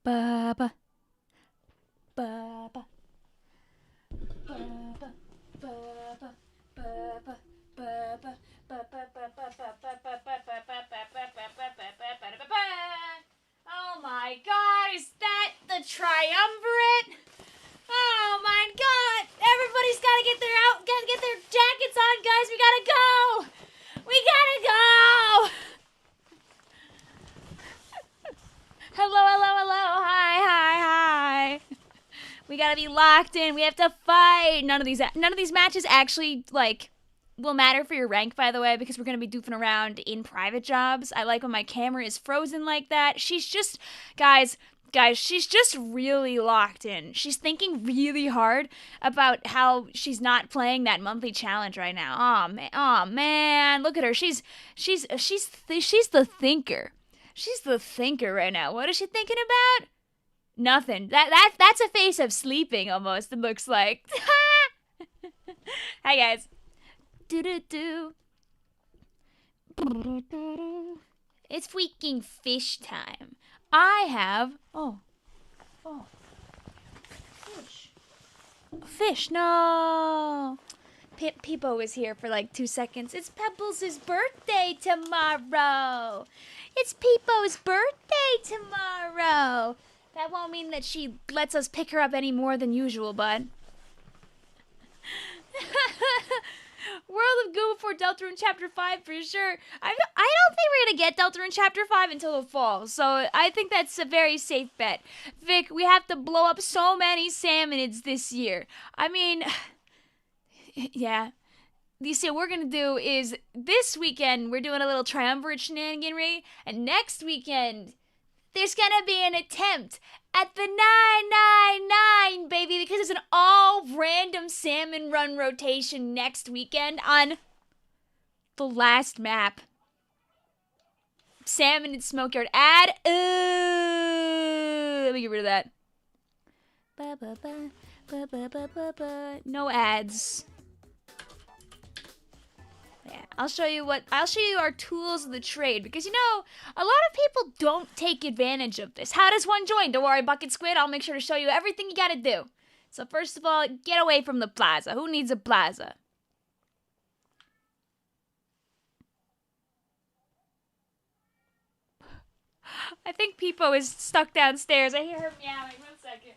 Ba ba ba ba ba ba ba ba ba ba Oh my god, is that the triumvirate? Oh my god! Everybody's gotta get their jackets on, guys. We gotta go! We gotta go! Hello, hello, hello. Hi, hi, hi. We gotta be locked in. We have to fight. None of these matches actually will matter for your rank, by the way, because we're gonna be doofing around in private jobs. I like when my camera is frozen like that. She's just, guys, she's just really locked in. She's thinking really hard about how she's not playing that monthly challenge right now. Oh man, look at her. She's the thinker. She's the thinker right now. What is she thinking about? Nothing. That's a face of sleeping almost. It looks like. Hi guys. Do. It's freaking fish time. I have fish. No. Peepo is here for like 2 seconds. It's Pebbles' birthday tomorrow. It's Peepo's birthday tomorrow. That won't mean that she lets us pick her up any more than usual, bud. World of Goo before Deltarune Chapter 5 for sure. I don't think we're going to get Deltarune Chapter 5 until the fall, so I think that's a very safe bet. Vic, we have to blow up so many Salmonids this year. I mean, yeah. You see, what we're going to do is this weekend we're doing a little triumvirate shenaniganry, and next weekend there's going to be an attempt at the 999, baby, because it's an all random salmon run rotation next weekend on the last map. Salmon and Smokeyard ad. Let me get rid of that. No ads. Yeah, I'll show you our tools of the trade, because you know, a lot of people don't take advantage of this. How does one join? Don't worry, Bucket Squid, I'll make sure to show you everything you gotta do. So first of all, get away from the plaza. Who needs a plaza? I think Peepo is stuck downstairs. I hear her meowing. 1 second.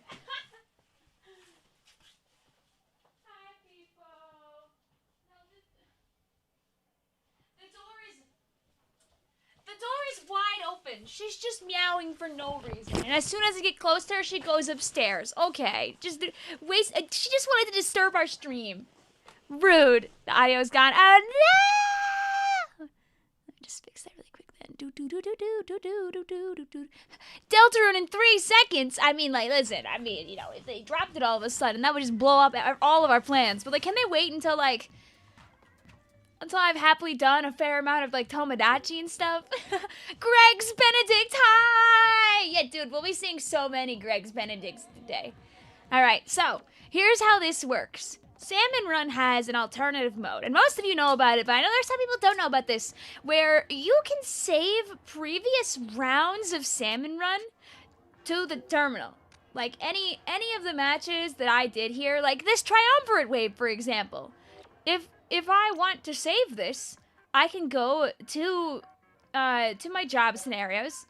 The door is wide open. She's just meowing for no reason. And as soon as I get close to her, she goes upstairs. Okay, she just wanted to disturb our stream. Rude. The audio's gone. Oh no! Let me just fix that really quick then. Deltarune in 3 seconds. I mean, like, listen. I mean, you know, if they dropped it all of a sudden, that would just blow up all of our plans. But like, can they wait until like? Until I've happily done a fair amount of, like, Tomodachi and stuff. Greg's Benedict, hi! Yeah, dude, we'll be seeing so many Greg's Benedicts today. Alright, so, here's how this works. Salmon Run has an alternative mode, and most of you know about it, but I know there's some people who don't know about this, where you can save previous rounds of Salmon Run to the terminal. Like, any of the matches that I did here, like this Triumvirate wave, for example. If I want to save this, I can go to my job scenarios.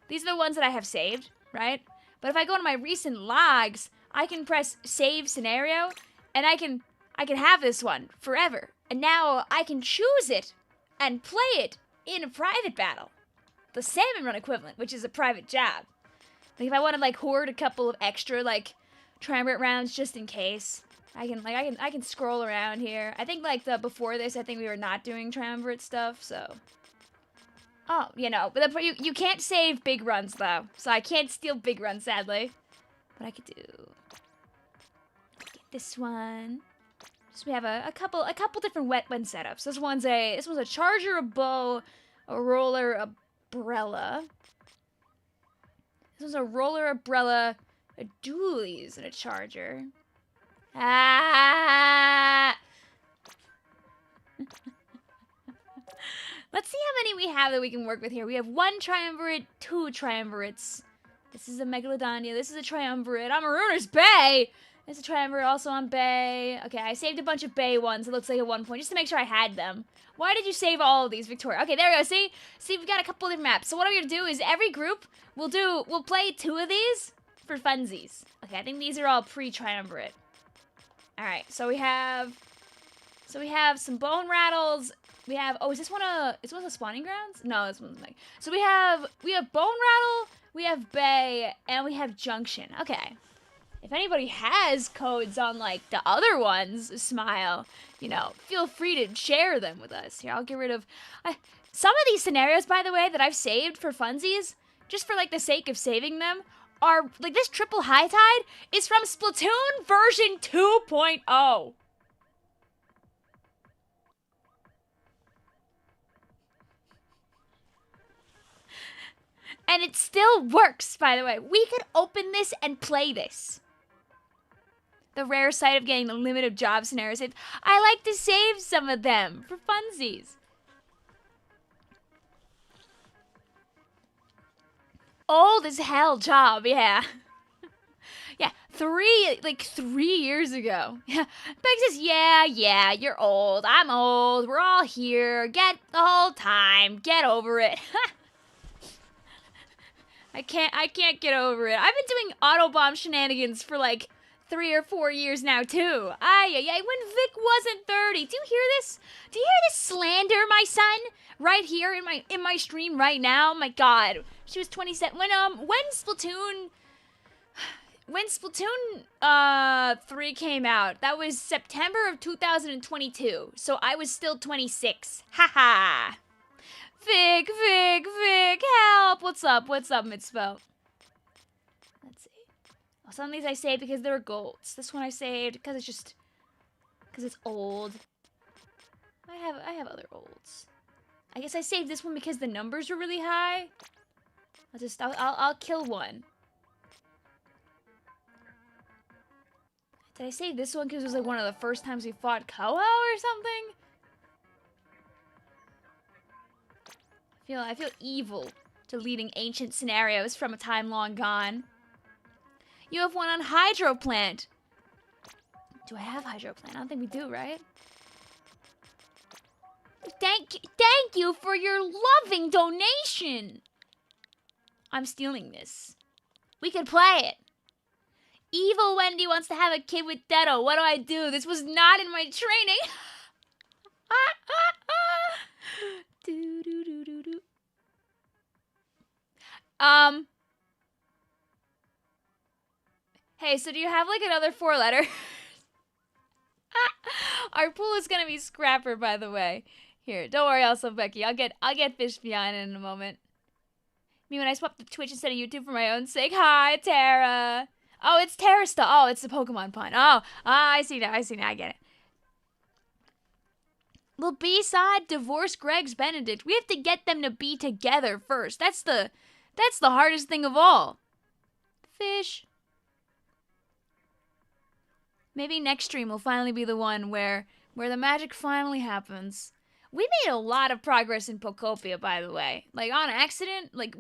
These are the ones that I have saved, right? But if I go to my recent logs, I can press save scenario, and I can have this one forever. And now I can choose it and play it in a private battle. The Salmon Run equivalent, which is a private job. Like if I want to like hoard a couple of extra like triumvirate rounds just in case. I can scroll around here. I think like before this, I think we were not doing triumvirate stuff, so. Oh, you know, but you can't save big runs though, so I can't steal big runs sadly. What I could do? Get this one. So we have a couple different wet one setups. This one's a charger, a bow, a roller, a umbrella. This was a roller, umbrella, a dualies, and a charger. Ah! Let's see how many we have that we can work with here. We have 1 triumvirate, 2 triumvirates. This is a Megalodon. This is a Triumvirate. I'm Marooners Bay. There's a Triumvirate also on Bay. Okay, I saved a bunch of Bay ones. It looks like at one point, just to make sure I had them. Why did you save all of these, Victoria? Okay, there we go. See, we've got a couple different maps. So what I'm gonna do is every group we'll play 2 of these for funsies. Okay, I think these are all pre-Triumvirate. All right, so we have some bone rattles. We have, oh, is this one a spawning grounds? No, this one's like, so we have bone rattle, we have Bay, and we have junction. Okay. If anybody has codes on, like, the other ones, Smile, you know, feel free to share them with us. Here, I'll get rid of... some of these scenarios, by the way, that I've saved for funsies, just for, like, the sake of saving them, are... Like, this triple high tide is from Splatoon version 2.0. And it still works, by the way. We could open this and play this. The rare sight of getting the limit of job scenarios. I like to save some of them for funsies. Old as hell job, yeah. Yeah, 3 years ago. Yeah, Beck says, yeah, you're old. I'm old. We're all here. Get the whole time. Get over it. I can't get over it. I've been doing Autobomb shenanigans for like 3 or 4 years now, too. Ay, when Vic wasn't 30. Do you hear this? Do you hear this slander, my son? Right here in my stream right now? My God. She was 27. When Splatoon 3 came out, that was September of 2022. So I was still 26. Haha. Vic, help. What's up, Midspo? Let's see. Oh, some of these I saved because they were golds. This one I saved because it's old. I have other olds. I guess I saved this one because the numbers were really high. I'll kill one. Did I save this one because it was like one of the first times we fought Koho or something? I feel evil deleting ancient scenarios from a time long gone. You have one on Hydroplant. Do I have Hydroplant? I don't think we do, right? Thank you for your loving donation. I'm stealing this. We could play it. Evil Wendy wants to have a kid with Dedo. What do I do? This was not in my training. Hey, so do you have like another 4 letter? Our pool is gonna be Scrapper, by the way. Here, don't worry, also Becky. I'll get Fish Beyond in a moment. Me when I swapped to Twitch instead of YouTube for my own sake. Hi, Tara. Oh, it's Tara stuff. Oh, it's the Pokemon pun. Oh, I see now. I get it. Well, B-side, divorce Greg's Benedict. We have to get them to be together first. That's the hardest thing of all. Fish. Maybe next stream will finally be the one where the magic finally happens. We made a lot of progress in Pokopia, by the way. Like, on accident, like,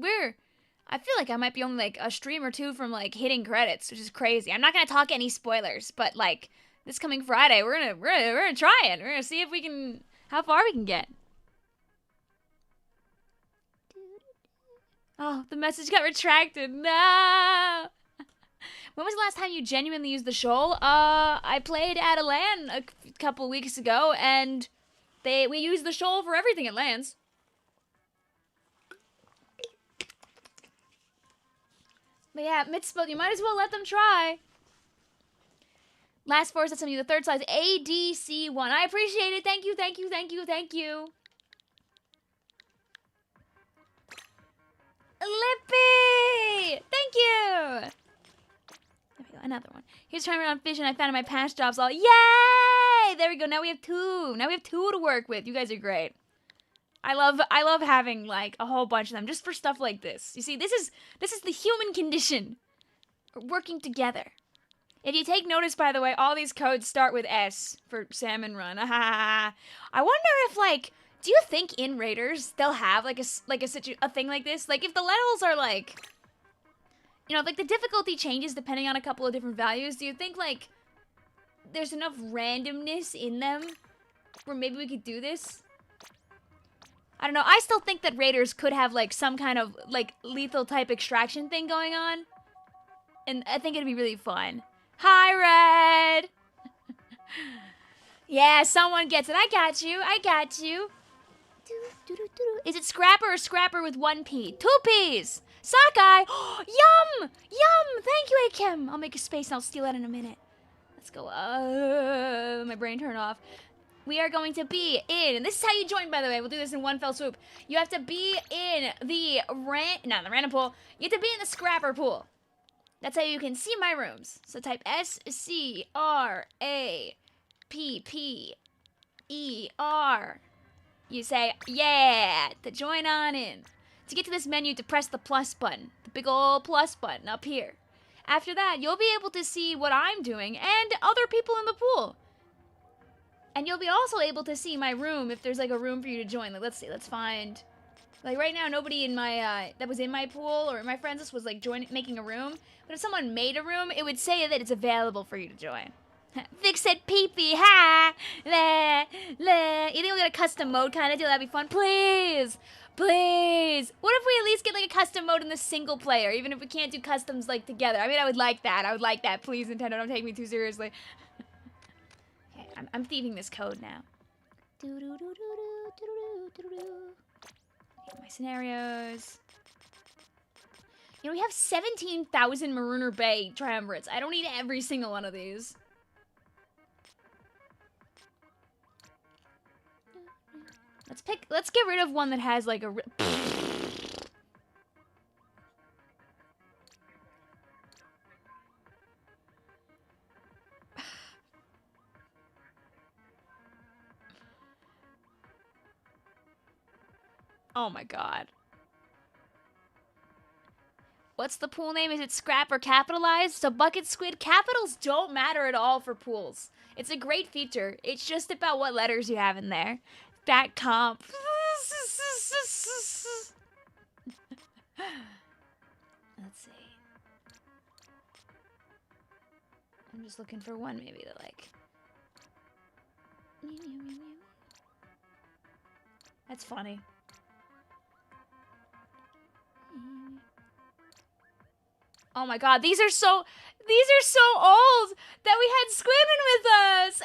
I feel like I might be only, like, a stream or 2 from, like, hitting credits, which is crazy. I'm not gonna talk any spoilers, but, like, this coming Friday, we're gonna try it. We're gonna see if we can, how far we can get. Oh, the message got retracted. No! When was the last time you genuinely used the shoal? I played at a LAN a couple weeks ago, and we used the shoal for everything at LANs. But yeah, Mitzvot, you might as well let them try. Last 4 said something. The third size, ADC1. I appreciate it. Thank you. Lippy! Thank you! There we go, another one. Here's trying around fish and I found in my past jobs all. Yay! There we go. Now we have 2. Now we have 2 to work with. You guys are great. I love having like a whole bunch of them just for stuff like this. You see, this is the human condition. We're working together. If you take notice, by the way, all these codes start with S for Salmon Run. I wonder if, like, do you think in Raiders they'll have like a thing like this? Like, if the levels are like, You know, like the difficulty changes depending on a couple of different values. Do you think like there's enough randomness in them where maybe we could do this? I don't know. I still think that raiders could have like some kind of like lethal type extraction thing going on. And I think it'd be really fun. Hi, Red! Yeah, someone gets it. I got you. I got you. Is it Scrapper or Scrapper with 1 P? 2 Ps! Sockeye! Yum! Yum! Thank you, Akem! I'll make a space and I'll steal that in a minute. Let's go. My brain turned off. We are going to be in, and this is how you join, by the way. We'll do this in one fell swoop. You have to be in the random pool. You have to be in the Scrapper pool. That's how you can see my rooms. So type SCRAPPER. You say, yeah, to join on in. To get to this menu, to press the plus button. The big ol' plus button up here. After that, you'll be able to see what I'm doing and other people in the pool. And you'll be also able to see my room if there's like a room for you to join. Like, let's see, let's find... Like right now, nobody in my, that was in my pool or in my friends list was like making a room. But if someone made a room, it would say that it's available for you to join. Vic said pee-pee, ha! Le. You think we'll get a custom mode kind of deal? That'd be fun. Please! Please! What if we at least get like a custom mode in the single player, even if we can't do customs like together? I mean, I would like that. I would like that. Please, Nintendo, don't take me too seriously. Okay, I'm thieving this code now. My scenarios. You know, we have 17,000 Marooner Bay triumvirates. I don't need every single one of these. Let's get rid of one that has like a... Oh my god. What's the pool name? Is it Scrap or capitalized? So Bucket Squid, capitals don't matter at all for pools. It's a great feature. It's just about what letters you have in there. Back comp. Let's see. I'm just looking for one maybe that like... That's funny. Oh my god, these are so old that we had Squidman with us.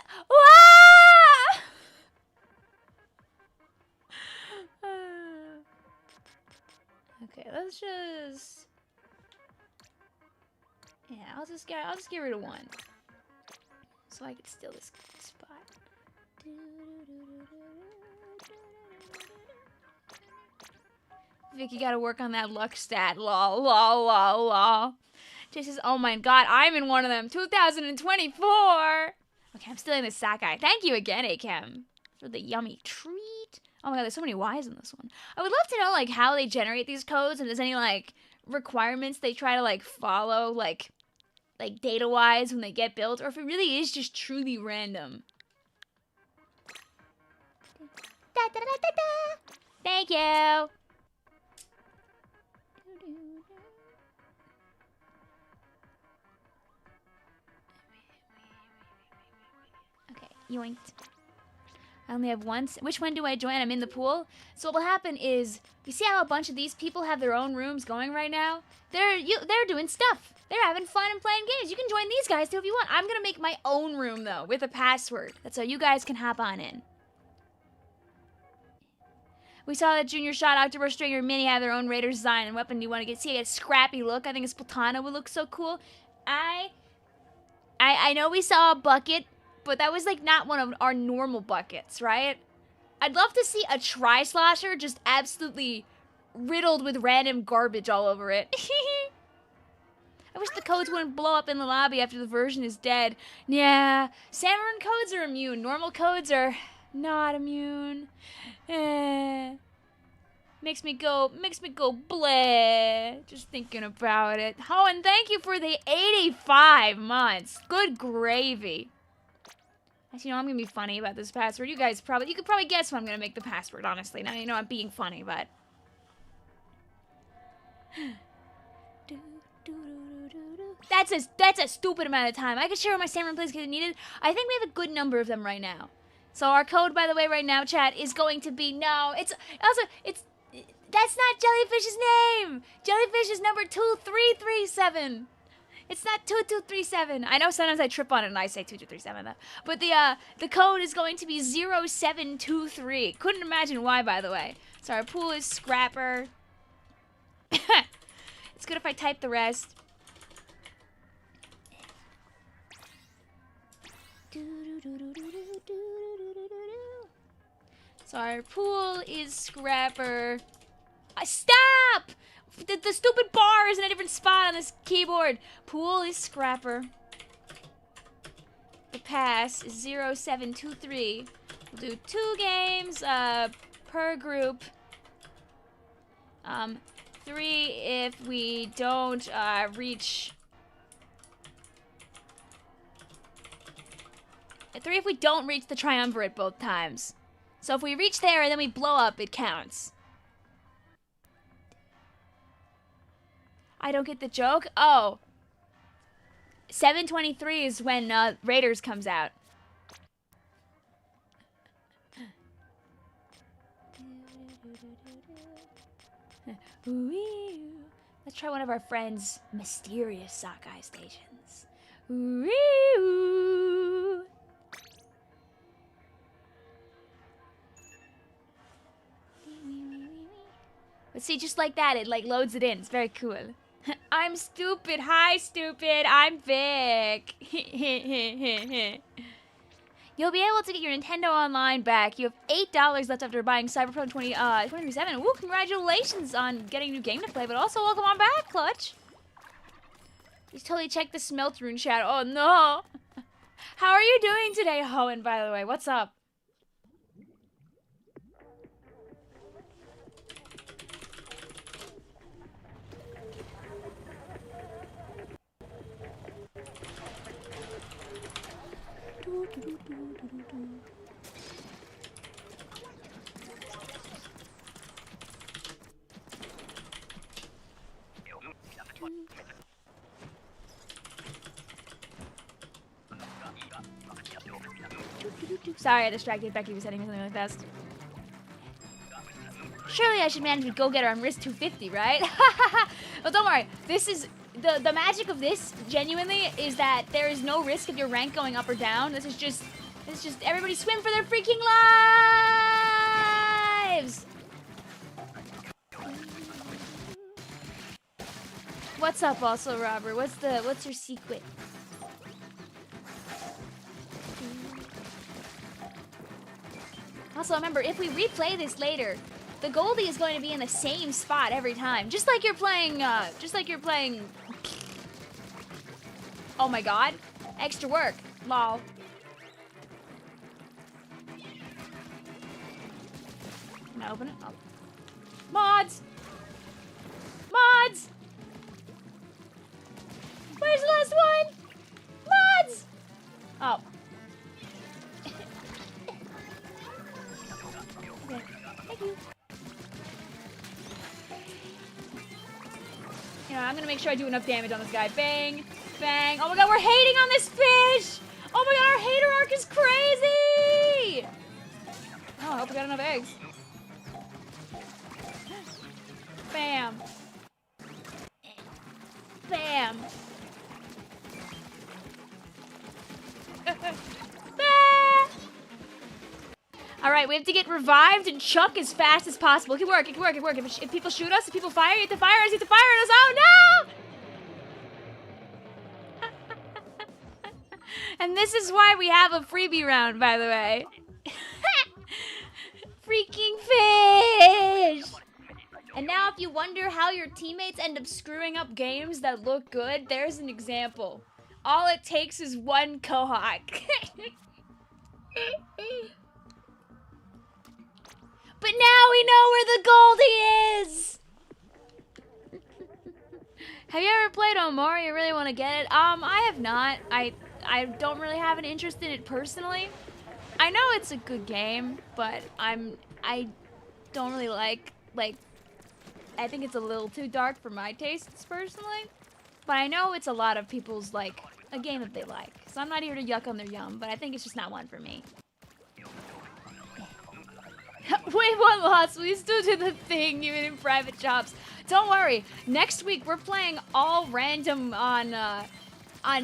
Okay, let's just... Yeah, I'll just get rid of one. So I can steal this spot. Vic, you gotta work on that luck stat. Lol, lol, lol, lol. Jay says, oh my god, I'm in one of them. 2024! Okay, I'm stealing this Sakai. Thank you again, Akem, for the yummy treat. Oh my god, there's so many Ys in this one. I would love to know, like, how they generate these codes, and if there's any, like, requirements they try to, like, follow, like data-wise when they get built, or if it really is just truly random. Da, da, da, da, da. Thank you! Okay, yoinked. I only have one. Which one do I join? I'm in the pool. So what will happen is, you see how a bunch of these people have their own rooms going right now? They're doing stuff. They're having fun and playing games. You can join these guys too if you want. I'm gonna make my own room though, with a password. That's how you guys can hop on in. We saw that Junior Shot, October Stringer, Mini have their own Raiders design and weapon. Do you want to get see a scrappy look? I think a Splatana would look so cool. I know we saw a bucket, but that was like not one of our normal buckets, right? I'd love to see a Tri-Slosher just absolutely riddled with random garbage all over it. I wish the codes wouldn't blow up in the lobby after the version is dead. Yeah, Salmon codes are immune. Normal codes are not immune. Makes me go bleh, just thinking about it. Oh, and thank you for the 85 months. Good gravy. Actually, you know, I'm gonna be funny about this password. You could probably guess what I'm gonna make the password, honestly. Now you know I'm being funny, but... That's a stupid amount of time. I could share with my salmon plays because needed. I think we have a good number of them right now. So our code, by the way, right now, chat, is going to be that's not Jellyfish's name. Jellyfish is number 2337. It's not 2237. I know sometimes I trip on it and I say 2237 though. But the code is going to be 0723. Couldn't imagine why, by the way. So our pool is Scrapper. It's good if I type the rest. So our pool is Scrapper. Stop! The stupid bar is in a different spot on this keyboard. Pool is Scrapper. The pass is 0723. We'll do 2 games per group. 3 if we don't reach. 3 if we don't reach the triumvirate both times. So if we reach there and then we blow up, it counts. I don't get the joke. Oh. 7:23 is when Raiders comes out. Let's try one of our friends' mysterious sockeye stations. But see, just like that, it like loads it in. It's very cool. I'm stupid. Hi, stupid. I'm Vic. You'll be able to get your Nintendo Online back. You have $8 left after buying Cyberpunk 2077. Woo, congratulations on getting a new game to play, but also welcome on back, Clutch. He's totally checked the smelt rune chat. Oh, no. How are you doing today, Hoenn, by the way? What's up? Sorry, I distracted Becky was sending me something like that. Surely I should manage to go get her on risk 250, right? Well, don't worry. This is the magic of this. Genuinely, is that there is no risk of your rank going up or down. This is just everybody swim for their freaking lives. What's up, also, Robert? What's your secret? Also, remember, if we replay this later, the Goldie is going to be in the same spot every time. Just like you're playing, oh my god. Extra work. Lol. Can I open it? Oh. Mods! Mods! Where's the last one? Mods! Oh. Okay. Thank you. You know, I'm gonna make sure I do enough damage on this guy. Bang! Bang! Oh my god, we're hating on this fish! Oh my god, our hater arc is crazy! Oh, I hope we got enough eggs. Bam! Bam! Alright, we have to get revived and chuck as fast as possible. It can work, it can work, it can work. If people shoot us, if people fire, you have to fire us, you have to fire us. Oh no! And this is why we have a freebie round, by the way. Freaking fish! And now if you wonder how your teammates end up screwing up games that look good, there's an example. All it takes is one Quahog. But now we know where the Goldie is! Have you ever played Omori? You really want to get it? I have not. I don't really have an interest in it personally. I know it's a good game, but I don't really like, I think it's a little too dark for my tastes personally. But I know it's a lot of people's, like, a game that they like. So I'm not here to yuck on their yum, but I think it's just not one for me. Wait, one loss. We still do the thing, even in private jobs. Don't worry. Next week, we're playing all random on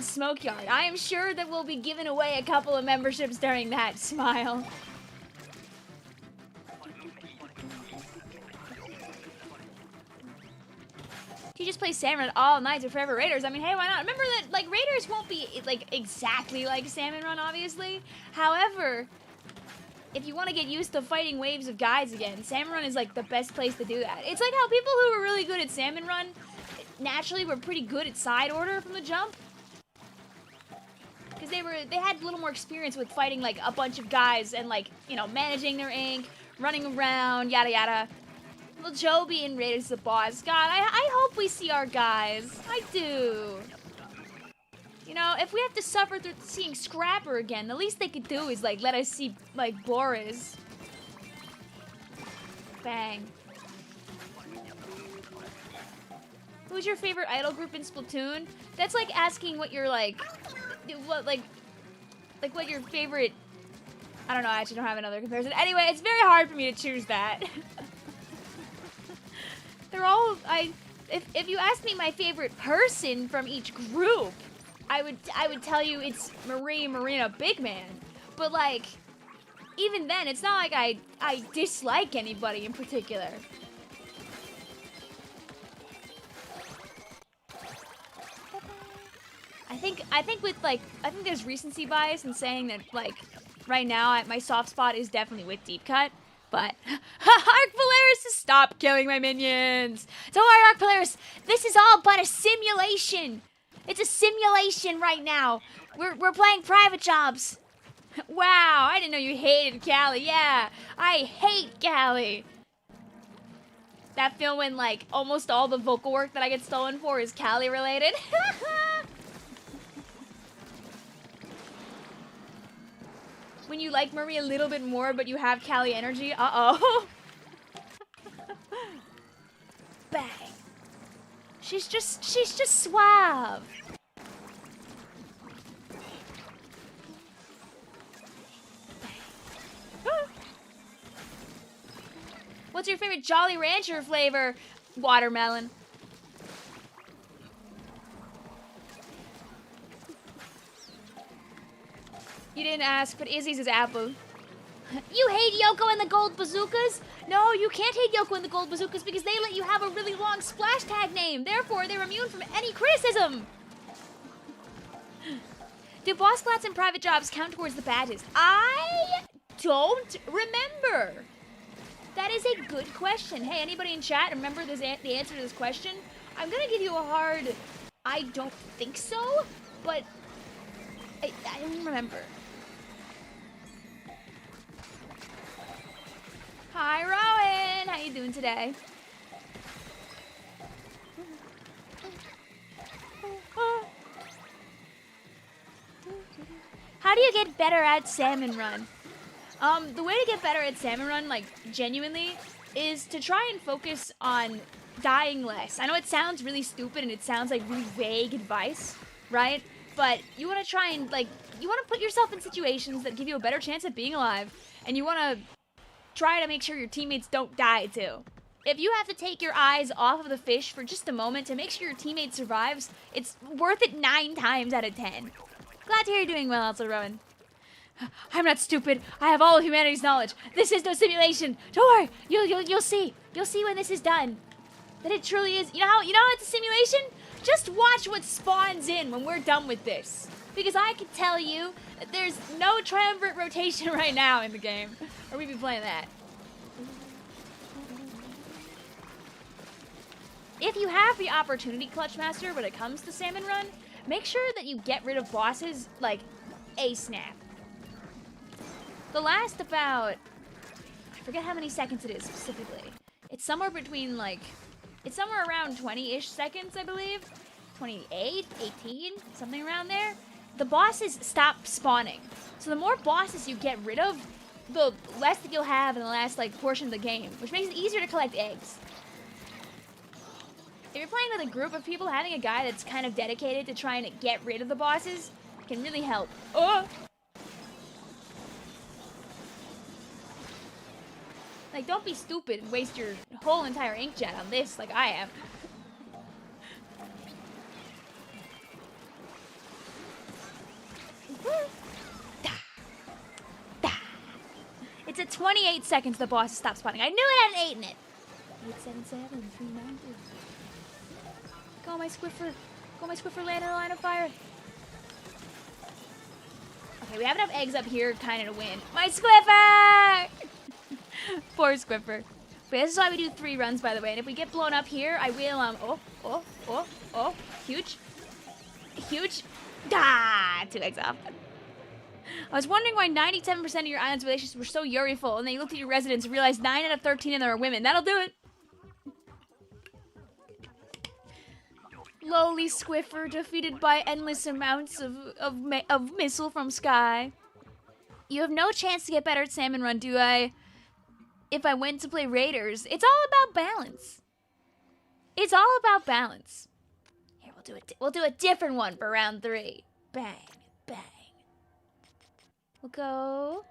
Smokeyard. I am sure that we'll be giving away a couple of memberships during that. Smile. You just play Salmon all night to Forever Raiders. I mean, hey, why not? Remember that, like, Raiders won't be, like, exactly like Salmon Run, obviously. However, if you want to get used to fighting waves of guys again, Salmon Run is, like, the best place to do that. It's like how people who were really good at Salmon Run naturally were pretty good at side order from the jump. Because they had a little more experience with fighting, like, a bunch of guys and, like, you know, managing their ink, running around, yada yada. Well, Joby and Raiders is the boss. God, I hope we see our guys. I do. You know, if we have to suffer through seeing Scrapper again, the least they could do is, like, let us see, like, Boris. Bang. Who's your favorite idol group in Splatoon? That's like asking what your, like, what your favorite... I don't know, I actually don't have another comparison. Anyway, it's very hard for me to choose that. They're all, if you asked me my favorite person from each group, I would tell you it's Marie Marina Big Man. But, like, even then, it's not like I dislike anybody in particular. I think with, like, I think there's recency bias in saying that, like, right now my soft spot is definitely with Deep Cut. But, Arc Polaris, stop killing my minions! Don't worry, Arc Polaris, this is all but a simulation! It's a simulation right now! We're playing private jobs! Wow, I didn't know you hated Callie, yeah! I hate Callie! That film when, like, almost all the vocal work that I get stolen for is Callie related. When you like Marie a little bit more, but you have Callie energy, uh-oh. Bang. She's just suave. What's your favorite Jolly Rancher flavor? Watermelon. You didn't ask, but Izzy's is apple. You hate Yoko and the Gold Bazookas? No, you can't hate Yoko and the Gold Bazookas because they let you have a really long splash tag name. Therefore, they're immune from any criticism. Do boss flats and private jobs count towards the badges? I don't remember. That is a good question. Hey, anybody in chat remember the answer to this question? I'm gonna give you a hard, I don't think so, but I don't remember. Hi, Rowan. How you doing today? How do you get better at Salmon Run? The way to get better at Salmon Run, like, genuinely, is to try and focus on dying less. I know it sounds really stupid and it sounds like really vague advice, right? But you want to try and, like, you want to put yourself in situations that give you a better chance at being alive, and you want to try to make sure your teammates don't die too. If you have to take your eyes off of the fish for just a moment to make sure your teammate survives, it's worth it 9 times out of 10. Glad to hear you're doing well, also, Rowan. I'm not stupid. I have all of humanity's knowledge. This is no simulation. Don't worry. You'll see. You'll see when this is done. That it truly is. You know how it's a simulation? Just watch what spawns in when we're done with this. Because I can tell you that there's no triumvirate rotation right now in the game. Or we'd be playing that. If you have the opportunity, Clutch Master, when it comes to Salmon Run, make sure that you get rid of bosses, like, a-snap. The last about, I forget how many seconds it is specifically. It's somewhere between, like, it's somewhere around 20-ish seconds, I believe. 28, 18, something around there. The bosses stop spawning. So the more bosses you get rid of, the less that you'll have in the last, like, portion of the game, which makes it easier to collect eggs. if you're playing with a group of people, having a guy that's kind of dedicated to trying to get rid of the bosses can really help. Oh! Like, don't be stupid and waste your whole entire inkjet on this like I am. It's at 28 seconds the boss stops spawning. I knew it had an 8 in it. 877 392. Go my Squiffer. Go my Squiffer, land in the line of fire. Okay, we have enough eggs up here kind of to win. My Squiffer! Poor Squiffer. But this is why we do 3 runs, by the way. And if we get blown up here, I will, oh. Huge. Huge. Ah, 2 eggs off. I was wondering why 97% of your island's relationships were so Yuri-ful, and then you looked at your residents and realized 9 out of 13 of them are women. That'll do it. Lowly Squiffer defeated by endless amounts of missile from Sky. You have no chance to get better at Salmon Run, do I? If I went to play Raiders, it's all about balance. It's all about balance. Here, we'll do a different one for round 3. Bang, bang. We'll go.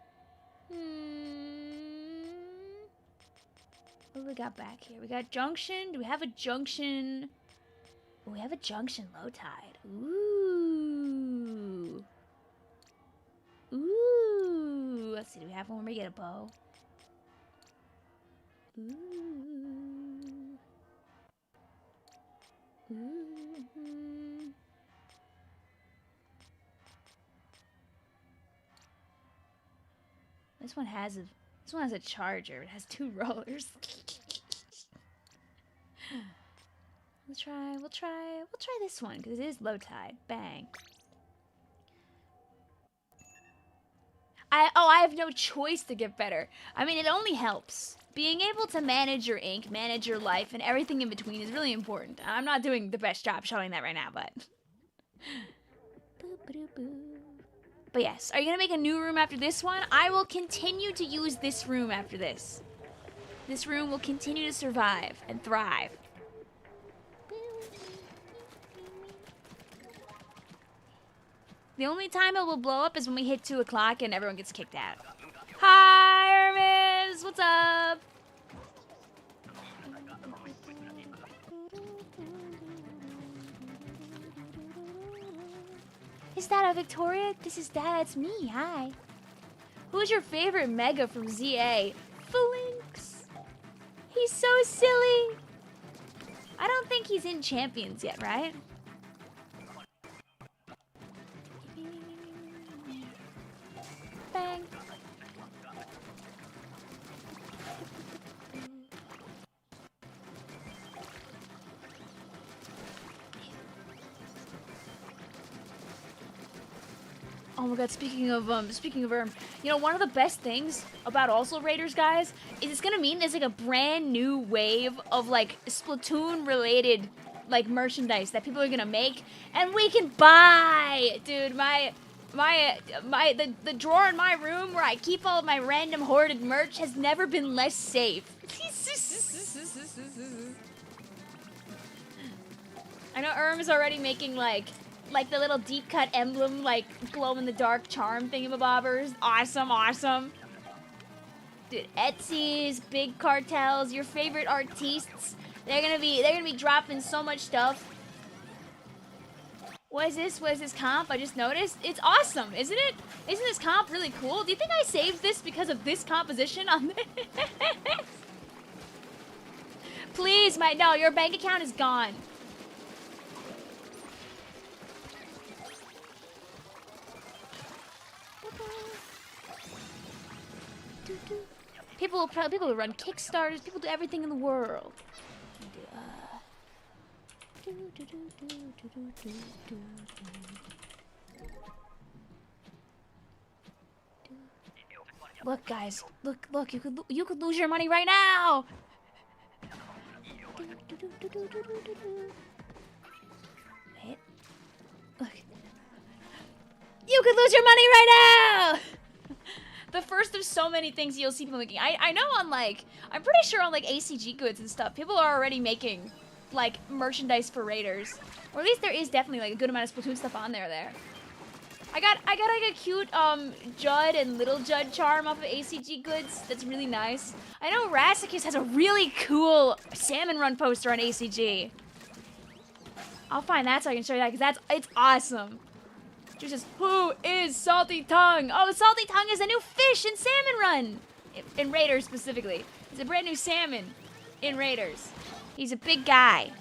What do we got back here? We got junction. Do we have a junction? Oh, we have a junction low tide. Ooh. Ooh. Let's see. Do we have one where we get a bow? Ooh. Ooh. This one has a charger. It has 2 rollers. We'll try this one because it is low tide. Bang. I have no choice to get better. I mean, it only helps. Being able to manage your ink, manage your life, and everything in between is really important. I'm not doing the best job showing that right now, but. But yes, are you gonna make a new room after this one? I will continue to use this room after this. This room will continue to survive and thrive. The only time it will blow up is when we hit 2 o'clock and everyone gets kicked out. Hi, Hermes! What's up? Is that a Victoria? This is Dad, it's me, hi. Who's your favorite Mega from ZA? Phalanx. He's so silly. I don't think he's in Champions yet, right? Bang. Oh my god, speaking of you know, one of the best things about also Raiders, guys, is it's gonna mean there's like a brand new wave of like Splatoon related like merchandise that people are gonna make and we can buy. Dude, the drawer in my room where I keep all of my random hoarded merch has never been less safe. I know is already making like the little deep cut emblem, like glow in the dark charm thingamabobbers. Awesome, awesome. Dude, Etsy's, big cartels, your favorite artistes. They're gonna be dropping so much stuff. What is this? What is this comp? I just noticed. It's awesome, isn't it? Isn't this comp really cool? Do you think I saved this because of this composition on this? Please, no, your bank account is gone. People will run Kickstarters. People do everything in the world. Look, guys. Look. You could lose your money right now. Wait. Look. You could lose your money right now. The first of so many things you'll see people making. I know on like, I'm pretty sure on like ACG goods and stuff, people are already making like merchandise for raiders, or at least there is definitely like a good amount of Splatoon stuff on there. I got like a cute Judd and Little Judd charm off of ACG Goods. That's really nice. I know Rassicus has a really cool Salmon Run poster on ACG. I'll find that so I can show you that because it's awesome. She says, "Who is Salty Tongue?" Oh, Salty Tongue is a new fish in Salmon Run, in Raiders specifically. He's a brand new salmon in Raiders. He's a big guy.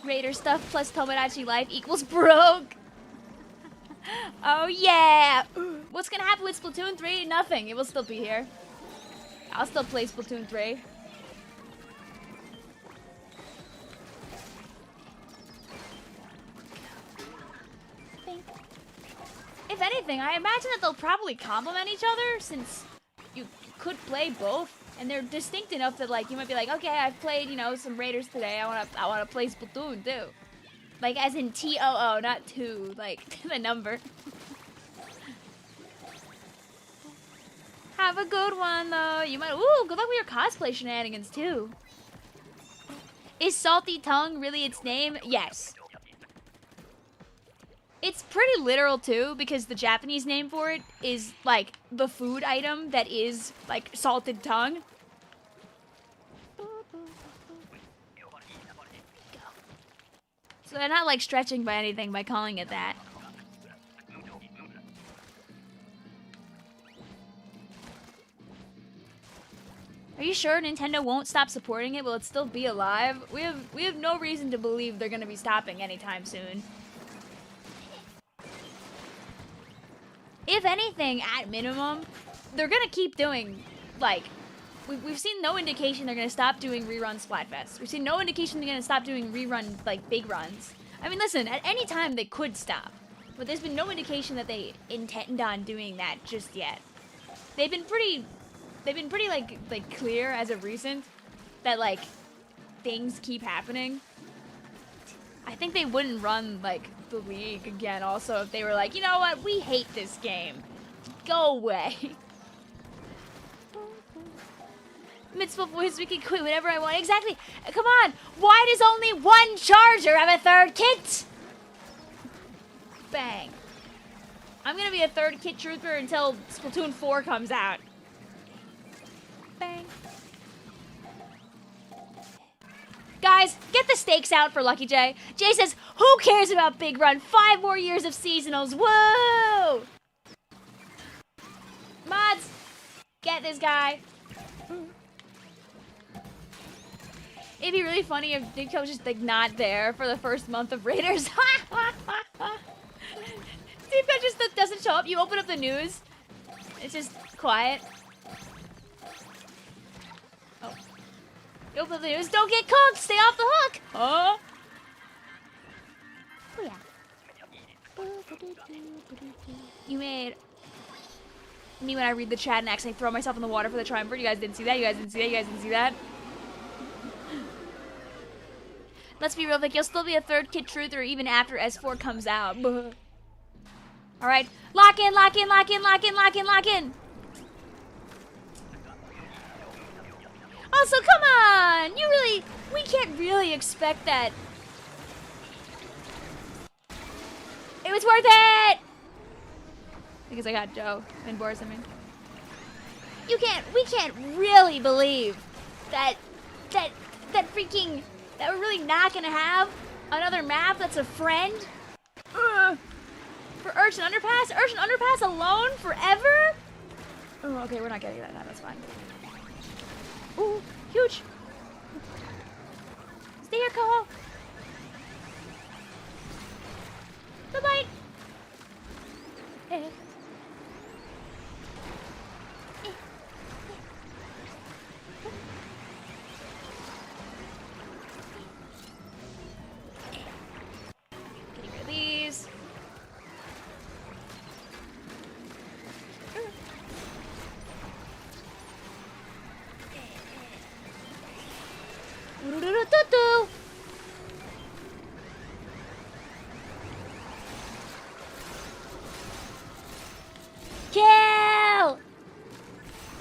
Raider stuff plus Tomodachi life equals broke. Oh yeah! What's gonna happen with Splatoon 3? Nothing. It will still be here. I'll still play Splatoon 3. If anything, I imagine that they'll probably complement each other since you could play both. And they're distinct enough that like you might be like, okay, I've played, you know, some Raiders today. I wanna play Splatoon too. Like as in TOO, not 2, like the number. Have a good one though. You might good luck with your cosplay shenanigans too. Is Salty Tongue really its name? Yes. It's pretty literal too, because the Japanese name for it is like the food item that is like salted tongue. So they're not like stretching by anything by calling it that. Are you sure Nintendo won't stop supporting it? Will it still be alive? We have no reason to believe they're gonna be stopping anytime soon. If anything, at minimum, they're gonna keep doing, like, we've seen no indication they're gonna stop doing rerun Splatfest. We've seen no indication they're gonna stop doing rerun, like, big runs. I mean, listen, at any time they could stop, but there's been no indication that they intend on doing that just yet. They've been pretty like clear as of recent that, like, things keep happening. I think they wouldn't run, like, the league again also if they were like, you know what, we hate this game. Go away. Mitzvah voice, we can quit whenever I want. Exactly. Come on. Why does only one charger have a third kit? Bang. I'm gonna be a third kit truther until Splatoon 4 comes out. Bang. Guys, get the stakes out for Lucky J. Jay says, who cares about Big Run? 5 more years of seasonals. Whoa! Mods, get this guy. It'd be really funny if Nico was just, like, not there for the first month of Raiders. Nico just doesn't show up. You open up the news. It's just quiet. Oh. You open up the news. Don't get cooked. Stay off the hook. Oh. Oh, yeah. You made me when I read the chat and accidentally throw myself in the water for the triumvirate. You guys didn't see that. You guys didn't see that. You guys didn't see that. Let's be real, Vic. You'll still be a third kit truther even after S4 comes out. Alright. Lock in, lock in, lock in, lock in, lock in, lock in. Also, come on! We can't really expect that. It was worth it! Because I got Joe and Boris, I mean. We can't really believe that we're really not gonna have another map that's a friend? For Urchin Underpass? Urchin Underpass alone forever? Oh, okay, we're not getting that now, that's fine. Ooh, huge! Stay here, Coho! Bye-bye! Getting rid of these.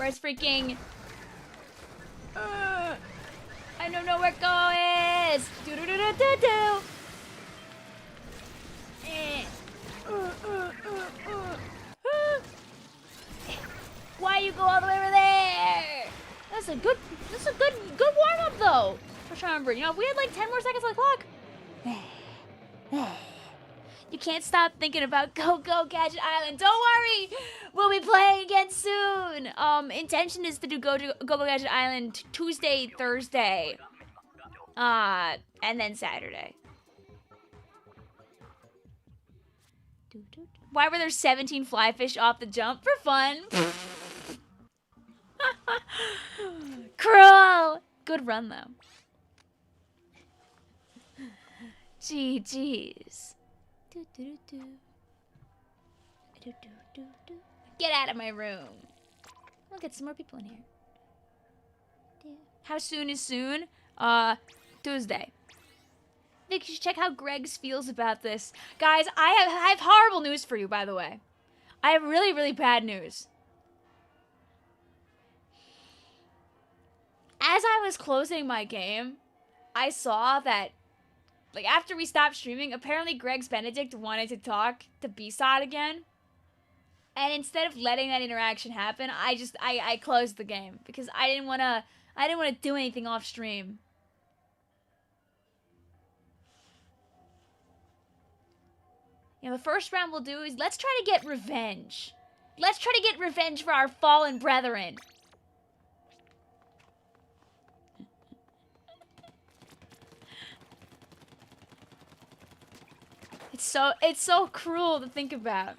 Where's freaking... I don't know where Go is! Do-do-do-do-do-do! Why you go all the way over there? That's a good warm-up though. I'm trying to remember, you know, if we had like 10 more seconds on the clock. You can't stop thinking about Go Gadget Island. Don't worry, we'll be playing again soon. Intention is to do Go Gadget Island Tuesday, Thursday, and then Saturday. Why were there 17 flyfish off the jump? For fun. Cruel. Good run though. GG's. Get out of my room. We'll get some more people in here. How soon is soon? Tuesday. Vic, you should check how Greg's feels about this. Guys, I have horrible news for you, by the way. I have really, really bad news. As I was closing my game, I saw that, like, after we stopped streaming, apparently Greg's Benedict wanted to talk to B-Sod again. And instead of letting that interaction happen, I closed the game because I didn't want to do anything off stream. You know, the first round we'll do is let's try to get revenge. Let's try to get revenge for our fallen brethren. It's so cruel to think about.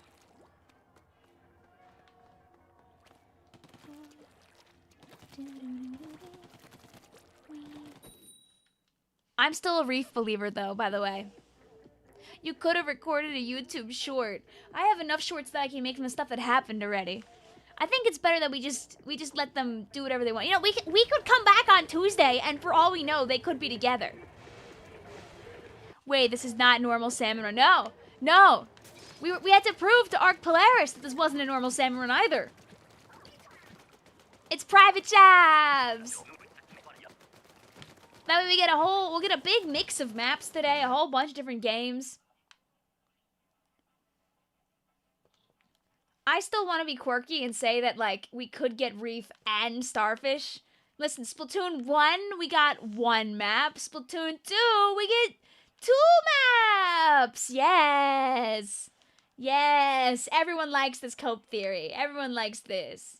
I'm still a reef believer though, by the way. You could have recorded a YouTube short. I have enough shorts that I can make from the stuff that happened already. I think it's better that we just let them do whatever they want. You know, we could come back on Tuesday, and for all we know, they could be together. Wait, this is not normal salmon run. No, no. We had to prove to Arc Polaris that this wasn't a normal salmon run either. It's private jabs. That way we'll get a big mix of maps today, a whole bunch of different games. I still want to be quirky and say that, like, we could get Reef and Starfish. Listen, Splatoon 1, we got 1 map. Splatoon 2, we get 2 maps! Yes! Yes! Everyone likes this cope theory. Everyone likes this.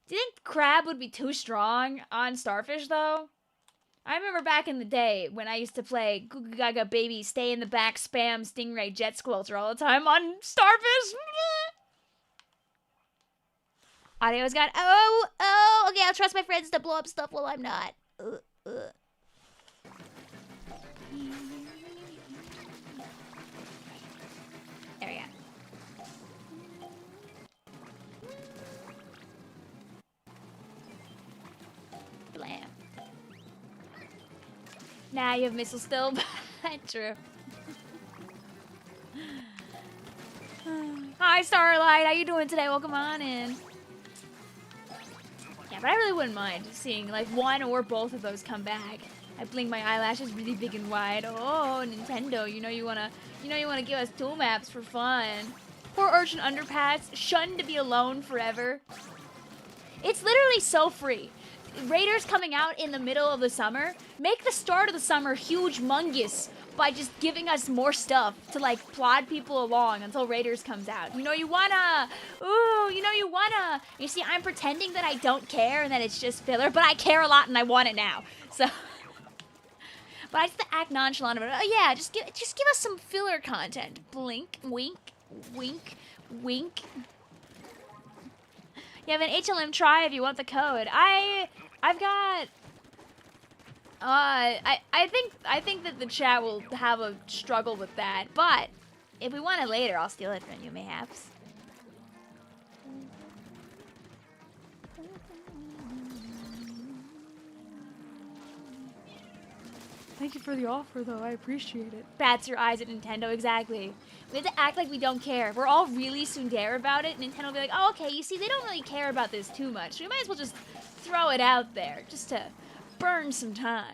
Do you think Crab would be too strong on Starfish, though? I remember back in the day when I used to play Goo Goo Gaga Baby, Stay in the Back, Spam, Stingray, Jet Squelcher all the time on Starfish. Audio's got, oh, okay, I'll trust my friends to blow up stuff while I'm not. There we go. Blam. Nah, you have missiles still. True. Hi, Starlight. How you doing today? Welcome on in. Yeah, but I really wouldn't mind seeing like one or both of those come back. I blink my eyelashes really big and wide. Oh, Nintendo, you know you wanna give us 2 maps for fun. Poor Urchin Underpass, shunned to be alone forever. It's literally so free. Raiders coming out in the middle of the summer, make the start of the summer huge mungus by just giving us more stuff to like plod people along until Raiders comes out. You know you wanna, ooh, you know you wanna. You see, I'm pretending that I don't care and that it's just filler, but I care a lot and I want it now. So, but I just have to act nonchalant about it. Oh yeah, just give us some filler content. Blink, wink, wink, wink. You have an HLM try if you want the code. I've got. I think that the chat will have a struggle with that, but if we want it later, I'll steal it from you, mayhaps. Thank you for the offer, though. I appreciate it. Bats your eyes at Nintendo, exactly. We have to act like we don't care. We're all really tsundere about it. Nintendo will be like, oh, okay, you see, they don't really care about this too much. So we might as well just throw it out there, just to burn some time.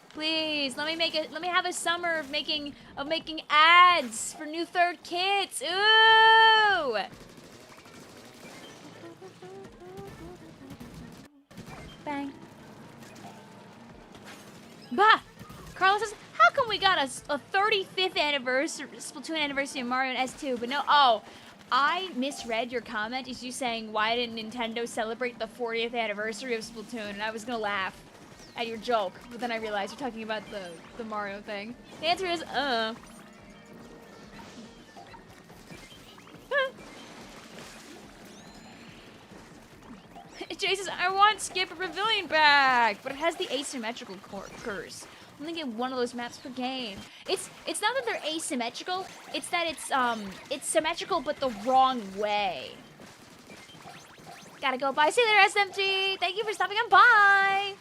Please, let me have a summer of making ads for new third kits. Ooh! Bang. Bah! Carlos says, how come we got a 35th anniversary, Splatoon anniversary of Mario and S2, but no, oh, I misread your comment as you saying, why didn't Nintendo celebrate the 40th anniversary of Splatoon? And I was gonna laugh at your joke, but then I realized you're talking about the Mario thing. The answer is, Jay says, I want Skip a Pavilion back, but it has the asymmetrical curse. I'm gonna get one of those maps per game. It's not that they're asymmetrical, it's that it's symmetrical but the wrong way. Gotta go bye. See you there, SMG. Thank you for stopping on by.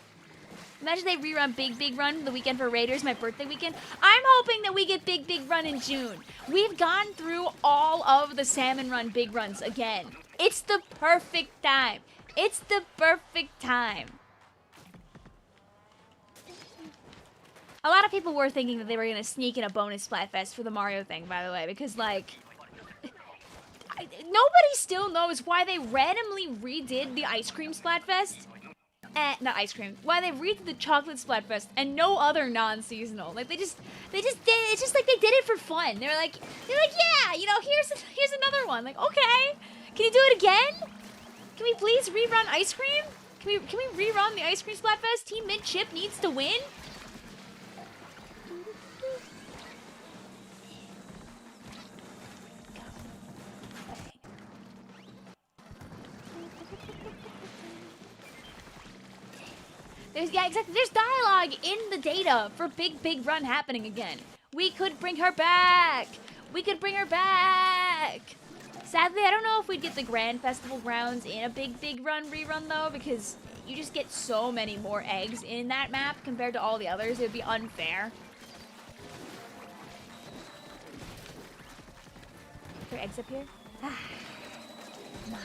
Imagine they rerun Big Run the weekend for Raiders, my birthday weekend. I'm hoping that we get Big Run in June. We've gone through all of the Salmon Run Big Runs again. It's the perfect time. It's the perfect time. A lot of people were thinking that they were gonna sneak in a bonus Splatfest for the Mario thing, by the way, because like, nobody still knows why they randomly redid the ice cream Splatfest. Not ice cream. Why they redid the chocolate Splatfest and no other non-seasonal. Like they just did it. It's just like they did it for fun. They're like, yeah, you know, here's another one. Like, okay, can you do it again? Can we please rerun ice cream? Can we rerun the ice cream Splatfest? Team Mint Chip needs to win. Yeah, exactly. There's dialogue in the data for Big Run happening again. We could bring her back. We could bring her back. Sadly, I don't know if we'd get the Grand Festival grounds in a Big Run rerun, though, because you just get so many more eggs in that map compared to all the others. It would be unfair. Are there eggs up here? Ah, my.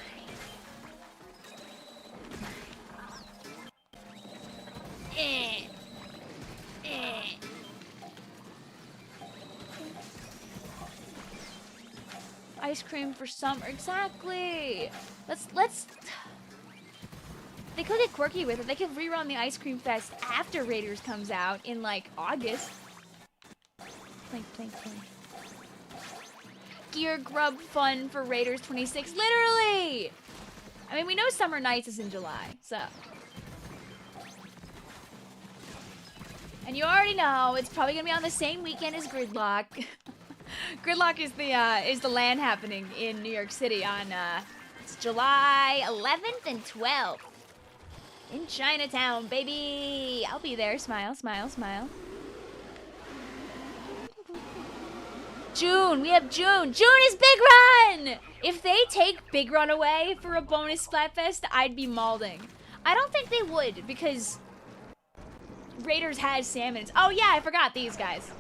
Ice cream for summer, exactly. Let's. They could get quirky with it. They could rerun the Ice Cream Fest after Raiders comes out in like August. Plink, plink, plink. Gear grub fun for Raiders 26, literally. I mean, we know Summer Nights is in July, so. And you already know it's probably gonna be on the same weekend as Gridlock. Gridlock is the LAN happening in New York City on it's July 11th and 12th in Chinatown, baby. I'll be there. Smile, smile, smile. June. We have June. June is Big Run. If they take Big Run away for a bonus Splatfest, I'd be malding. I don't think they would because Raiders has Salmonids. Oh yeah, I forgot these guys.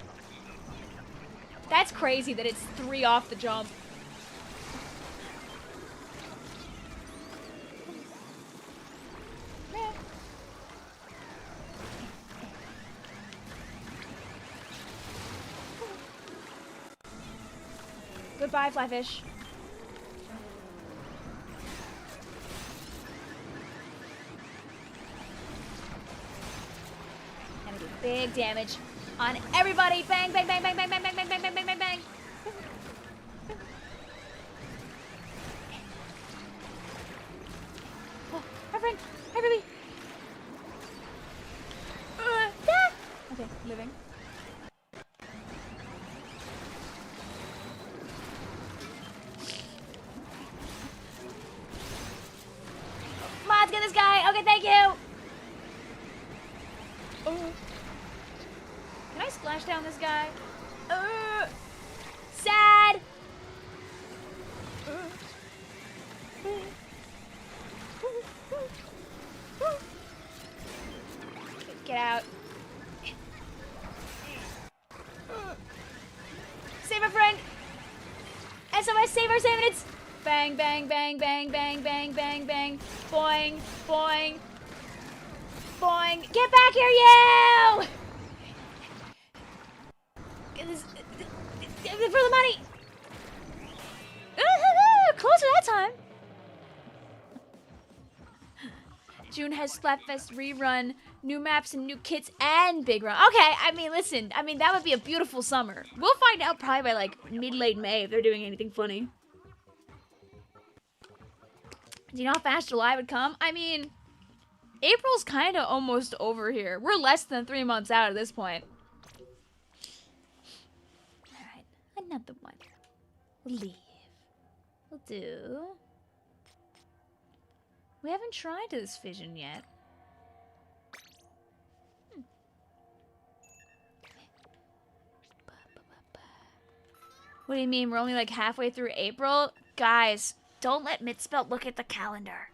That's crazy that it's 3 off the jump. Goodbye, Flyfish. Gonna do big damage on everybody. Bang, bang, bang, bang, bang, bang, bang, bang, bang, bang, bang, bang, bang. Oh, hi, friend. Hi, baby. Okay, living. Mods, get this guy. Okay, thank you. Oh. Can I splash down this guy? Sad. Get out. Save our friend. SOS, save our Salmonids. Bang, bang, bang, bang, bang, bang, bang, bang. Boing, boing. Boing. Get back here, you! For the money. Closer that time. June has Splatfest rerun, new maps and new kits and big run. Okay, I mean, listen, that would be a beautiful summer. We'll find out probably by like mid-late May if they're doing anything funny. Do you know how fast July would come? I mean, April's kind of almost over here. We're less than 3 months out at this point. All right, another one. We'll leave. We'll do. We haven't tried this fission yet. What do you mean? We're only like halfway through April? Guys, don't let Mitspelt look at the calendar.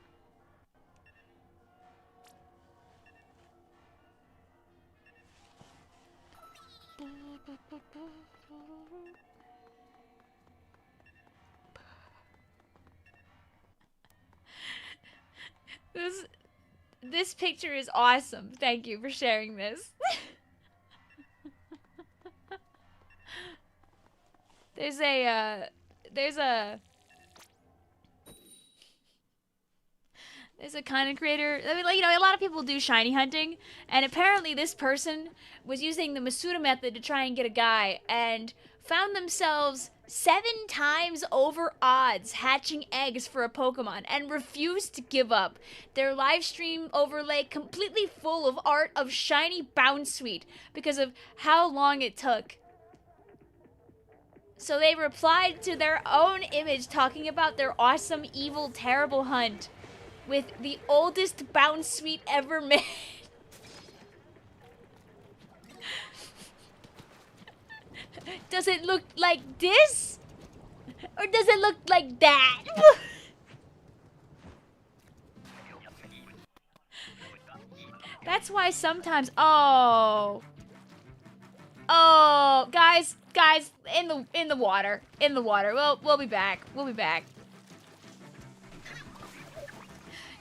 This picture is awesome. Thank you for sharing this. There's a content creator. I mean, like, you know, a lot of people do shiny hunting, and apparently this person was using the Masuda method to try and get a guy, and found themselves 7 times over odds hatching eggs for a Pokemon, and refused to give up. Their live stream overlay completely full of art of shiny Bounsweet because of how long it took. So they replied to their own image talking about their awesome, evil, terrible hunt with the oldest Bounsweet ever made. Does it look like this? Or does it look like that? That's why sometimes, oh, guys, in the water. We'll be back.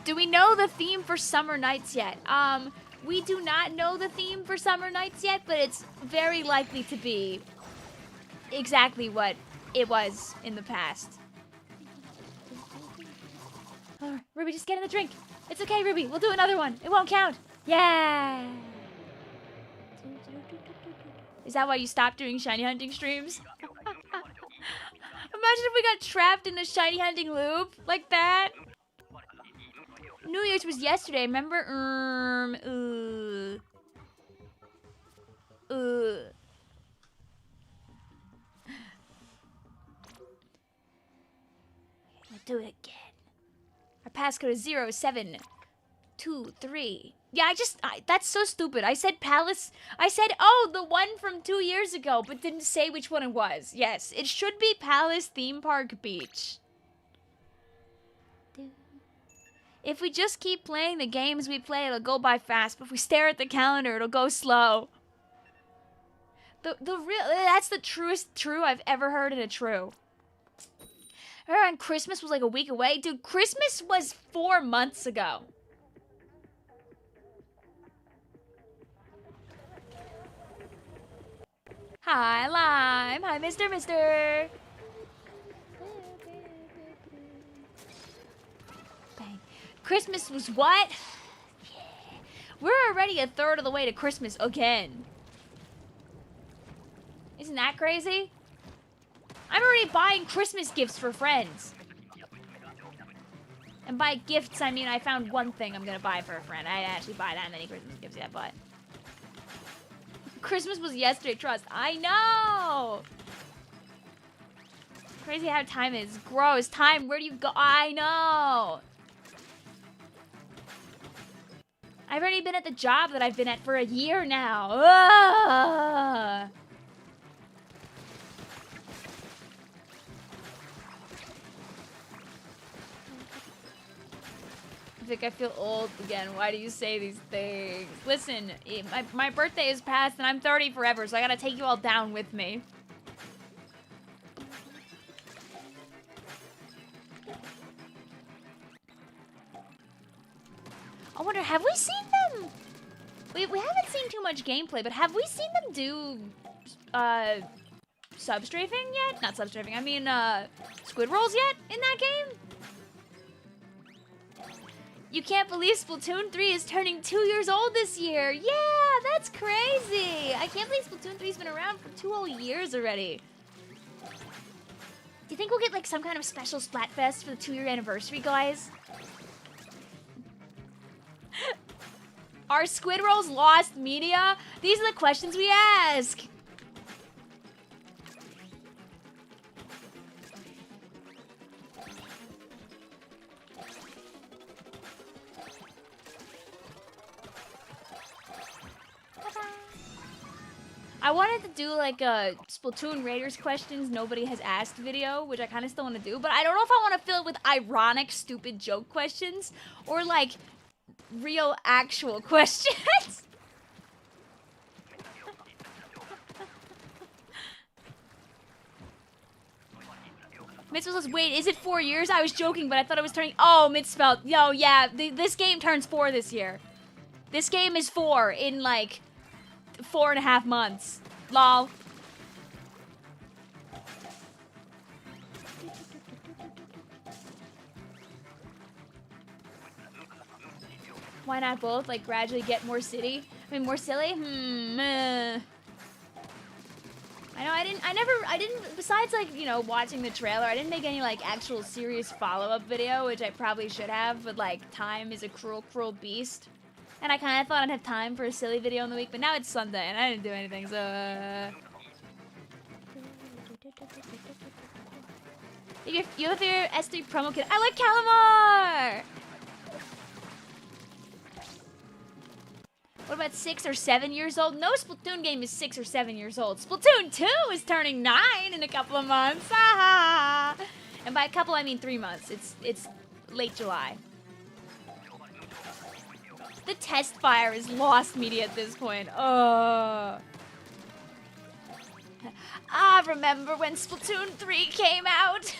Do we know the theme for Summer Nights yet? We do not know the theme for Summer Nights yet, but it's very likely to be exactly what it was in the past. Oh, Ruby, just get in the drink. It's okay, Ruby. We'll do another one. It won't count. Yeah. Is that why you stopped doing shiny hunting streams? Imagine if we got trapped in a shiny hunting loop like that. New Year's was yesterday, remember? We'll do it again. Our passcode is 0723. Yeah, that's so stupid. I said Palace. I said, oh, the one from 2 years ago, but didn't say which one it was. Yes, it should be Palace Theme Park Beach. If we just keep playing the games we play, it'll go by fast. But if we stare at the calendar, it'll go slow. That's the truest true I've ever heard in a true. And Christmas was like a week away. Dude, Christmas was 4 months ago. Hi, Lime. Hi, Mister. Bang. Christmas was what? Yeah. We're already a third of the way to Christmas again. Isn't that crazy? I'm already buying Christmas gifts for friends. And by gifts, I mean I found one thing I'm gonna buy for a friend. I didn't actually buy that many Christmas gifts yet, but... Christmas was yesterday, trust. I know! Crazy how time is. Gross. Time, where do you go? I know! I've already been at the job that I've been at for a year now. Ugh. Vic, I feel old again. Why do you say these things? Listen, my birthday is past and I'm 30 forever, so I gotta take you all down with me. I wonder, have we seen them? We haven't seen too much gameplay, but have we seen them do, substrafing yet? Not substrafing, I mean, squid rolls yet in that game? You can't believe Splatoon 3 is turning 2 years old this year. Yeah, that's crazy. I can't believe Splatoon 3's been around for 2 whole years already. Do you think we'll get like some kind of special Splatfest for the 2-year anniversary, guys? Are squid rolls lost media? These are the questions we ask. I wanted to do like a Splatoon Raiders questions nobody has asked video, which I kind of still want to do, but I don't know if I want to fill it with ironic, stupid joke questions or like real, actual questions. Mitz was, wait, is it 4 years? I was joking, but I thought it was turning. Oh, Mitz spelled. Yo, yeah, this game turns 4 this year. This game is 4 in like 4.5 months. Lol. Why not both? Like gradually get more city? I mean more silly? I know I didn't besides like, you know, watching the trailer, I didn't make any like actual serious follow-up video, which I probably should have, but like time is a cruel, cruel beast. And I kind of thought I'd have time for a silly video in the week, but now it's Sunday and I didn't do anything, so... You have your S3 promo kit. I like Calamar! What about 6 or 7 years old? No Splatoon game is 6 or 7 years old. Splatoon 2 is turning 9 in a couple of months. And by a couple, I mean 3 months. It's late July. The test fire is lost media at this point. I remember when Splatoon 3 came out.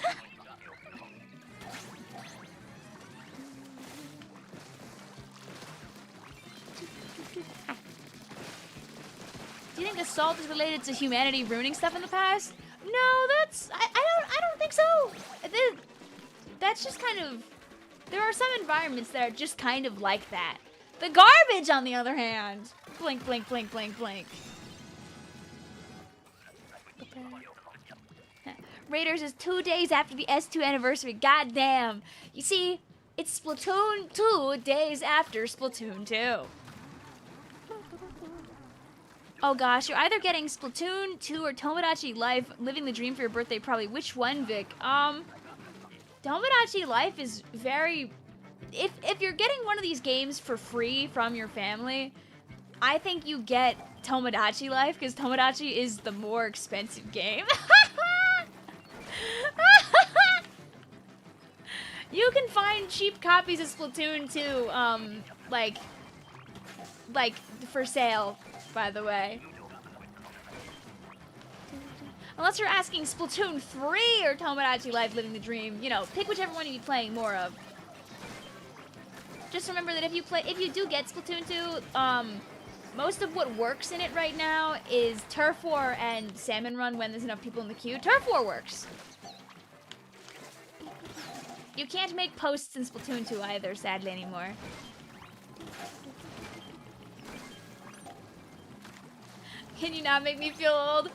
Do you think assault is related to humanity ruining stuff in the past? No, that's I don't think so. That's just kind of, there are some environments that are just kind of like that. The garbage, on the other hand. Blink, blink, blink, blink, blink. Raiders is 2 days after the S2 anniversary. God damn. You see, it's Splatoon 2 days after Splatoon 2. Oh gosh, you're either getting Splatoon 2 or Tomodachi Life, living the dream for your birthday, probably. Which one, Vic? Tomodachi Life is very... If you're getting one of these games for free from your family, I think you get Tomodachi Life, because Tomodachi is the more expensive game. You can find cheap copies of Splatoon 2, like for sale, by the way. Unless you're asking Splatoon 3 or Tomodachi Life Living the Dream, you know, pick whichever one you'd be playing more of. Just remember that if you do get Splatoon 2, most of what works in it right now is Turf War and Salmon Run when there's enough people in the queue. Turf War works. You can't make posts in Splatoon 2 either, sadly, anymore. Can you not make me feel old?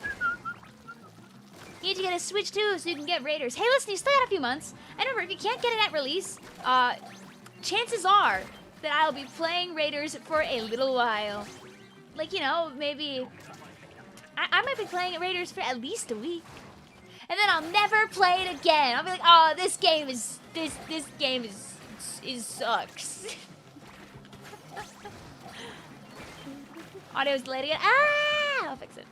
You need to get a Switch too so you can get Raiders. Hey, listen, you still got a few months. And remember, if you can't get it at release, chances are that I'll be playing Raiders for a little while. Like, you know, maybe... I might be playing Raiders for at least a week. And then I'll never play it again. I'll be like, oh, this game is... This game is sucks. Audio's delayed again. Ah! I'll fix it.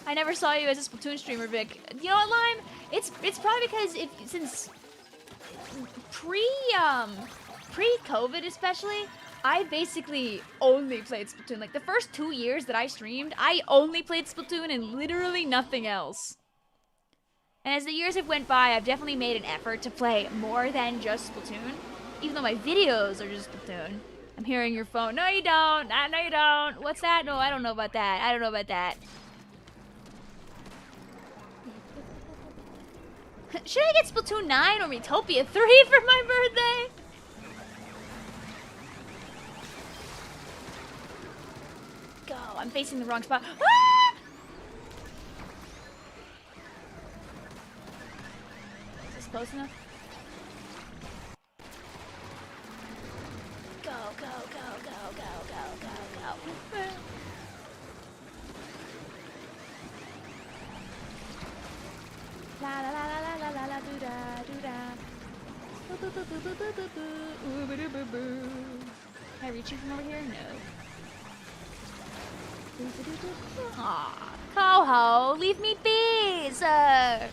I never saw you as a Splatoon streamer, Vic. You know what, Lime? It's probably because since pre-COVID especially, I basically only played Splatoon. Like the first 2 years that I streamed, I only played Splatoon and literally nothing else. And as the years have went by, I've definitely made an effort to play more than just Splatoon, even though my videos are just Splatoon. I'm hearing your phone. No, you don't. No, you don't. What's that? No, I don't know about that. I don't know about that. Should I get Splatoon 9 or Metopia 3 for my birthday? Go. I'm facing the wrong spot. Ah! Is this close enough? Go, go, go, go, go, go, go, go. La la la la la la la doo da doo da. Boo boo boo boo boo boo boo boo. Ooh boo boo boo boo. Can I reach you from over here? No. Aw, Coho, leave me be, sir.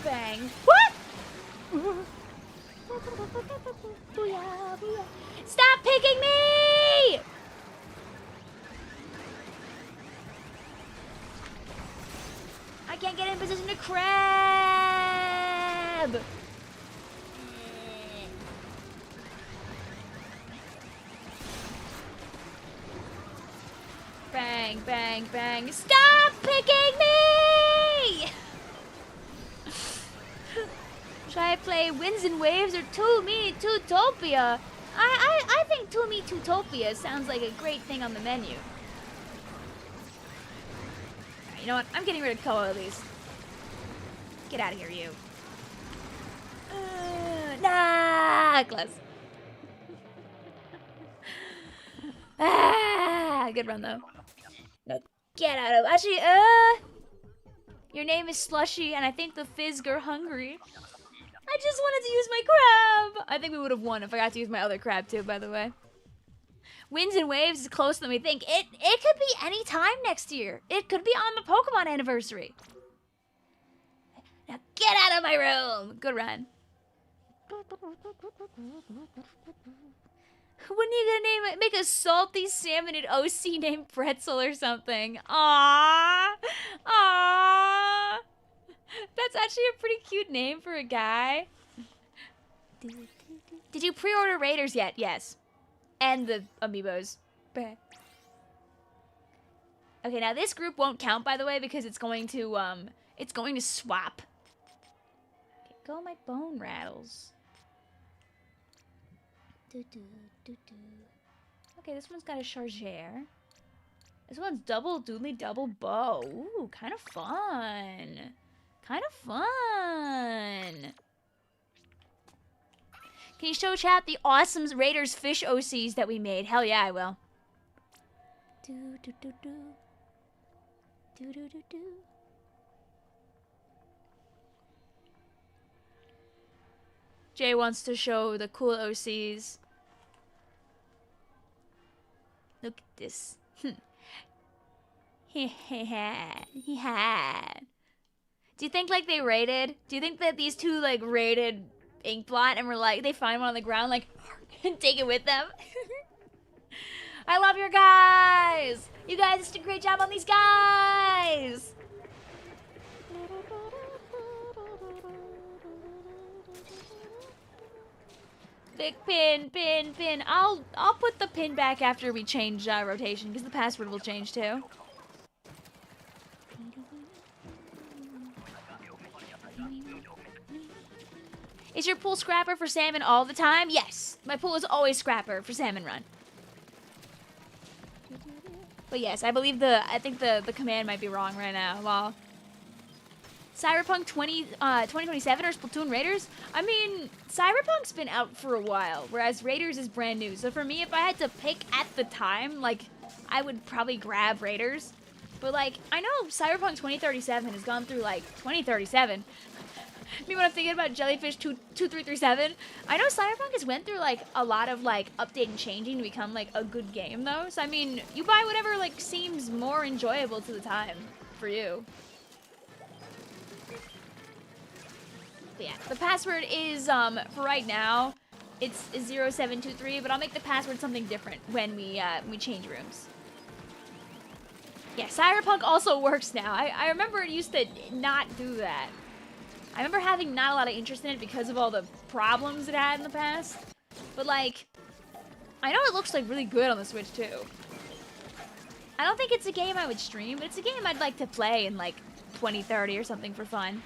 Bang. What? Stop picking me! I can't get in position to crab! Bang, bang, bang. Stop picking me! Should I play Winds and Waves or To Me Tutopia? I think To Me Tutopia sounds like a great thing on the menu. You know what? I'm getting rid of Koa at least. Get out of here, you. Nah, close. Good run though. No, get out of. Actually, your name is Slushy, and I think the Fizz are hungry. I just wanted to use my crab. I think we would have won if I got to use my other crab too. By the way. Winds and Waves is closer than we think. It could be any time next year. It could be on the Pokemon anniversary. Now get out of my room. Good run. Wouldn't you gonna name it? Make a salty salmonid OC named Pretzel or something. Aww. Aww. That's actually a pretty cute name for a guy. Did you pre-order Raiders yet? Yes. And the amiibos. Okay, now this group won't count, by the way, because it's going to swap. Okay, go my bone rattles. Okay, this one's got a chargeur. This one's double doodly double bow. Ooh, kind of fun. Kind of fun. Can you show chat the awesome Raiders fish OCs that we made? Hell yeah, I will. Jay wants to show the cool OCs. Look at this. Do you think like they raided? Do you think that these two like raided Inkblot and were like, they find one on the ground like and take it with them? I love your guys. You guys did a great job on these guys. Big pin. I'll put the pin back after we change rotation because the password will change too. Is your pool scrapper for salmon all the time? Yes, my pool is always scrapper for salmon run. But yes, I believe I think the command might be wrong right now. Well, Cyberpunk 2027 or Splatoon Raiders? I mean, Cyberpunk's been out for a while, whereas Raiders is brand new. So for me, if I had to pick at the time, like, I would probably grab Raiders. But like, I know Cyberpunk 2037 has gone through like 2037. Me when I'm thinking about Jellyfish 2337. I know Cyberpunk has went through like a lot of like updating and changing to become like a good game though. So I mean, you buy whatever like seems more enjoyable to the time for you. But yeah, the password is for right now, it's 0723, but I'll make the password something different when we change rooms. Yeah, Cyberpunk also works now. I remember it used to not do that. I remember having not a lot of interest in it because of all the problems it had in the past. But like, I know it looks like really good on the Switch too. I don't think it's a game I would stream, but it's a game I'd like to play in like 2030 or something for fun.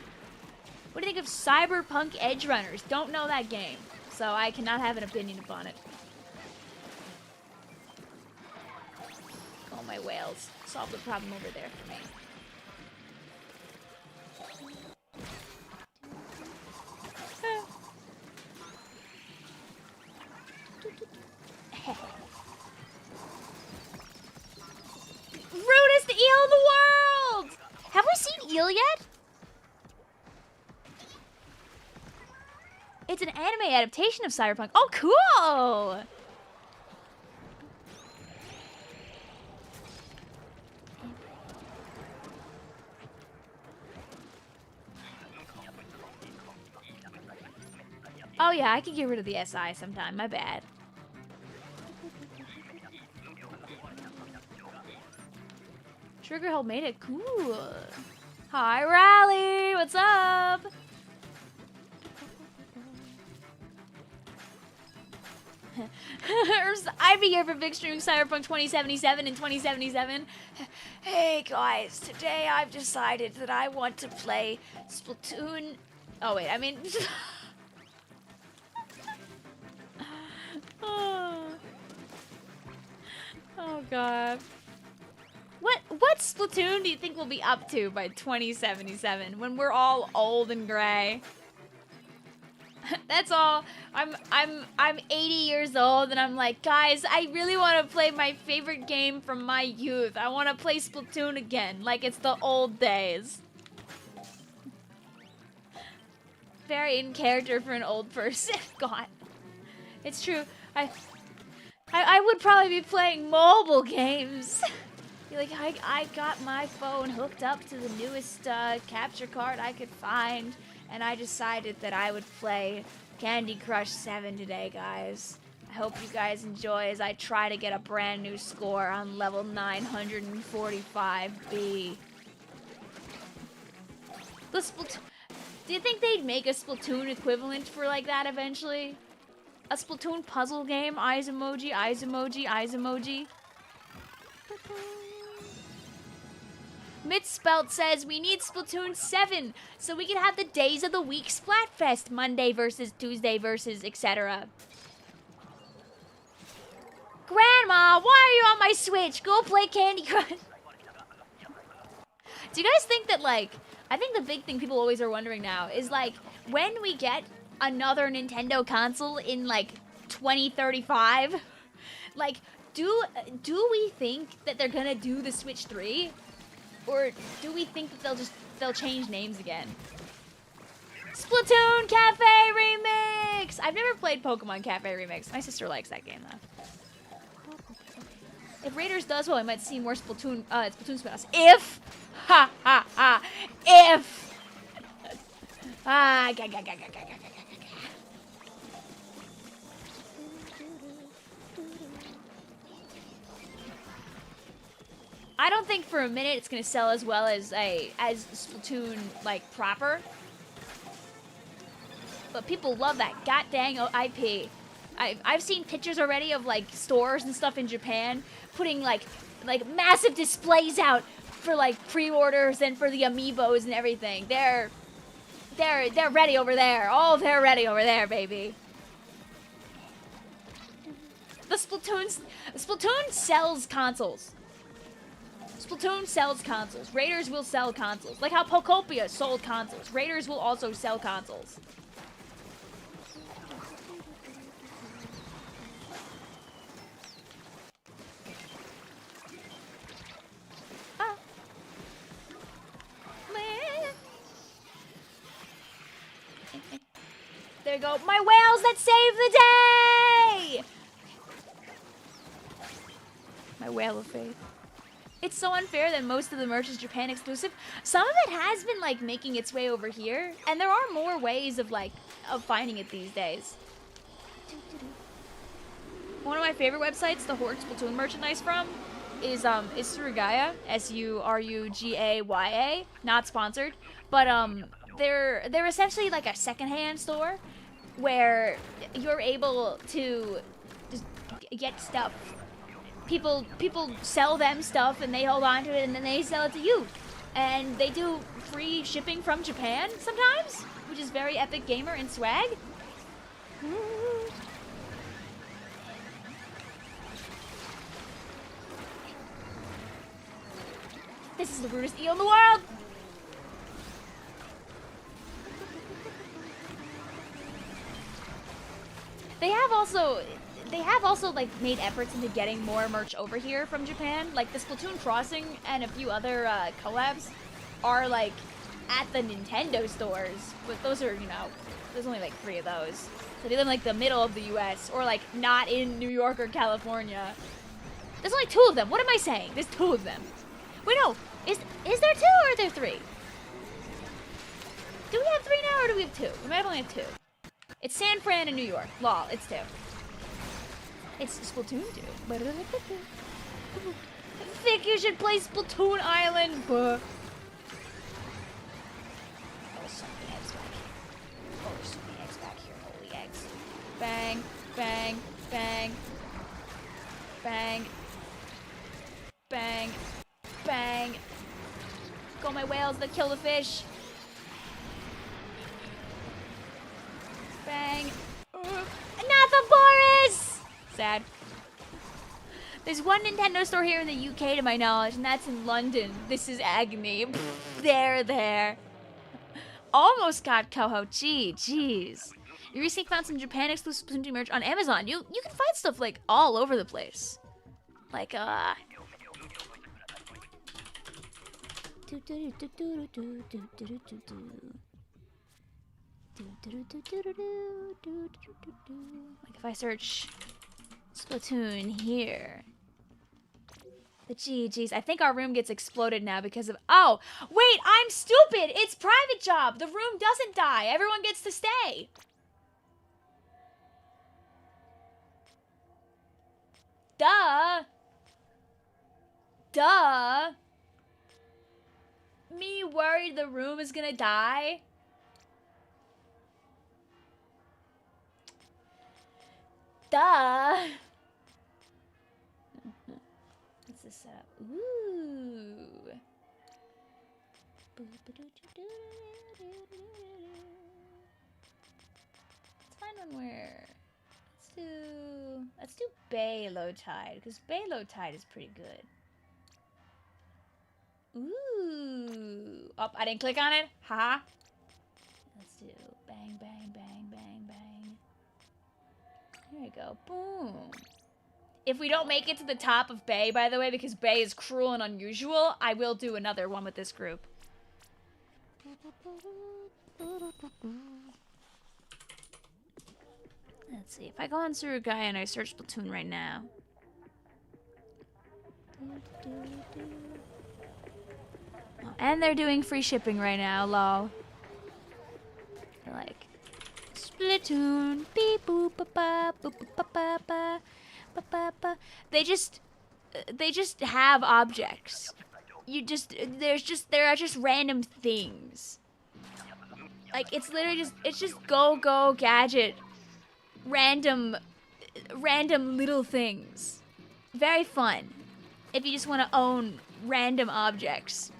What do you think of Cyberpunk Edge Runners? Don't know that game, so I cannot have an opinion upon it. Oh, my whales. Solve the problem over there for me. Rudest eel in the world! Have we seen eel yet? It's an anime adaptation of Cyberpunk. Oh, cool! Oh yeah, I could get rid of the SI sometime. My bad. Triggerhold made it. Cool. Hi, Rally. What's up? I'd be here for Big Stream Cyberpunk 2077 and 2077. Hey guys, today I've decided that I want to play Splatoon. Oh wait, I mean. Oh god. What Splatoon do you think we'll be up to by 2077 when we're all old and gray? That's all. I'm 80 years old and I'm like, guys, I really want to play my favorite game from my youth. I want to play Splatoon again, like it's the old days. Very in character for an old person. God. It's true. I would probably be playing mobile games. Be like, I got my phone hooked up to the newest capture card I could find, and I decided that I would play Candy Crush 7 today, guys. I hope you guys enjoy as I try to get a brand new score on level 945B. Do you think they'd make a Splatoon equivalent for like that eventually? A Splatoon puzzle game? Eyes emoji, eyes emoji, eyes emoji. Mitspelt says we need Splatoon 7 so we can have the days of the week Splatfest. Monday versus Tuesday versus etc. Grandma, why are you on my Switch? Go play Candy Crush. Do you guys think that, like, I think the big thing people always are wondering now is, like, when we get another Nintendo console in, like, 2035, like, do we think that they're gonna do the Switch 3? Or do we think that they'll change names again? Splatoon Cafe Remix! I've never played Pokemon Cafe Remix. My sister likes that game, though. If Raiders does well, I might see more Splatoon spin-offs. If! Ha ha ha! If! I don't think for a minute it's gonna sell as well as Splatoon, like, proper. But people love that goddamn IP. I've seen pictures already of, like, stores and stuff in Japan putting, like massive displays out for, like, pre-orders and for the amiibos and everything. They're ready over there. Oh, they're ready over there, baby. Splatoon sells consoles. Splatoon sells consoles. Raiders will sell consoles. Like how Pokopia sold consoles. Raiders will also sell consoles. There you go. My whales that save the day! My whale of faith. It's so unfair that most of the merch is Japan exclusive. Some of it has been like making its way over here, and there are more ways of finding it these days. One of my favorite websites to hoard Splatoon merchandise from is Surugaya, Surugaya, not sponsored, but they're essentially like a secondhand store where you're able to just get stuff. People sell them stuff and they hold on to it and then they sell it to you. And they do free shipping from Japan sometimes, which is very epic gamer and swag. This is the rudest eel in the world! They have also like made efforts into getting more merch over here from Japan. Like the Splatoon Crossing and a few other collabs are like at the Nintendo stores, but those are, you know, there's only like 3 of those. So they live in like the middle of the US or like not in New York or California. There's only 2 of them. What am I saying? There's 2 of them. Wait, no. Is there 2 or are there 3? Do we have 3 now or do we have 2? We might only have 2. It's San Fran and New York. Lol, it's 2. It's Splatoon 2. I think you should play Splatoon Island. Oh, so many eggs back here. Oh, so many eggs back here. Holy eggs. Bang, bang, bang. Bang. Bang. Bang. Go my whales that kill the fish. Bang. Not the Boris! Sad. There's one Nintendo store here in the UK to my knowledge, and that's in London. This is agony. There. Almost got Koho. Jeez. You recently found some Japan exclusive Splatoon merch on Amazon. You can find stuff like all over the place. Like if I search Splatoon here. But geez, I think our room gets exploded now because of... Oh, wait, I'm stupid! It's private job! The room doesn't die! Everyone gets to stay! Duh! Me worried the room is gonna die? Duh! What's this setup? Ooh! Let's find one where... Let's do Bay Low Tide, because Bay Low Tide is pretty good. Ooh! Oh, I didn't click on it? Haha. Let's do bang, bang, bang, bang, bang. Here we go. Boom. If we don't make it to the top of Bay, by the way, because Bay is cruel and unusual, I will do another one with this group. Let's see. If I go on Surugaya and I search Splatoon right now. Oh, and they're doing free shipping right now, lol. They're like, Splatoon, beep boop ba ba boop ba ba ba ba ba ba. They just have objects. There are just random things. Like it's literally just go gadget. Random little things. Very fun. If you just want to own random objects.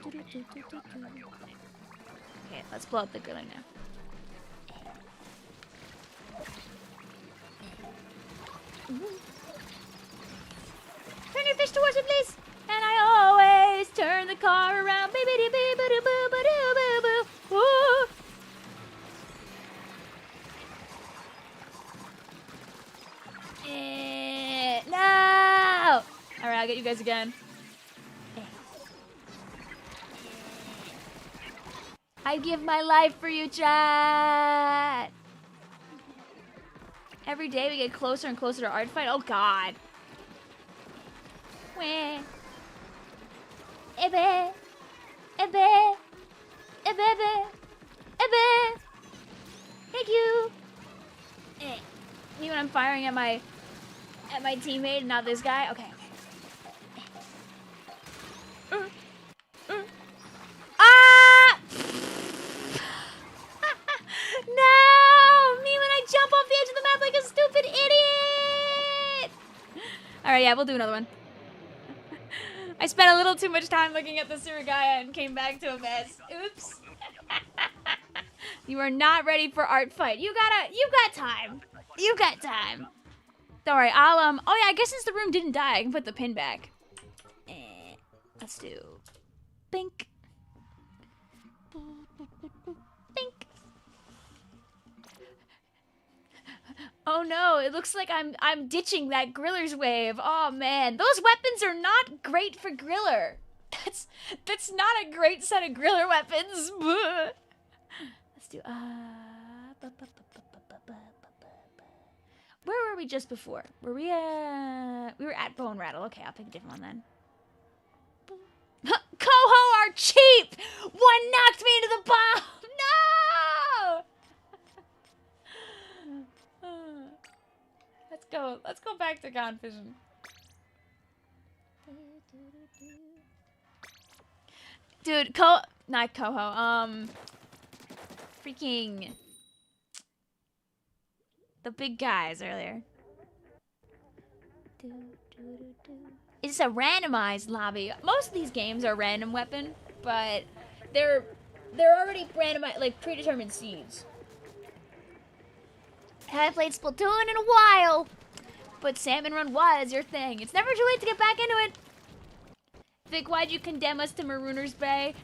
Okay, let's blow up the griller now. Turn your fish towards me, please. And I always turn the car around. Boo. No! Alright, I'll get you guys again. I'd give my life for you, chat. Every day we get closer and closer to art fight. Oh God. Wah. Ebe. Ebe. Ebe. Ebe. Thank you. Me when I'm firing at my teammate and not this guy. Okay. Ah! No! Me when I jump off the edge of the map like a stupid idiot! Alright, yeah, we'll do another one. I spent a little too much time looking at the Surigaya and came back to a mess. Oops. You are not ready for art fight. You got time. You got time. Don't worry, I'll, oh yeah, I guess since the room didn't die, I can put the pin back. Let's do... Bink. Bink. Oh no, it looks like I'm ditching that Griller's wave. Oh man, those weapons are not great for Griller. That's not a great set of Griller weapons. Let's do where were we just before? Were we we were at Bone Rattle. Okay, I'll pick a different one then. Coho are cheap! One knocked me into the bomb! No! Let's go back to Gone Fishing. Dude, not Coho, freaking the big guys earlier. It's a randomized lobby. Most of these games are random weapon, but they're already randomized, like predetermined seeds. Haven't played Splatoon in a while, but Salmon Run was your thing. It's never too late to get back into it. Vic, why'd you condemn us to Marooners Bay?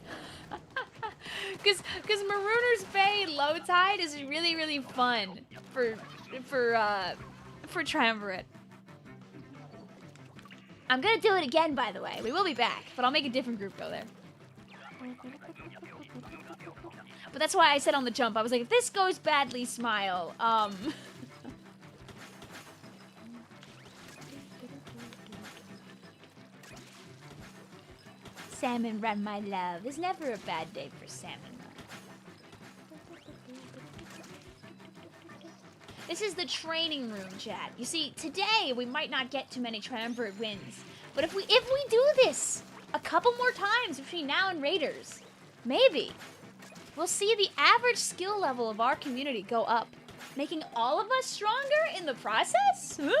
Cause Marooners Bay low tide is really, really fun for Triumvirate. I'm gonna do it again, by the way. We will be back, but I'll make a different group go there. But that's why I said on the jump, I was like, if this goes badly, smile. Salmon Run, my love. There's never a bad day for Salmon Run. This is the training room, chat. You see, today we might not get too many Triumvirate wins, but if we do this a couple more times between now and Raiders, maybe we'll see the average skill level of our community go up, making all of us stronger in the process? Huh?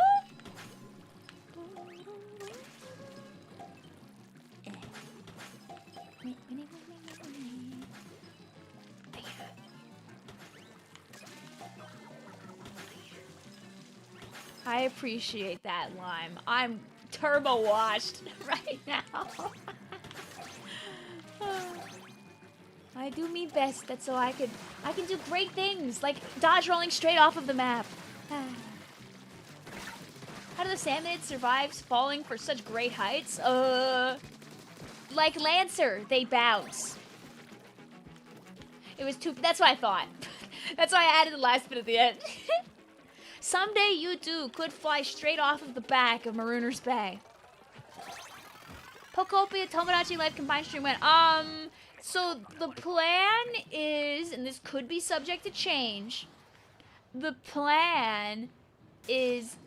I appreciate that, Lime. I'm turbo washed right now. I do me best. That's so I can do great things, like dodge rolling straight off of the map. How do the Salmonids survive falling for such great heights? Like Lancer, they bounce. It was too. That's what I thought. That's why I added the last bit at the end. Someday you too could fly straight off of the back of Marooners Bay. Pokopia Tomodachi Life combined stream went. So the plan is, and this could be subject to change. The plan is,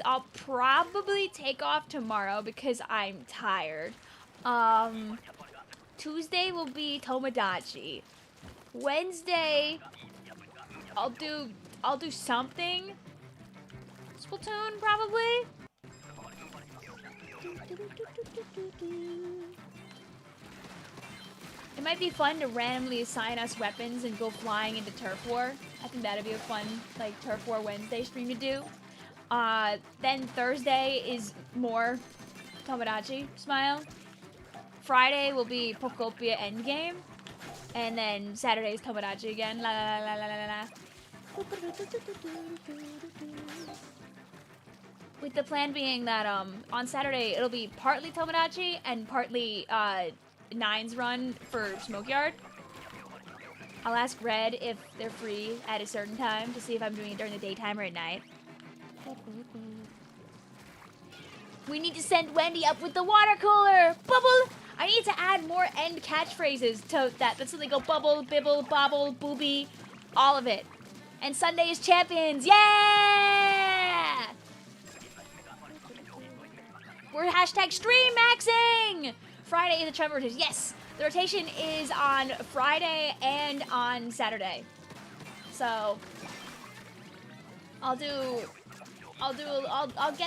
I'll probably take off tomorrow because I'm tired. Tuesday will be Tomodachi. Wednesday, I'll do something. Splatoon, probably. It might be fun to randomly assign us weapons and go flying into Turf War. I think that'd be a fun, like, Turf War Wednesday stream to do. Then Thursday is more Tomodachi Smile. Friday will be Pokopia Endgame. And then Saturday is Tomodachi again. La la la la la la la. With the plan being that on Saturday it'll be partly Tomodachi and partly Nine's run for Smokeyard. I'll ask Red if they're free at a certain time to see if I'm doing it during the daytime or at night. We need to send Wendy up with the water cooler. Bubble. I need to add more end catchphrases to that. That's so they go bubble, bibble, bobble, booby, all of it. And Sunday is champions. Yeah! We're hashtag stream maxing. Friday is the Trevor rotation. Yes, the rotation is on Friday and on Saturday. So I'll get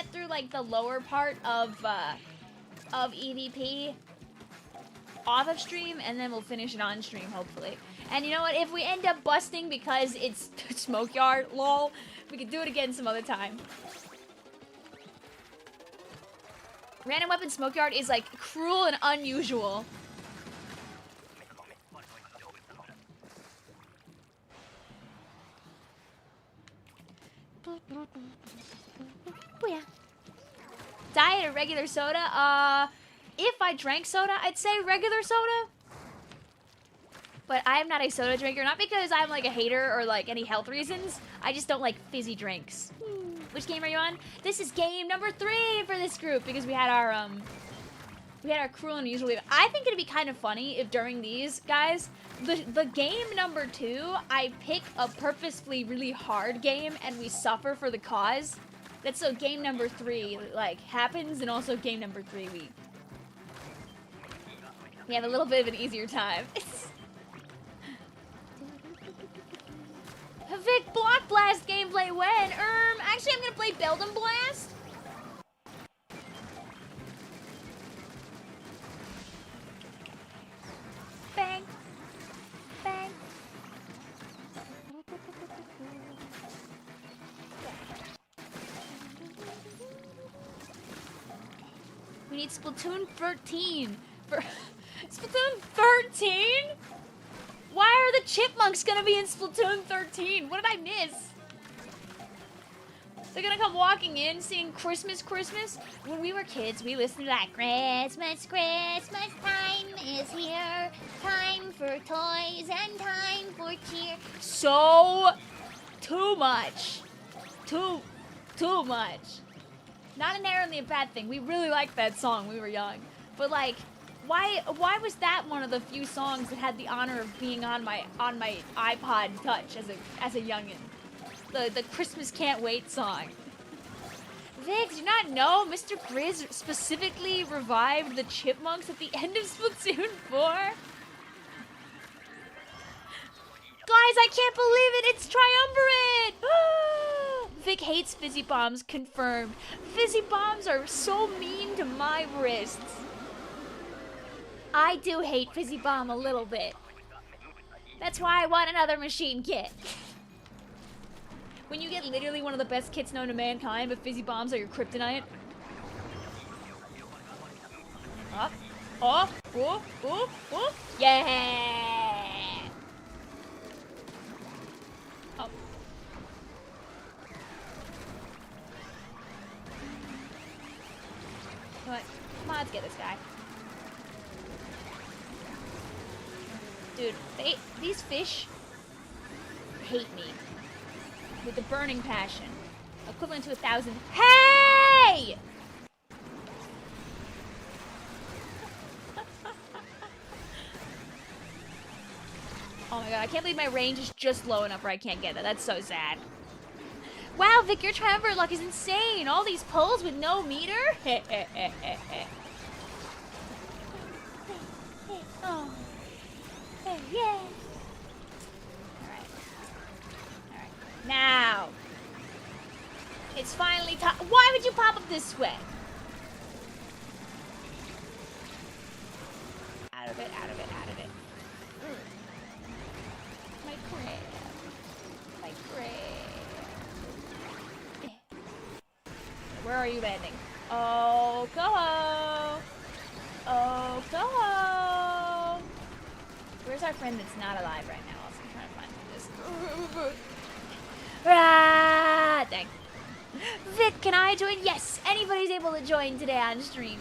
through like the lower part of EVP off of stream, and then we'll finish it on stream hopefully. And you know what? If we end up busting because it's Smokeyard, lol, we can do it again some other time. Random weapon Smokeyard is like cruel and unusual. Booyah. Diet or regular soda? If I drank soda, I'd say regular soda. But I am not a soda drinker, not because I'm like a hater or like any health reasons. I just don't like fizzy drinks. Which game are you on? This is game number 3 for this group because we had our cruel and unusual. I think it'd be kind of funny if during these guys, the game number 2, I pick a purposefully really hard game and we suffer for the cause. That's so game number 3 like happens, and also game number 3 we have a little bit of an easier time. Vic, Block Blast gameplay when? Actually I'm gonna play Beldum Blast. Bang. Bang. We need Splatoon 13 for Splatoon 13? Why are the chipmunks gonna be in Splatoon 13? What did I miss? They're gonna come walking in, singing Christmas, Christmas. When we were kids, we listened to that Christmas, Christmas time is here. Time for toys and time for cheer. So, too much. Too much. Not inherently a bad thing. We really liked that song when we were young. But like, why was that one of the few songs that had the honor of being on my iPod Touch as a youngin'? The Christmas Can't Wait song. Vic, do you not know Mr. Grizz specifically revived the chipmunks at the end of Splatoon 4? Guys, I can't believe it! It's Triumvirate! Vic hates fizzy bombs, confirmed. Fizzy bombs are so mean to my wrists. I do hate fizzy bomb a little bit. That's why I want another machine kit. When you get literally one of the best kits known to mankind, but fizzy bombs are your kryptonite. Up. Oh. Oh. Oh. Oh. Yeah. Oh. What? Come on, let's get this guy. Dude, these fish hate me with a burning passion, equivalent to 1,000. Hey! Oh my god, I can't believe my range is just low enough where I can't get that. That's so sad. Wow, Vic, your triumvirate luck is insane. All these pulls with no meter? Oh. Yeah. Alright. Now. It's finally time. Why would you pop up this way? Out of it, out of it, out of it. My crab. My crab. Where are you landing? Oh, Coho. Oh, Coho. Where's our friend that's not alive right now? Also, I'm trying to find this. Ah, dang. Vic, can I join? Yes, anybody's able to join today on stream.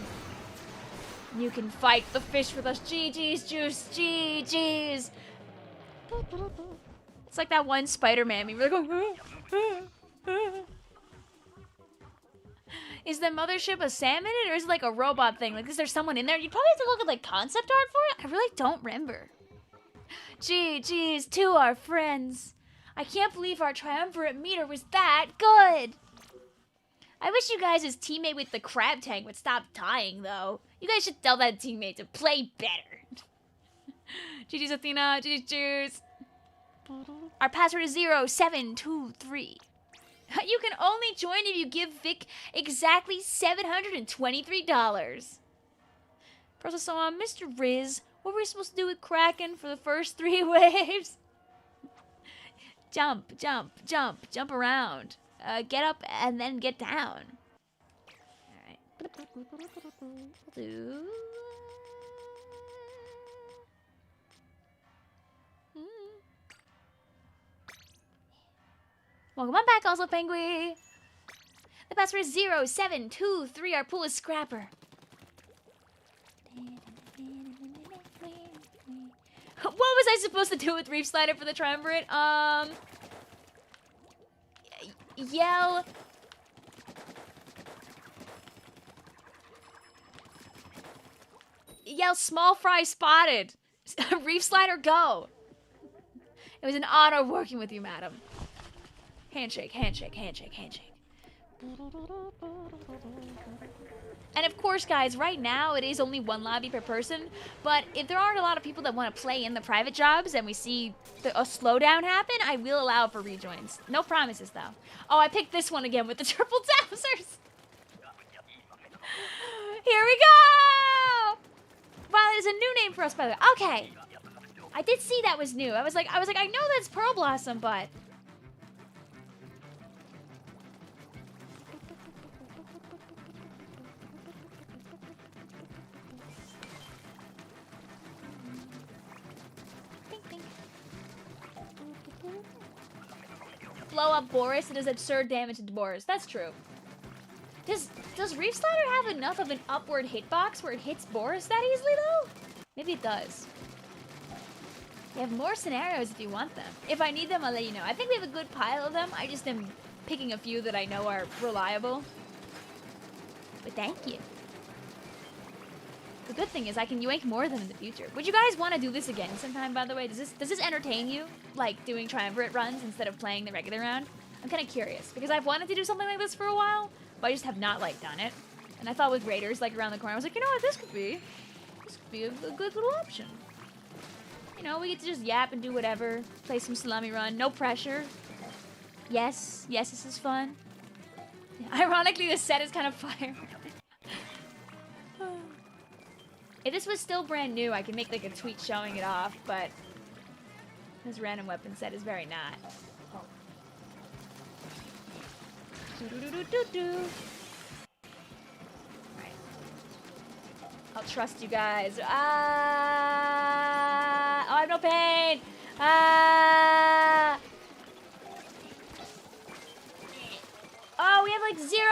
You can fight the fish with us. GG's, Juice. GG's. It's like that one Spider-Man meme. We're going. Is the mothership a salmonid or is it like a robot thing? Like, is there someone in there? You probably have to look at like concept art for it. I really don't remember. Geez, to our friends. I can't believe our triumvirate meter was that good. I wish you guys' teammate with the crab tank would stop dying, though. You guys should tell that teammate to play better. GG's Athena, GG's cheers. Our password is 0723. You can only join if you give Vic exactly $723. Process on Mr. Riz. What were we supposed to do with Kraken for the first 3 waves? Jump around. Get up and then get down. Alright. Welcome on back, also Penguin. The password is 0723. Our pool is Scrapper. What was I supposed to do with Reef Slider for the triumvirate? Yell. Yell, small fry spotted. Reef Slider, go. It was an honor working with you, madam. Handshake, handshake, handshake, handshake. And of course, guys, right now it is only 1 lobby per person, but if there aren't a lot of people that want to play in the private jobs and we see a slowdown happen, I will allow for rejoins. No promises, though. Oh, I picked this one again with the triple dowsers. Here we go! Wow, there's a new name for us, by the way. Okay. I did see that was new. I was like, I know that's Pearl Blossom, but... Blow up Boris, it does absurd damage to Boris. That's true. Does Reef Slider have enough of an upward hitbox where it hits Boris that easily, though? Maybe it does. We have more scenarios if you want them. If I need them, I'll let you know. I think we have a good pile of them. I just am picking a few that I know are reliable. But thank you. The good thing is I can yoink more of them in the future. Would you guys want to do this again sometime, by the way? Does this entertain you? Like doing triumvirate runs instead of playing the regular round? I'm kind of curious because I've wanted to do something like this for a while, but I just have not like done it. And I thought with Raiders like around the corner, I was like, you know what, this could be a good little option. You know, we get to just yap and do whatever, play some salami run, no pressure. Yes, this is fun. Yeah, ironically, the set is kind of fire. If this was still brand new, I could make like a tweet showing it off, but this random weapon set is very not. Oh. Right. I'll trust you guys. Oh, I have no pain. Oh, we have like 0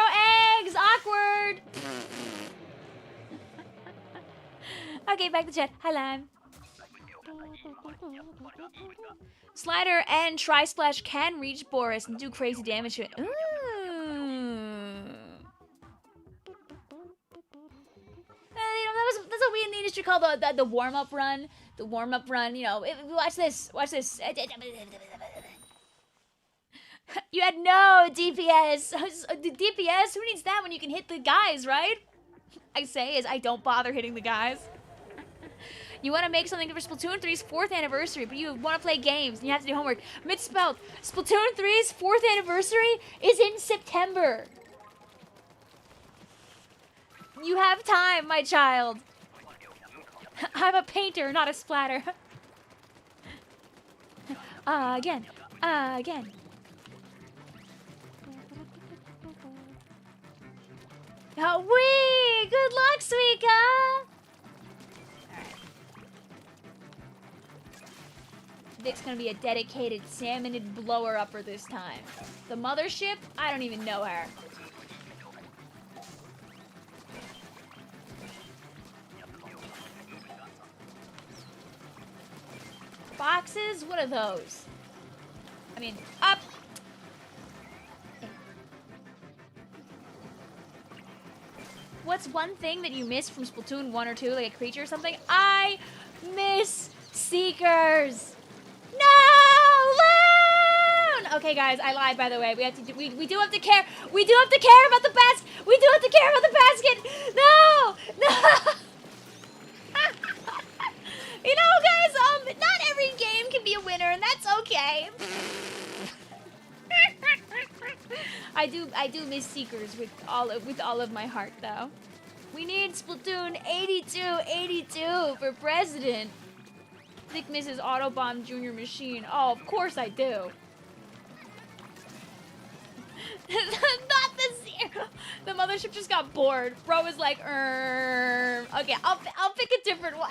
eggs. Awkward. Okay, back to chat. Hi, Lime. Slider and Tri-Splash can reach Boris and do crazy damage to it. Ooh. That's what we in the industry call the warm-up run. The warm-up run, you know. Watch this. Watch this. You had no DPS. DPS? Who needs that when you can hit the guys, right? I say is I don't bother hitting the guys. You want to make something for Splatoon 3's 4th anniversary, but you want to play games, and you have to do homework. Misspelled. Splatoon 3's 4th anniversary is in September. You have time, my child. I'm a painter, not a splatter. Again. Again. Oh, wee! Good luck, Suika! Vic's gonna be a dedicated salmonid blower-upper this time. The mothership? I don't even know her. Boxes? What are those? I mean, up. What's one thing that you missed from Splatoon 1 or 2, like a creature or something? I miss Seekers. No, Loon! Okay, guys, I lied. By the way, we have to. We do have to care. We do have to care about the basket. We do have to care about the basket. No, no. You know, guys, not every game can be a winner, and that's okay. I do miss Seekers with all of my heart, though. We need Splatoon 82 for president. Vic misses Autobomb Junior Machine. Oh, of course I do. Not the zero. The mothership just got bored. Bro was like, okay, I'll pick a different one.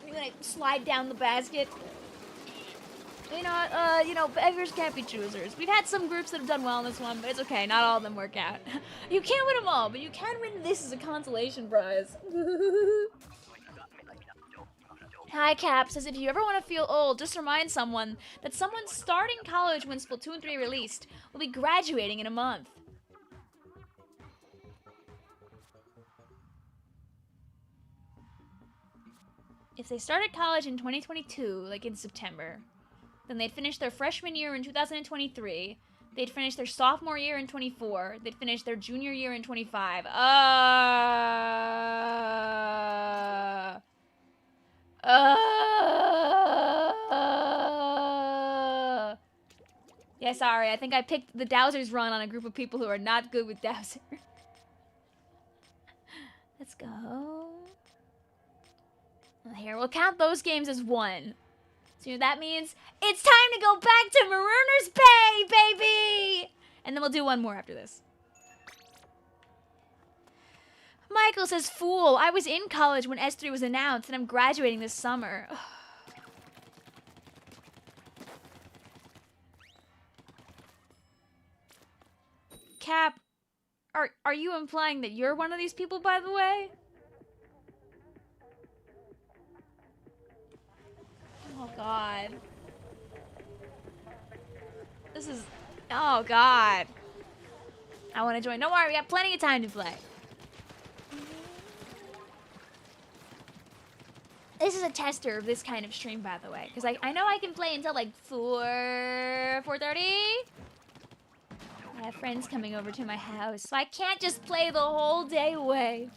I'm gonna slide down the basket. You know, beggars can't be choosers. We've had some groups that have done well in this one, but it's okay. Not all of them work out. You can't win them all, but you can win this as a consolation prize. Hi, Cap says, if you ever want to feel old, just remind someone that someone starting college when Splatoon 3 released will be graduating in a month. If they started college in 2022, like in September, then they'd finish their freshman year in 2023. They'd finish their sophomore year in 24. They'd finish their junior year in 25. Yeah, sorry. I think I picked the Dowser's run on a group of people who are not good with Dowser. Let's go. Here, we'll count those games as one. So that means it's time to go back to Marooner's Bay, baby! And then we'll do one more after this. Michael says, fool, I was in college when S3 was announced, and I'm graduating this summer. Cap, are you implying that you're one of these people, by the way? Oh, God. This is... Oh, God. I want to join. Don't worry, we got plenty of time to play. This is a tester of this kind of stream, by the way. Because I know I can play until, like, 4:30. I have friends coming over to my house, so I can't just play the whole day away.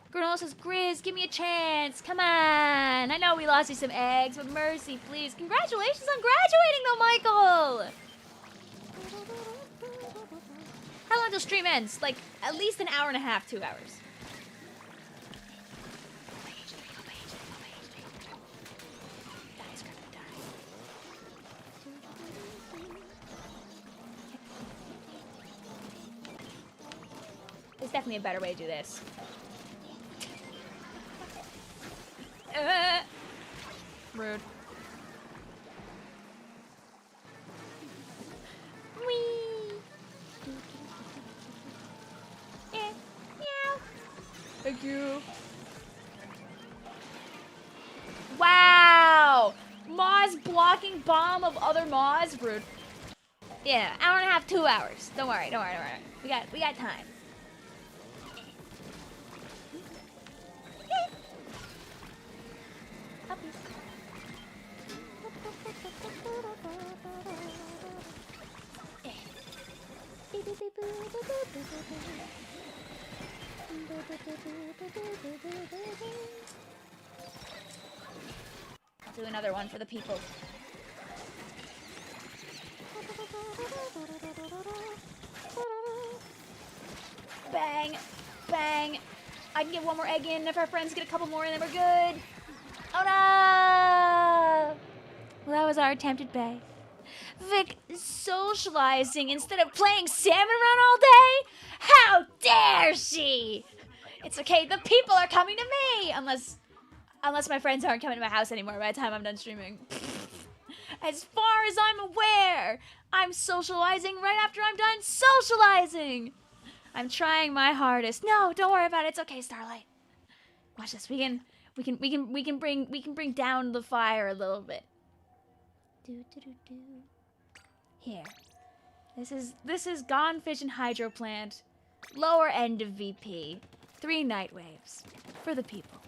Granola says, Grizz, give me a chance. Come on. I know we lost you some eggs, but mercy, please. Congratulations on graduating, though, Michael. How long till stream ends? Like, at least an hour and a half, 2 hours. There's definitely a better way to do this. Rude. Whee! Meow. Thank you. Wow! Moz blocking bomb of other Moz? Rude. Yeah, hour and a half, 2 hours. Don't worry, don't worry, don't worry. We got time. I'll do another one for the people. Bang, bang. I can get one more egg in if our friends get a couple more and then we're good. Oh no! Well, that was our attempted bay. Vic socializing instead of playing Salmon Run all day? How dare she! It's okay, the people are coming to me! Unless my friends aren't coming to my house anymore by the time I'm done streaming. As far as I'm aware, I'm socializing right after I'm done socializing! I'm trying my hardest. No, don't worry about it. It's okay, Starlight. Watch this. We can bring down the fire a little bit. Here. This is Gone Fish and Hydro Plant. Lower end of VP. 3 night waves. For the people.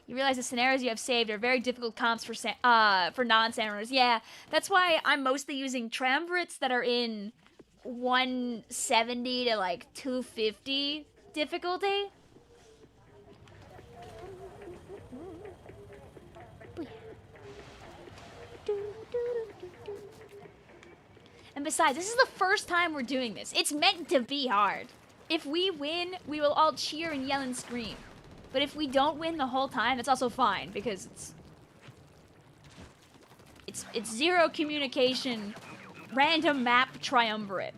You realize the scenarios you have saved are very difficult comps for non-salmon runners. Yeah, that's why I'm mostly using triumvirates that are in 170 to like 250 difficulty. And besides, this is the first time we're doing this. It's meant to be hard. If we win, we will all cheer and yell and scream. But if we don't win the whole time, that's also fine because it's zero communication, random map triumvirate.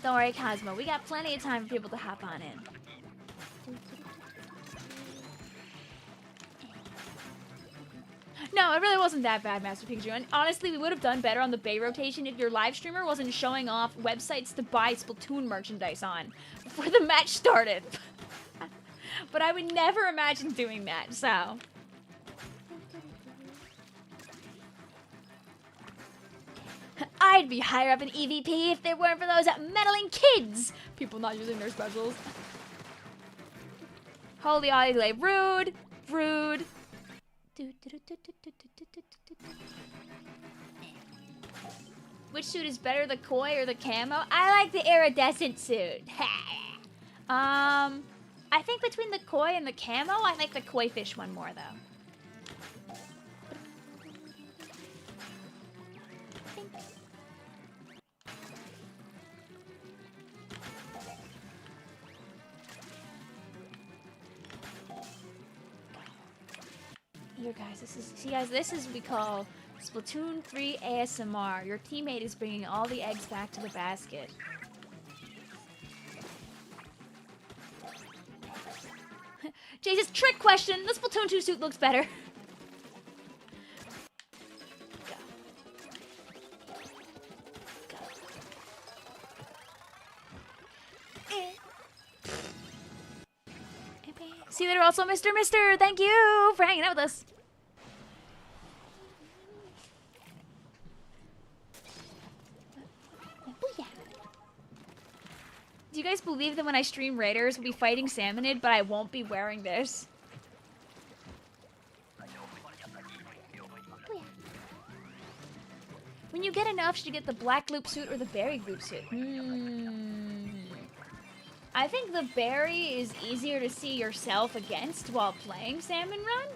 Don't worry, Cosmo. We got plenty of time for people to hop on in. No, it really wasn't that bad, Master Pikachu. And honestly, we would have done better on the Bay rotation if your live streamer wasn't showing off websites to buy Splatoon merchandise on before the match started. But I would never imagine doing that, so. I'd be higher up in EVP if there weren't for those meddling kids. People not using their specials. Holy Ollie, rude, rude. Which suit is better, the koi or the camo? I like the iridescent suit. I think between the koi and the camo, I like the koi fish one more though. Here, guys, this is what we call Splatoon 3 ASMR. Your teammate is bringing all the eggs back to the basket. Jesus, trick question. The Splatoon 2 suit looks better. Go. See you later also, Mr. Thank you for hanging out with us. Do you guys believe that when I stream Raiders, we'll be fighting Salmonid, but I won't be wearing this? When you get enough, should you get the black loop suit or the berry loop suit? I think the berry is easier to see yourself against while playing Salmon Run.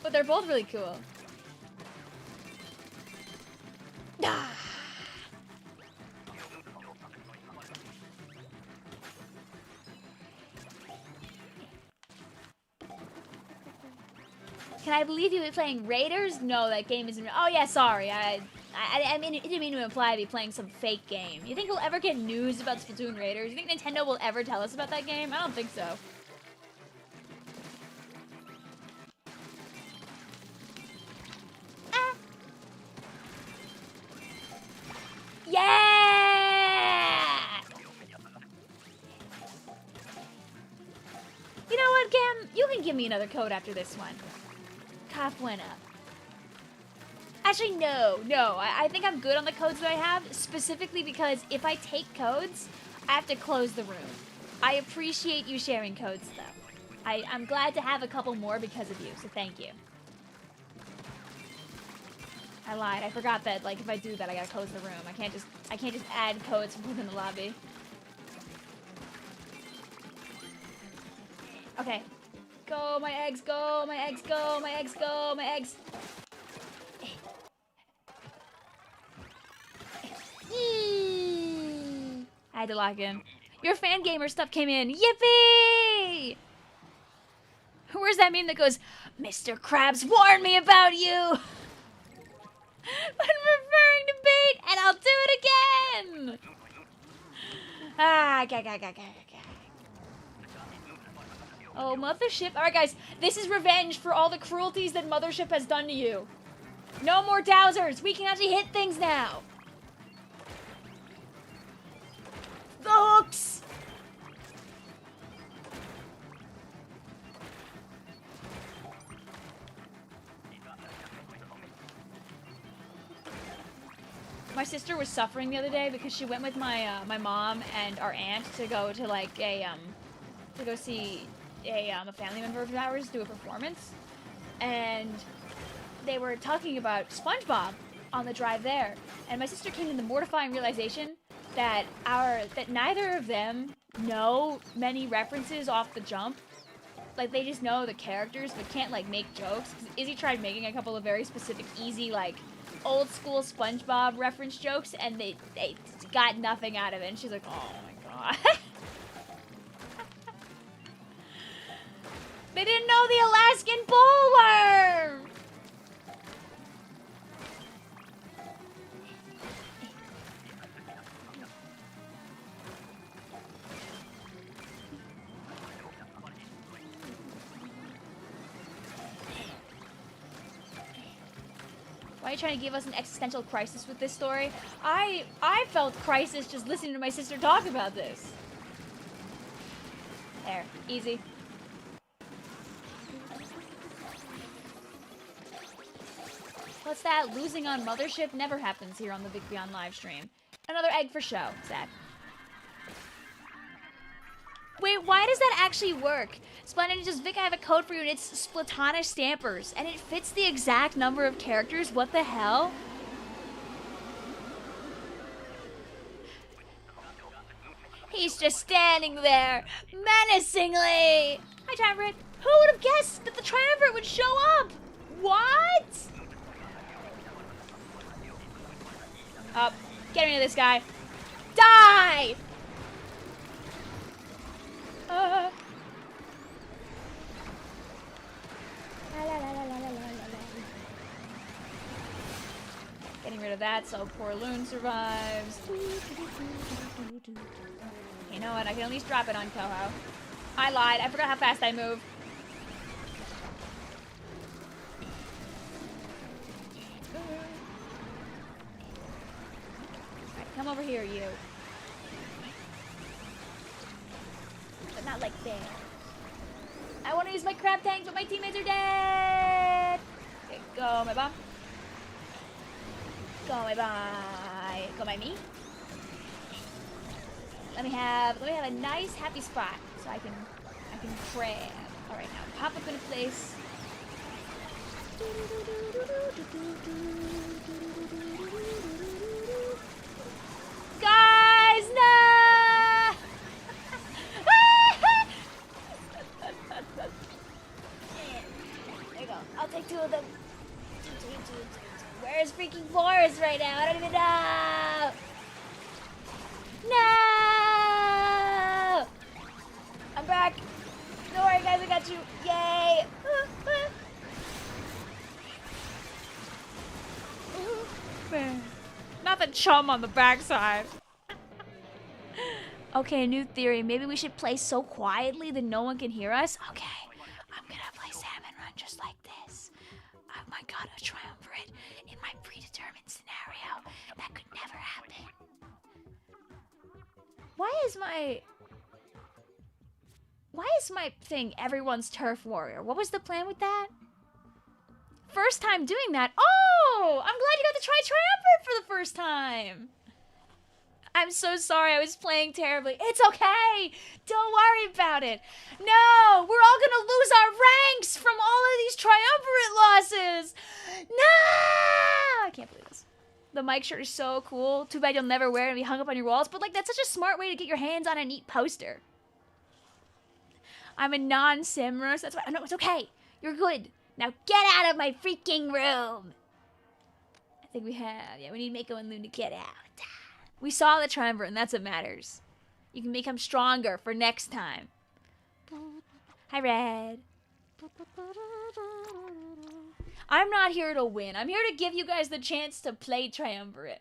But they're both really cool. Ah. Can I believe you be playing Raiders? No, that game isn't. Oh yeah, sorry. I mean, it didn't mean to imply I'd be playing some fake game. You think we'll ever get news about Splatoon Raiders? You think Nintendo will ever tell us about that game? I don't think so. Ah. Yeah! You know what, Cam? You can give me another code after this one. Cafuena. Actually, no. I think I'm good on the codes that I have, specifically because if I take codes, I have to close the room. I appreciate you sharing codes, though. I'm glad to have a couple more because of you, so thank you. I lied. I forgot that, like, if I do that, I gotta close the room. I can't just add codes from within the lobby. Okay. Go, my eggs, go, my eggs, go, my eggs, go, my eggs. I had to log in. Your fan gamer stuff came in. Yippee! Where's that meme that goes, Mr. Krabs warned me about you? I'm referring to bait, and I'll do it again! Ah, okay. Oh, Mothership. Alright, guys. This is revenge for all the cruelties that Mothership has done to you. No more dowsers. We can actually hit things now. The hooks. My sister was suffering the other day because she went with my my mom and our aunt to go to like a to go see a family member of ours do a performance, and they were talking about SpongeBob on the drive there, and my sister came to the mortifying realization that neither of them know many references off the jump. Like, they just know the characters but can't like make jokes. 'Cause Izzy tried making a couple of very specific, easy, like old school SpongeBob reference jokes, and they got nothing out of it. And she's like, oh my god. They didn't know the Alaskan bullworm! Why are you trying to give us an existential crisis with this story? I felt crisis just listening to my sister talk about this. There, easy. What's that? Losing on Mothership never happens here on the Vicvillon live stream. Another egg for show. Sad. Wait, why does that actually work? Splatoon, Vic, I have a code for you, and it's Splatonish Stampers, and it fits the exact number of characters. What the hell? He's just standing there, menacingly. Hi, Triumvirate. Who would have guessed that the Triumvirate would show up? What? Up. Get rid of this guy. Die! Getting rid of that so poor Loon survives. You know what? I can at least drop it on Coho. I lied. I forgot how fast I move. Alright, come over here, you. But not like there. I want to use my crab tank, but my teammates are dead. Okay, go, my bomb. Go, my bye. Go, my me. Let me have a nice happy spot so I can crab. All right, now pop up in a place. Guys, no! There you go. I'll take two of them. Two. Where's freaking Forrest right now? I don't even know. No! I'm back. Don't worry, guys. I got you. Yay! Not the chum on the backside. Okay, new theory. Maybe we should play so quietly that no one can hear us. Okay, I'm gonna play Salmon Run just like this. Oh my god, a triumvirate in my predetermined scenario. That could never happen. Why is my thing everyone's turf warrior? What was the plan with that? First time doing that. Oh, I'm glad you got to try triumvirate for the first time. I'm so sorry, I was playing terribly. It's okay. Don't worry about it. No, we're all gonna lose our ranks from all of these triumvirate losses. No! I can't believe this. The mic shirt is so cool. Too bad you'll never wear it and be hung up on your walls, but like that's such a smart way to get your hands on a neat poster. I'm a non-simmer, so that's why. No, it's okay. You're good. Now get out of my freaking room. I think we have. Yeah, we need Mako and Loon to get out. We saw the triumvirate, and that's what matters. You can become stronger for next time. Hi, Red. I'm not here to win. I'm here to give you guys the chance to play triumvirate.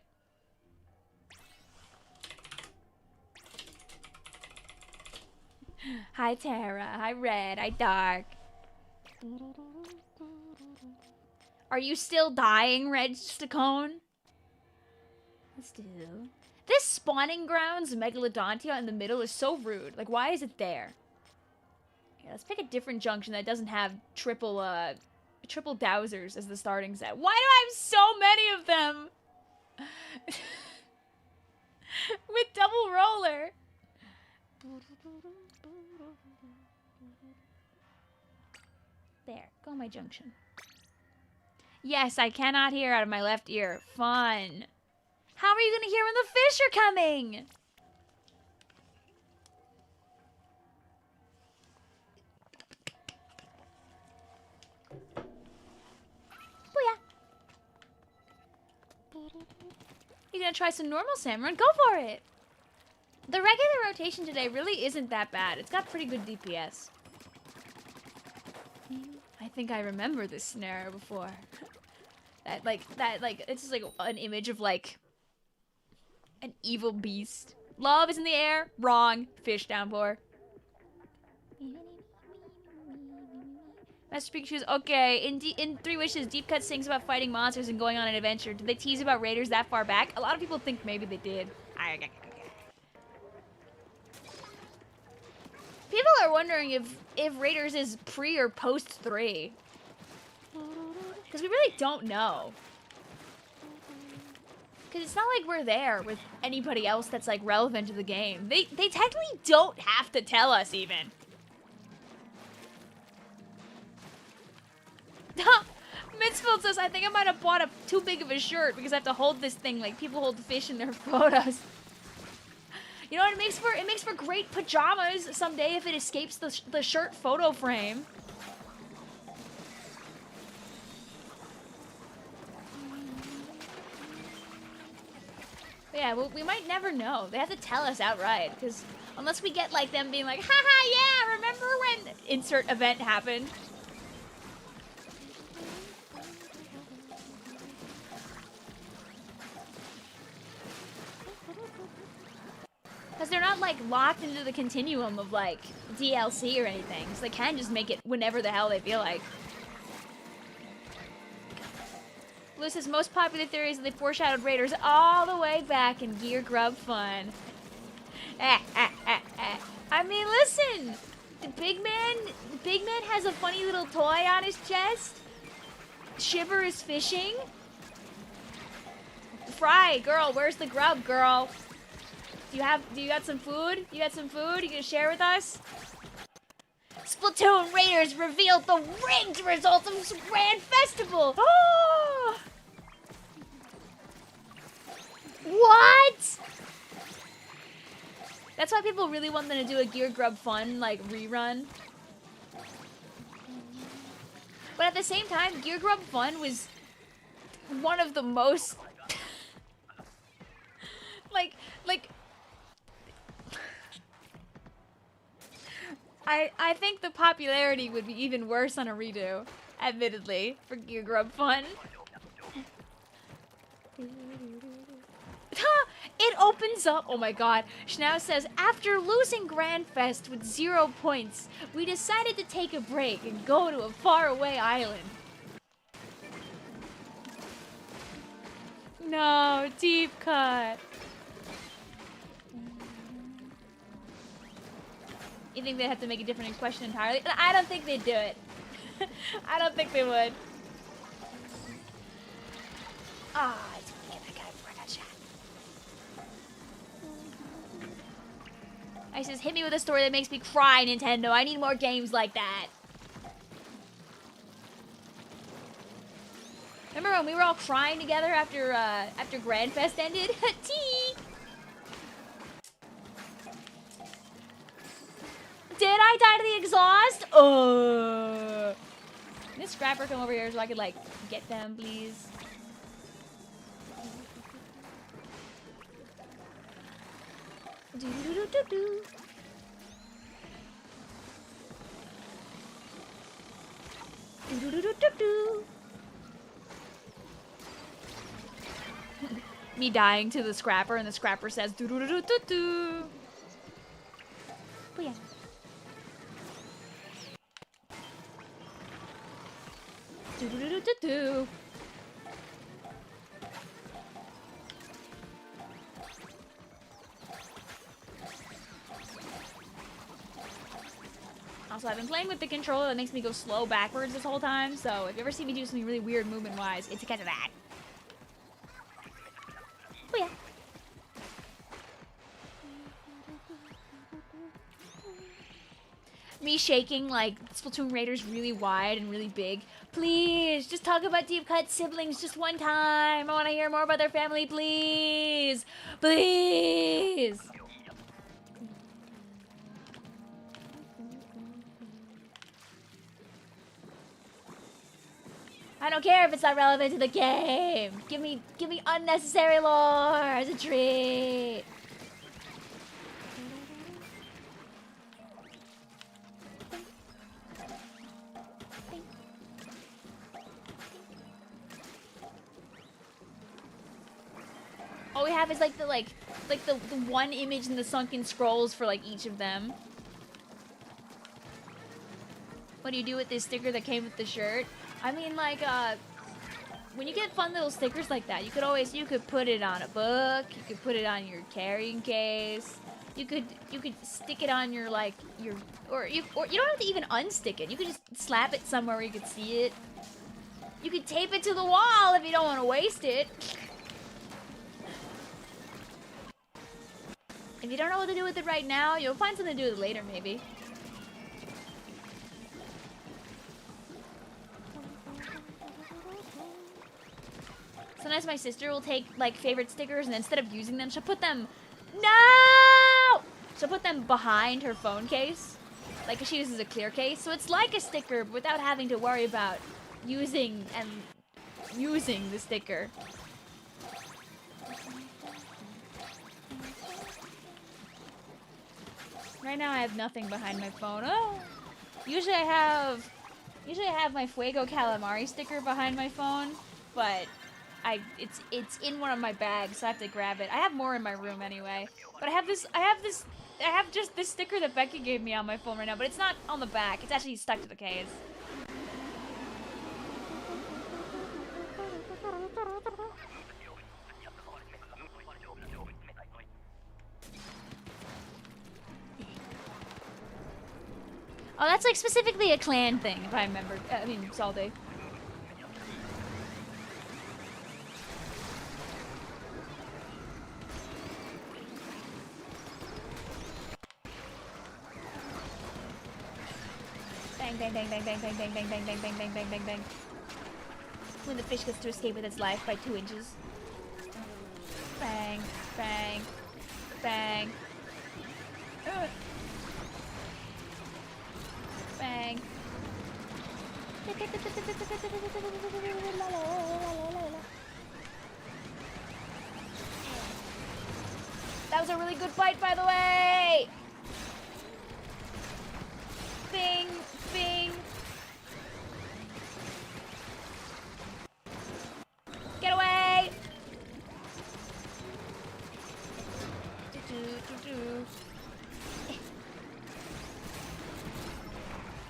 Hi, Tara. Hi, Red. Hi, Dark. Are you still dying, Red Stacone? Let's do... This spawning grounds Megalodontia in the middle is so rude. Like, why is it there? Yeah, let's pick a different junction that doesn't have triple dowsers as the starting set. Why do I have so many of them? With double roller. There, go my junction. Yes, I cannot hear out of my left ear. Fun. How are you gonna hear when the fish are coming? Booyah. You gonna try some normal salmon? Go for it. The regular rotation today really isn't that bad. It's got pretty good DPS. I think I remember this scenario before. It's just like an image of like an evil beast. Love is in the air. Wrong. Fish downpour. Master Pikachu's okay. In Three Wishes, Deep Cut sings about fighting monsters and going on an adventure. Did they tease about raiders that far back? A lot of people think maybe they did. People are wondering if Raiders is pre or post 3. Because we really don't know. Because it's not like we're there with anybody else that's like relevant to the game. They technically don't have to tell us even. Mitzville says, I think I might have bought too big of a shirt because I have to hold this thing like people hold fish in their photos. You know what it makes for? It makes for great pajamas someday if it escapes the shirt photo frame. But yeah, well, we might never know. They have to tell us outright, because unless we get like them being like, haha, yeah, remember when insert event happened? Because they're not like locked into the continuum of like DLC or anything, so they can just make it whenever the hell they feel like. Lewis's most popular theory is that they foreshadowed Raiders all the way back in Gear Grub Fun. I mean, listen, the big man has a funny little toy on his chest. Shiver is fishing. Fry, girl, where's the grub, girl? Do you got some food? You got some food? You gonna share with us? Splatoon Raiders revealed the rigged results of Grand Festival! Oh! What? That's why people really want them to do a Gear Grub Fun, like, rerun. But at the same time, Gear Grub Fun was one of the most... like... I think the popularity would be even worse on a redo, admittedly, for Gear Grub Fun. It opens up. Oh my god. Schnauz says, after losing Grand Fest with 0 points, we decided to take a break and go to a faraway island. No, deep cut. You think they'd have to make a different question entirely? I don't think they'd do it. I don't think they would. Ah, I just want to get that guy before I got shot. I says, hit me with a story that makes me cry, Nintendo. I need more games like that. Remember when we were all crying together after Grand Fest ended? Tee! Did I die to the exhaust? Can this scrapper come over here so I could, like, get them, please? Do-do-do-do-do. Do-do-do-do-do. Me dying to the scrapper, and the scrapper says do-do-do-do-do-do. Oh, yeah. Do-do-do. Also, I've been playing with the controller that makes me go slow backwards this whole time, so if you ever see me do something really weird movement-wise, it's because of that. Oh yeah. Me shaking like Splatoon Raiders really wide and really big. Please, just talk about deep cut siblings just one time. I want to hear more about their family, please. Please. I don't care if it's not relevant to the game. Give me unnecessary lore as a treat. All we have is like the one image in the sunken scrolls for like each of them. What do you do with this sticker that came with the shirt? I mean, like, when you get fun little stickers like that, you could put it on a book, you could put it on your carrying case, you could stick it on your, like, or you don't have to even unstick it. You could just slap it somewhere where you could see it. You could tape it to the wall if you don't want to waste it. If you don't know what to do with it right now, you'll find something to do with it later, maybe. Sometimes my sister will take, like, favorite stickers, and instead of using them, she'll put them... No! She'll put them behind her phone case. Like, she uses a clear case. So it's like a sticker, but without having to worry about using the sticker. Right now I have nothing behind my phone. Oh! Usually I have my Fuego Calamari sticker behind my phone, but it's in one of my bags, so I have to grab it. I have more in my room anyway. But I have just this sticker that Becky gave me on my phone right now, but it's not on the back. It's actually stuck to the case. Oh, that's like specifically a clan thing, if I remember. I mean, Salty. Bang, bang, bang, bang, bang, bang, bang, bang, bang, bang, bang, bang, bang, bang, bang. When the fish gets to escape with its life by 2 inches. Bang, bang, bang. Bang. That was a really good fight, by the way! Bing, bing. Get away!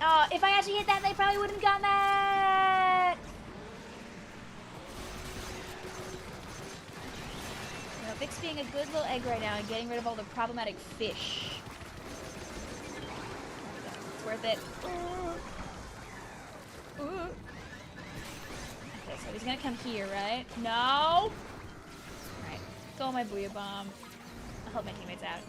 Oh, if I actually hit that, they probably wouldn't have gotten that! You know, Vic's being a good little egg right now and getting rid of all the problematic fish. It's worth it. Okay, so he's gonna come here, right? No! Alright, go on my Booyah Bomb. I'll help my teammates out.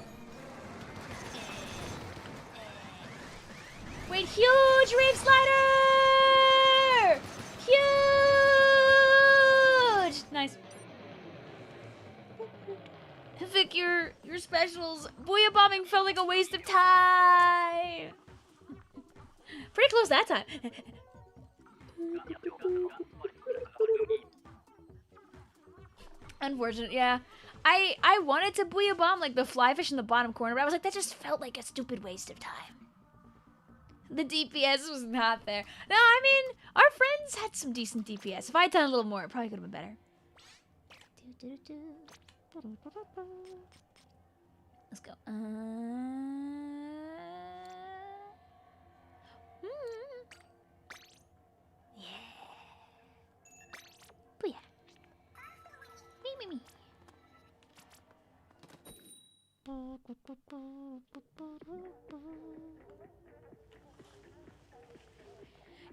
Wait, huge reef slider! Huge! Nice. Vic, your specials. Booyah bombing felt like a waste of time. Pretty close that time. Unfortunate, yeah. I wanted to Booyah bomb like the fly fish in the bottom corner, but I was like, that just felt like a stupid waste of time. The DPS was not there. No, I mean, our friends had some decent DPS. If I had done a little more, it probably could have been better. Let's go. Yeah.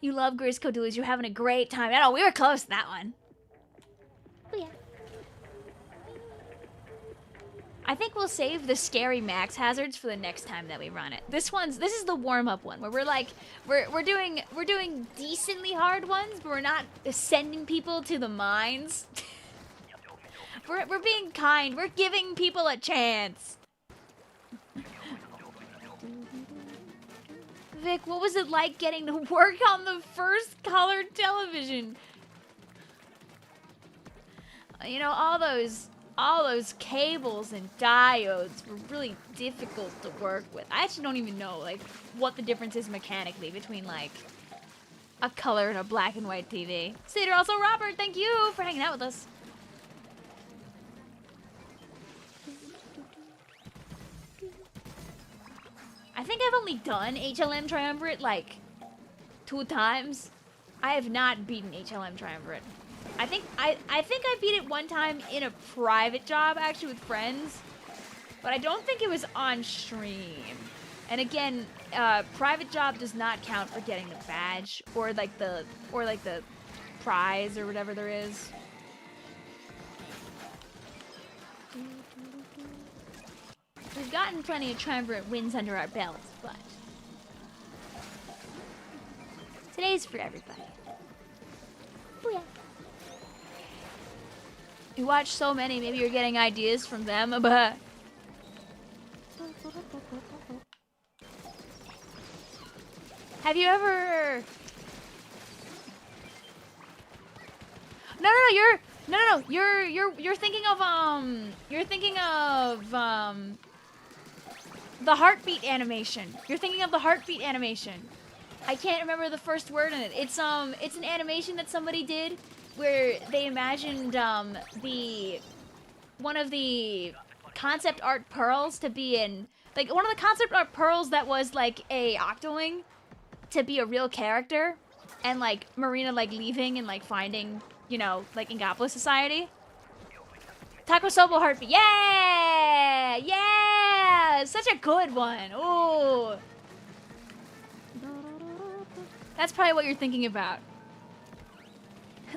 You love Grisco Doolies. You're having a great time. I know, we were close to that one. Oh, yeah. I think we'll save the scary max hazards for the next time that we run it. This is the warm-up one where we're like we're doing decently hard ones, but we're not sending people to the mines. we're being kind. We're giving people a chance. Vic, what was it like getting to work on the first colored television? You know, all those cables and diodes were really difficult to work with. I actually don't even know, like, what the difference is mechanically between, like, a color and a black and white TV. Cedar, also Robert, thank you for hanging out with us. I think I've only done HLM Triumvirate, like, 2 times. I have not beaten HLM Triumvirate. I think I beat it one time in a private job, actually, with friends. But I don't think it was on stream. And again, private job does not count for getting the badge or like the prize or whatever there is. We've gotten plenty of Triumvirate wins under our belts, but today's for everybody. Booyah. You watch so many, maybe you're getting ideas from them, but have you ever? You're thinking of the heartbeat animation. You're thinking of the heartbeat animation. I can't remember the first word in it. It's an animation that somebody did where they imagined one of the concept art pearls to be in, like, one of the concept art pearls that was like a Octoling to be a real character, and like Marina like leaving and like finding, you know, like Ingopolis Society. Taco Sobo Heartbeat. Yeah! Yeah! Such a good one. Ooh. That's probably what you're thinking about.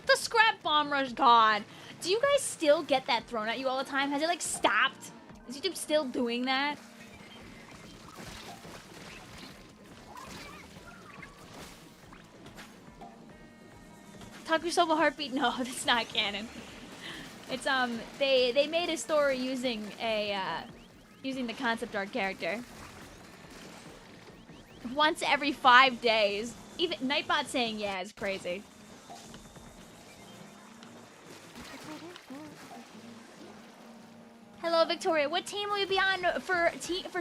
The Scrap Bomb Rush, God. Do you guys still get that thrown at you all the time? Has it like stopped? Is YouTube still doing that? Takusoba Heartbeat? No, that's not canon. It's they made a story using the concept art character. Once every 5 days. Even Nightbot saying yeah is crazy. Hello, Victoria. What team will you be on for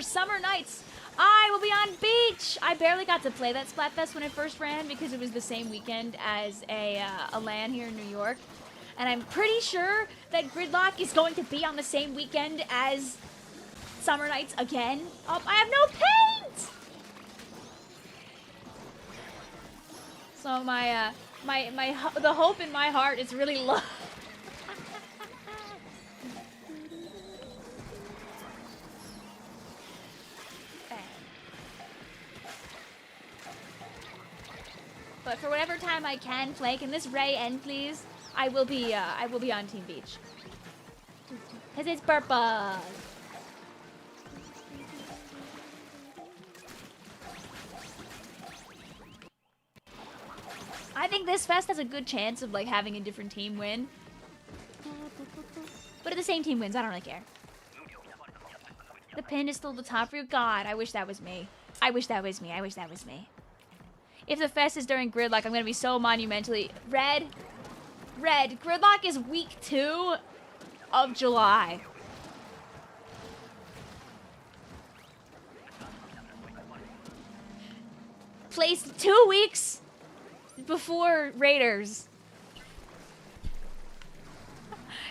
summer nights? I will be on beach. I barely got to play that Splatfest when it first ran because it was the same weekend as a LAN here in New York. And I'm pretty sure that Gridlock is going to be on the same weekend as Summer Nights again. I have no paint! So the hope in my heart is really low. But for whatever time I can play, can this Ray end, please? I will be on Team Beach. Cause it's purple. I think this fest has a good chance of like having a different team win. But if the same team wins, I don't really care. The pin is still the top for you. God, I wish that was me. I wish that was me. I wish that was me. If the fest is during Gridlock, I'm gonna be so monumentally Red, Gridlock is week 2 of July. Placed 2 weeks before Raiders.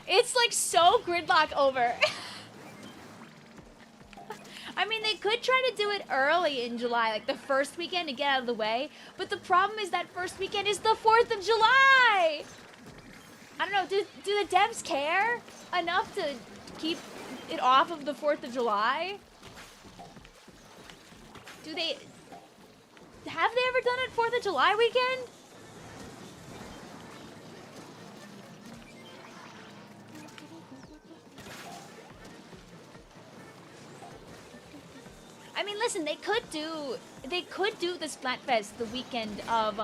It's like so Gridlock over. I mean, they could try to do it early in July, like the first weekend to get out of the way. But the problem is that first weekend is the 4th of July. I don't know, do the devs care enough to keep it off of the 4th of July? Have they ever done it 4th of July weekend? I mean, listen, they could do the Splatfest the weekend of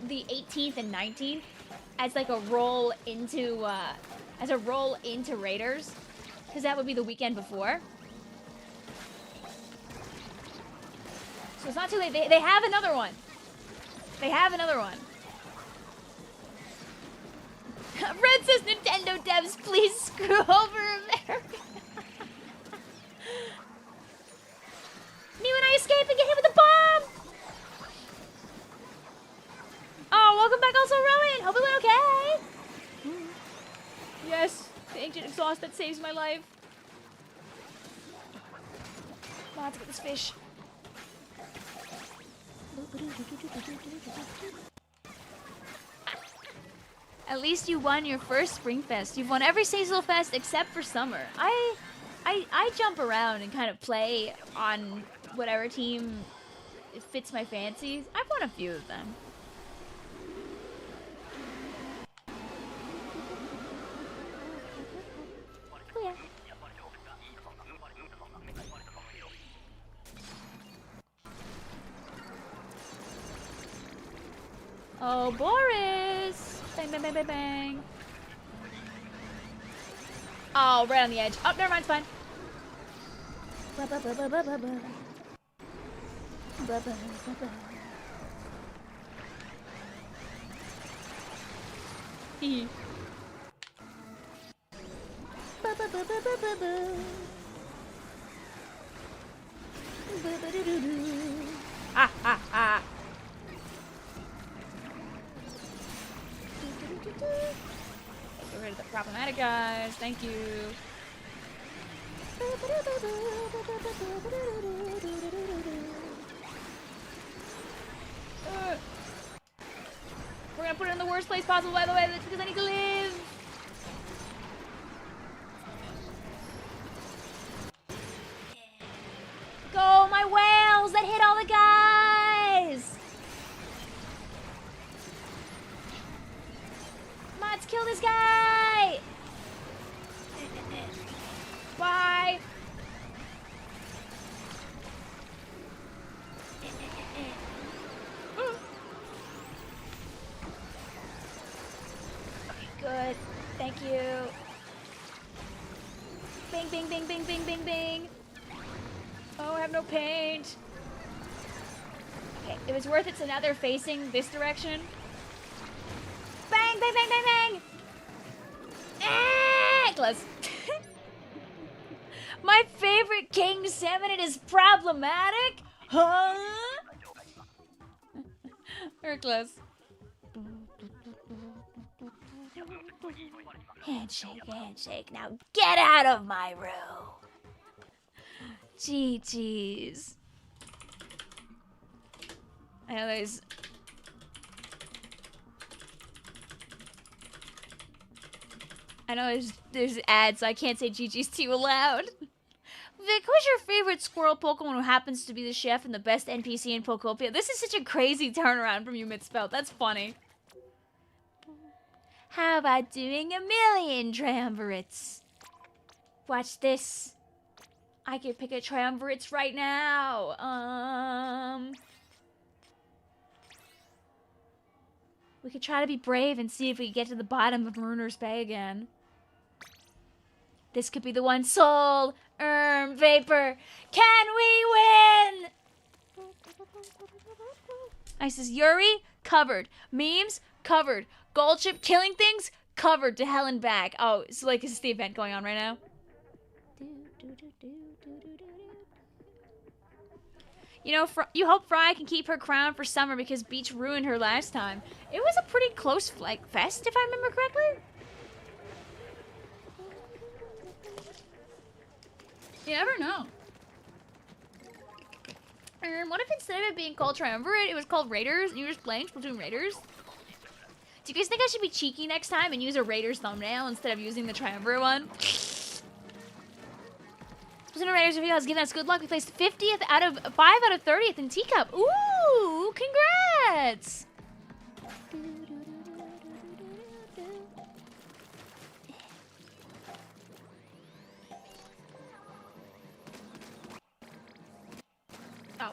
the 18th and 19th as like a roll into Raiders, because that would be the weekend before. So it's not too late. They have another one. They have another one. Red says, Nintendo devs, please screw over America. Me and I escape and get hit with a bomb! Oh, welcome back also, Rowan! Hope it went okay! Yes, the ancient exhaust that saves my life. Come on, let's get this fish. At least you won your first Spring Fest. You've won every seasonal fest except for summer. I jump around and kind of play on whatever team fits my fancies. I've won a few of them. Oh yeah. Oh, Boris! Bang, bang, bang, bang, bang. Oh, right on the edge. Oh, never mind, it's fine. Hee. Ah, ah, ah. Get rid of the problematic guys. Thank you. We're gonna put it in the worst place possible, by the way. That's because I need to live. Go, my whales! That hit all the guys! Come on, let's kill this guy! Bye! Good. Thank you. Bing, bing, bing, bing, bing, bing, bing. Oh, I have no paint. Okay, it was worth it, so now they're facing this direction. Bang, bang, bang, bang, bang! Ah, close. My favorite king salmon, it is problematic? Huh? Very close. Handshake, handshake. Now get out of my room. GG's. I know there's ads, so I can't say GG's too aloud. Vic, who's your favorite squirrel Pokemon who happens to be the chef and the best NPC in Pokopia? This is such a crazy turnaround from you, Mitspelt. That's funny. How about doing a million triumvirates? Watch this. I could pick a triumvirates right now. We could try to be brave and see if we can get to the bottom of Maruner's Bay again. This could be the one. Soul, Vapor. Can we win? Ice says Yuri, covered. Memes, covered. Gold chip killing things, covered to hell and back. Oh, so like, is this the event going on right now? You know, you hope Fry can keep her crown for summer because Beach ruined her last time. It was a pretty close fest, if I remember correctly. You never know. What if instead of it being called Triumvirate, it was called Raiders, and you were just playing Splatoon Raiders? Do you guys think I should be cheeky next time and use a Raiders thumbnail instead of using the Triumvirate one? Splatoon Raiders Review has given us good luck. We placed 50th out of 5 out of 30th in Teacup. Ooh, congrats! Oh.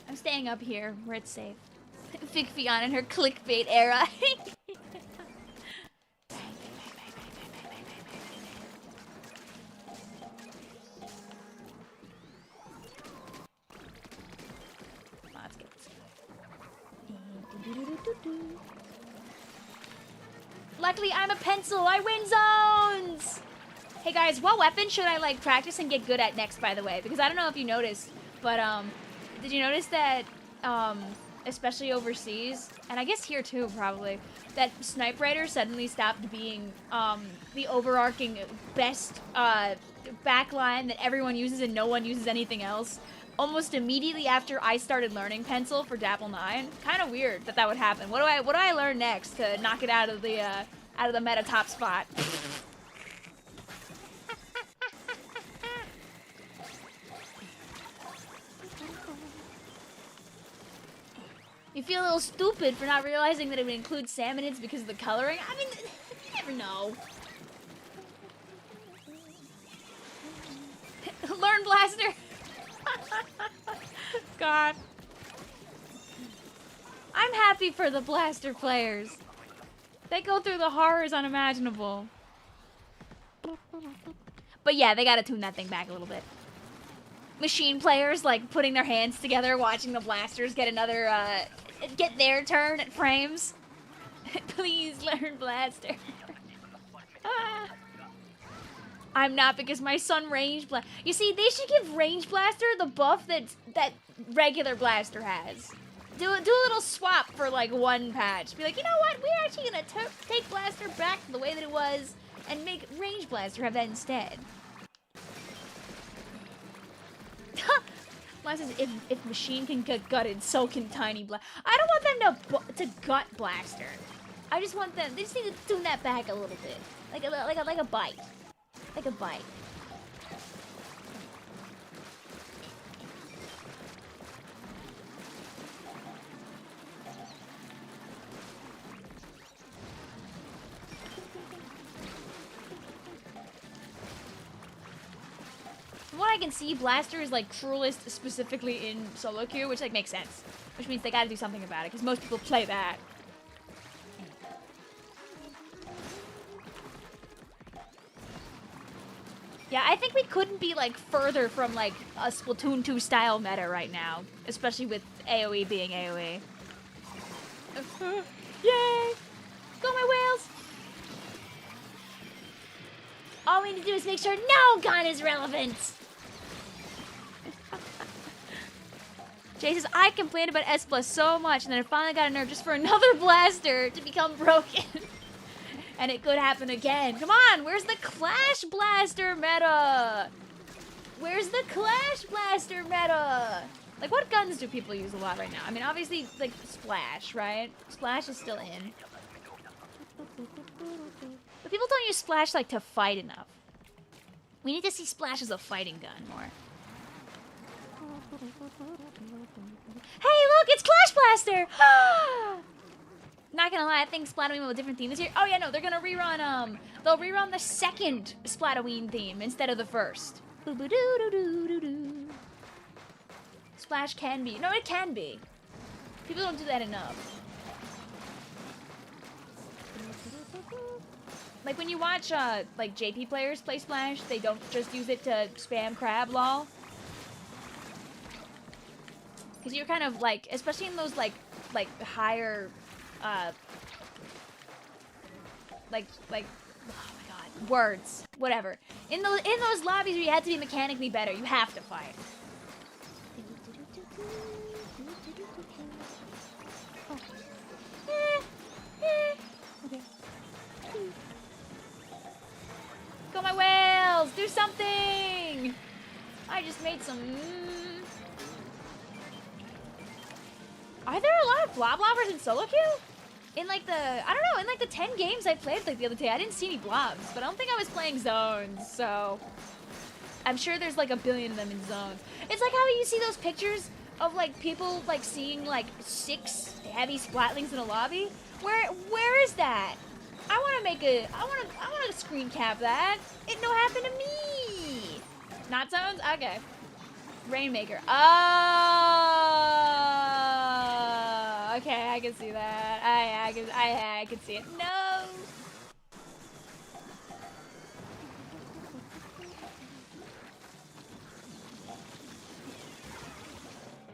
I'm staying up here where it's safe. Vicvillon in her clickbait era. Let's get this. Luckily, I'm a pencil. I win zones. Hey guys, what weapon should I like practice and get good at next? By the way, because I don't know if you noticed, but did you notice that especially overseas, and I guess here too probably, that Snipe Rider suddenly stopped being the overarching best backline that everyone uses and no one uses anything else? Almost immediately after I started learning pencil for Dapple 9. Kind of weird that that would happen. What do I learn next to knock it out of the meta top spot? You feel a little stupid for not realizing that it would include Salmonids because of the coloring. I mean, you never know. Learn Blaster. God. I'm happy for the Blaster players. They go through the horrors unimaginable. But yeah, they gotta tune that thing back a little bit. Machine players, like, putting their hands together, watching the Blasters get another, get their turn at frames. Please learn Blaster. I'm not, because my son Range Blaster. You see, they should give Range Blaster the buff that regular Blaster has. Do a little swap for like one patch. Be like, you know what? We're actually gonna take Blaster back to the way that it was and make Range Blaster have that instead. Last says if Machine can get gutted, so can Tiny Blaster. I don't want them to gut Blaster. I just want them. They just need to tune that back a little bit, like a bite. Like a bite. From what I can see, Blaster is like cruelest specifically in solo queue, which like makes sense. Which means they gotta do something about it, because most people play that. Yeah, I think we couldn't be, like, further from, like, a Splatoon 2 style meta right now. Especially with AoE being AoE. Yay! Go, my whales! All we need to do is make sure no gun is relevant! Jay says, I complained about S Plus so much, and then I finally got a nerf just for another Blaster to become broken. And it could happen again. Come on, where's the Clash Blaster meta? Where's the Clash Blaster meta? Like, what guns do people use a lot right now? I mean, obviously, like, Splash, right? Splash is still in. But people don't use Splash, like, to fight enough. We need to see Splash as a fighting gun more. Hey, look, it's Clash Blaster! Not gonna lie, I think Splatoween with a different theme this year. Oh yeah, no, they're gonna rerun, they'll rerun the second Splatoween theme instead of the first. Splash can be. No, it can be. People don't do that enough. Like when you watch, like JP players play Splash, they don't just use it to spam crab, lol. Because you're kind of like, especially in those like higher, like, oh my god, words, whatever. In those lobbies where you had to be mechanically better, you have to fight. Okay. Go, my whales! Do something! I just made some. Are there a lot of blobbers in solo queue? In like the, I don't know, in like the 10 games I played like the other day, I didn't see any blobs, but I don't think I was playing zones, so I'm sure there's like a billion of them in zones. It's like how you see those pictures of like people like seeing like 6 heavy splatlings in a lobby. Where is that? I want to make a, I want to screen cap that. It no happened to me. Not zones? Okay. Rainmaker. Oh, okay, I can see that. I can see it. No.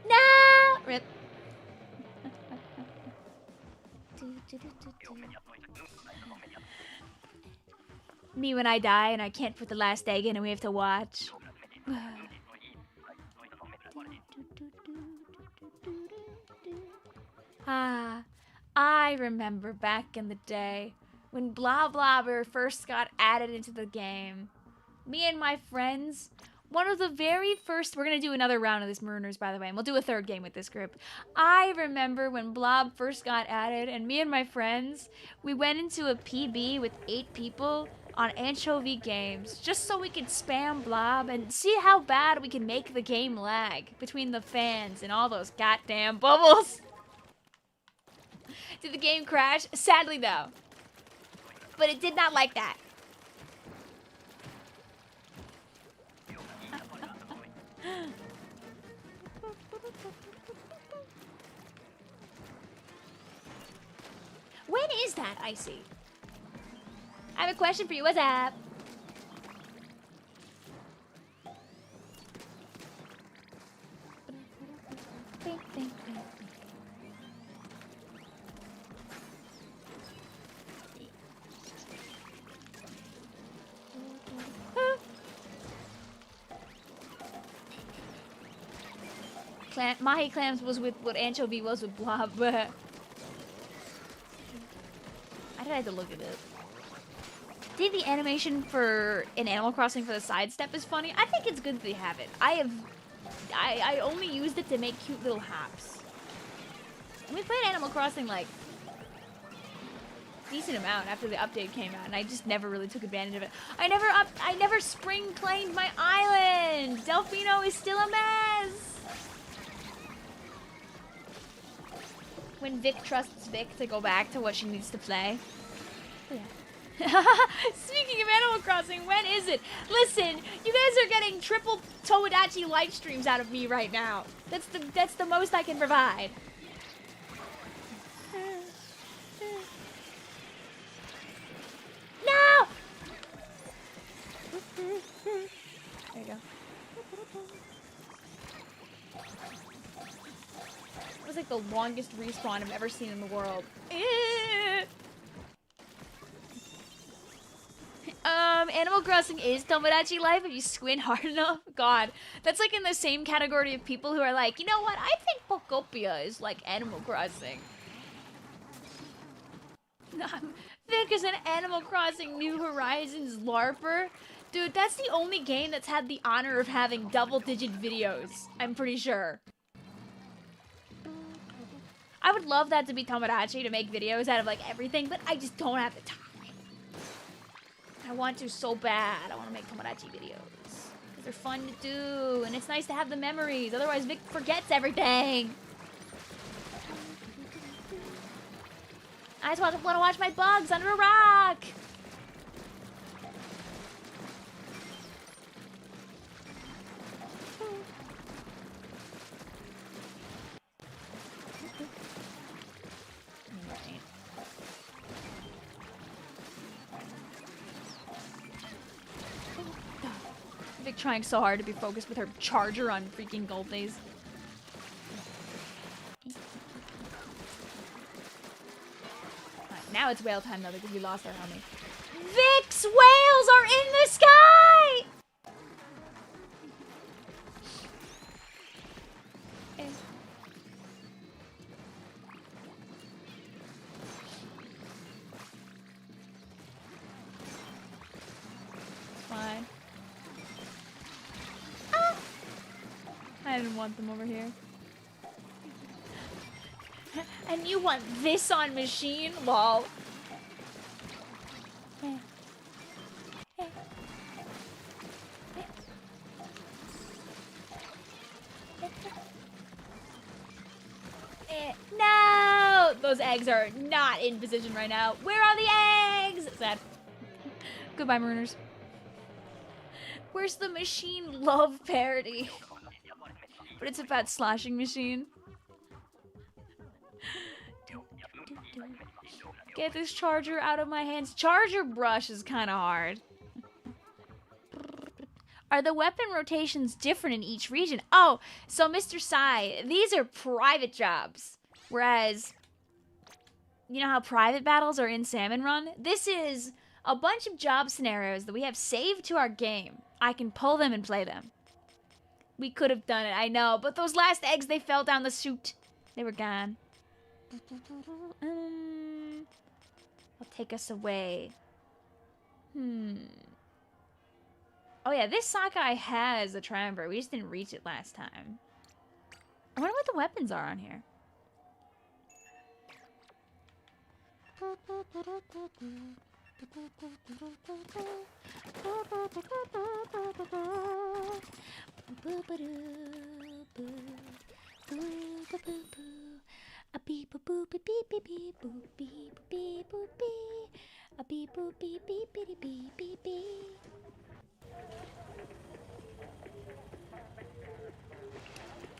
No. Rip. Me when I die and I can't put the last egg in and we have to watch. Ah, I remember back in the day when Blah Blobber first got added into the game. Me and my friends, one of the very first, we're going to do another round of this Marooners, by the way, and we'll do a third game with this group. I remember when Blob first got added, and me and my friends, we went into a PB with 8 people on Anchovy Games, just so we could spam Blob and see how bad we can make the game lag between the fans and all those goddamn bubbles. Did the game crash? Sadly, no. But it did not like that. When is that, Icy? I have a question for you. What's up? Mahi Clams was with what Anchovy was with Blob, but I did have to look at it. Think the animation for in Animal Crossing for the sidestep is funny? I think it's good that they have it. I only used it to make cute little hops. And we played Animal Crossing like decent amount after the update came out, and I just never really took advantage of it. I never spring cleaned my island. Delfino is still a mess. When Vic trusts Vic to go back to what she needs to play. Oh, yeah. Speaking of Animal Crossing, when is it? Listen, you guys are getting triple Tomodachi live streams out of me right now. That's the most I can provide. No! There you go. It was like the longest respawn I've ever seen in the world. Animal Crossing is Tomodachi Life if you squint hard enough. God, that's like in the same category of people who are like, you know what, I think Pokopia is like Animal Crossing. Vic is an Animal Crossing New Horizons LARPer. Dude, that's the only game that's had the honor of having double-digit videos, I'm pretty sure. I would love that to be Tomodachi, to make videos out of like everything, but I just don't have the time. I want to so bad. I want to make Tomodachi videos. Because they're fun to do, and it's nice to have the memories. Otherwise, Vic forgets everything. I just want to watch my bugs under a rock. Vic trying so hard to be focused with her charger on freaking gold days. Right, now it's whale time though because we lost our homie. Vic's whales are in the sky! Okay. Fine. I didn't want them over here. And you want this on machine? Lol. No! Those eggs are not in position right now. Where are the eggs? Sad. Goodbye, Marooners. Where's the machine love parody? But it's about slashing machine. Get this charger out of my hands. Charger brush is kind of hard. Are the weapon rotations different in each region? Oh, so Mr. Sai, these are private jobs. Whereas, you know how private battles are in Salmon Run? This is a bunch of job scenarios that we have saved to our game. I can pull them and play them. We could have done it, I know. But those last eggs, they fell down the chute. They were gone. I'll take us away. Oh yeah, this sockeye has a triumvirate. We just didn't reach it last time. I wonder what the weapons are on here.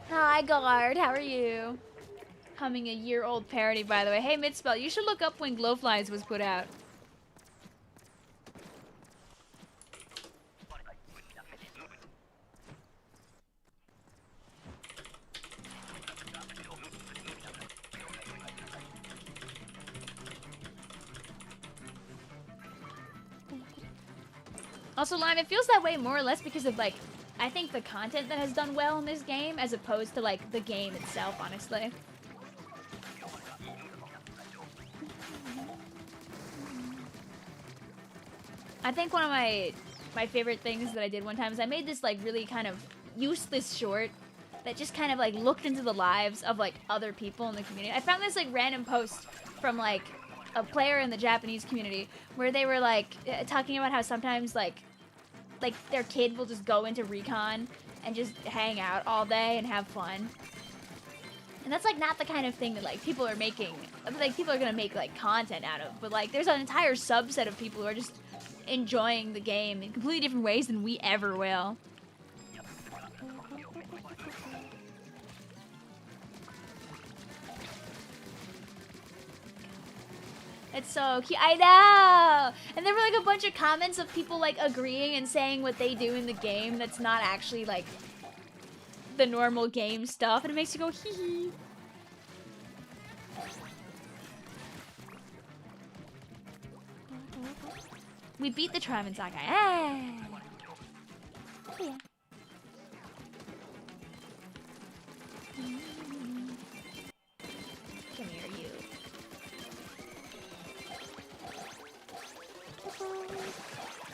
Hi, Guard. How are you? Coming a year-old parody, by the way. Hey, Midspell, you should look up when Glowflies was put out. Also, Lime, it feels that way more or less because of, like, I think the content that has done well in this game as opposed to, like, the game itself, honestly. I think one of my favorite things that I did one time is I made this, like, really kind of useless short that just kind of, like, looked into the lives of, like, other people in the community. I found this, like, random post from, like, a player in the Japanese community where they were, like, talking about how sometimes, like their kid will just go into recon and just hang out all day and have fun. And that's, like, not the kind of thing that, like, people are making, like, people are gonna make, like, content out of. But, like, there's an entire subset of people who are just enjoying the game in completely different ways than we ever will. It's so cute. I know! And there were, like, a bunch of comments of people, like, agreeing and saying what they do in the game that's not actually, like, the normal game stuff. And it makes you go, hee hee. We beat the Triumvirate Sockeye. Hey! Oh, yeah. Come here, you.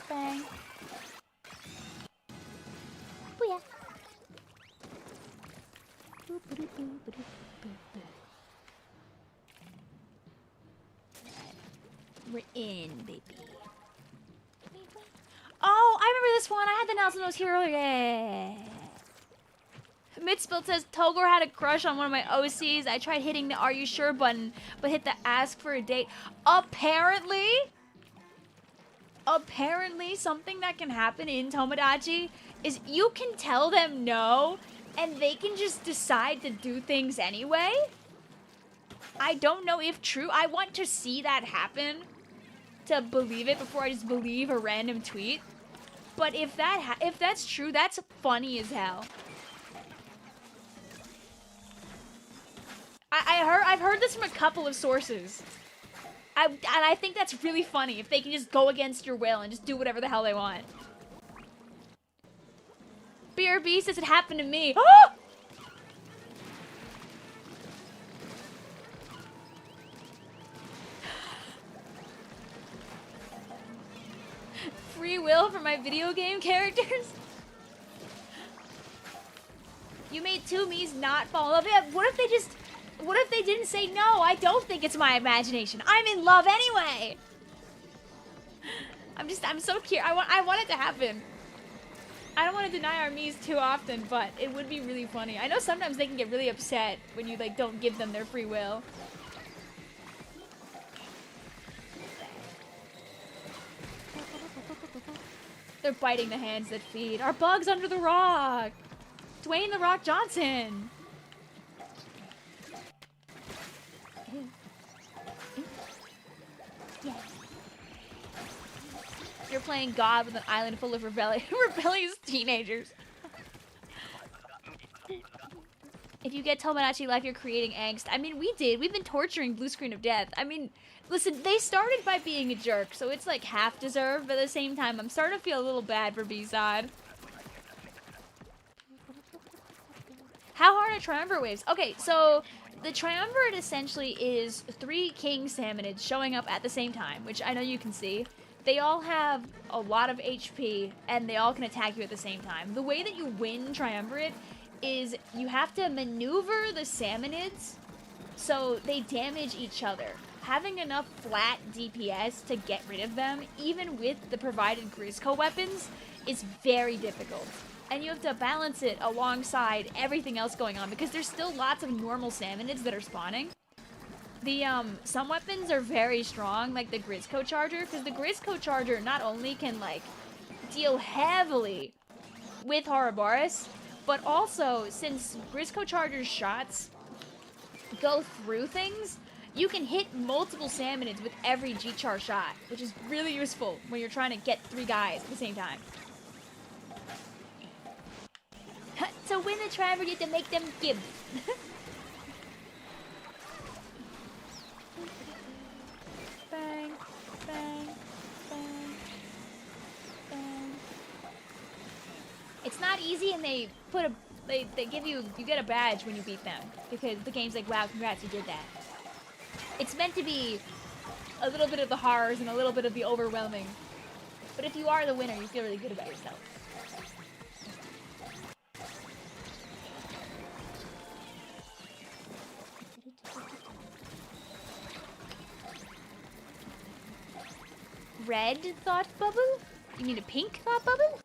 Bang. Booyah. We're in, baby. Oh, I remember this one. I had the Nelson Nose here earlier. Yeah. Midspill says, Togor had a crush on one of my OCs. I tried hitting the Are You Sure button, but hit the ask for a date. Apparently, something that can happen in Tomodachi is you can tell them no, and they can just decide to do things anyway. I don't know if true. I want to see that happen to believe it before I just believe a random tweet. But if that's true, that's funny as hell. I've heard this from a couple of sources. And I think that's really funny if they can just go against your will and just do whatever the hell they want. BRB says it happened to me. Oh! Free will for my video game characters? You made two me's not fall in love. Yeah, what if they just... What if they didn't say no? I don't think it's my imagination. I'm in love anyway. I'm so curious. I want it to happen. I don't want to deny our Miis too often, but it would be really funny. I know sometimes they can get really upset when you like don't give them their free will. They're biting the hands that feed. Our bug's under the rock. Dwayne the Rock Johnson. Yeah. You're playing God with an island full of rebellious teenagers. If you get Tomodachi Life, you're creating angst. I mean, we did. We've been torturing Blue Screen of Death. I mean, listen, they started by being a jerk, so it's like half deserved, but at the same time, I'm starting to feel a little bad for B-Side. How hard are Triumvirate waves? Okay, so the Triumvirate essentially is 3 king salmonids showing up at the same time, which I know you can see. They all have a lot of HP, and they all can attack you at the same time. The way that you win Triumvirate is you have to maneuver the salmonids so they damage each other. Having enough flat DPS to get rid of them, even with the provided Grisco weapons, is very difficult. And you have to balance it alongside everything else going on, because there's still lots of normal salmonids that are spawning. The, some weapons are very strong, like the Grisco Charger, because the Grisco Charger not only can, like, deal heavily with Ouroboros, but also, since Grisco Charger's shots go through things, you can hit multiple salmonids with every G-Char shot, which is really useful when you're trying to get 3 guys at the same time. To win the Triumvirate, you have to make them give. Bang, bang, bang, bang. It's not easy, and they put a they give you get a badge when you beat them, because the game's like, wow, congrats, you did that. It's meant to be a little bit of the horrors and a little bit of the overwhelming. But if you are the winner, you feel really good about yourself. Red thought bubble? You mean a pink thought bubble?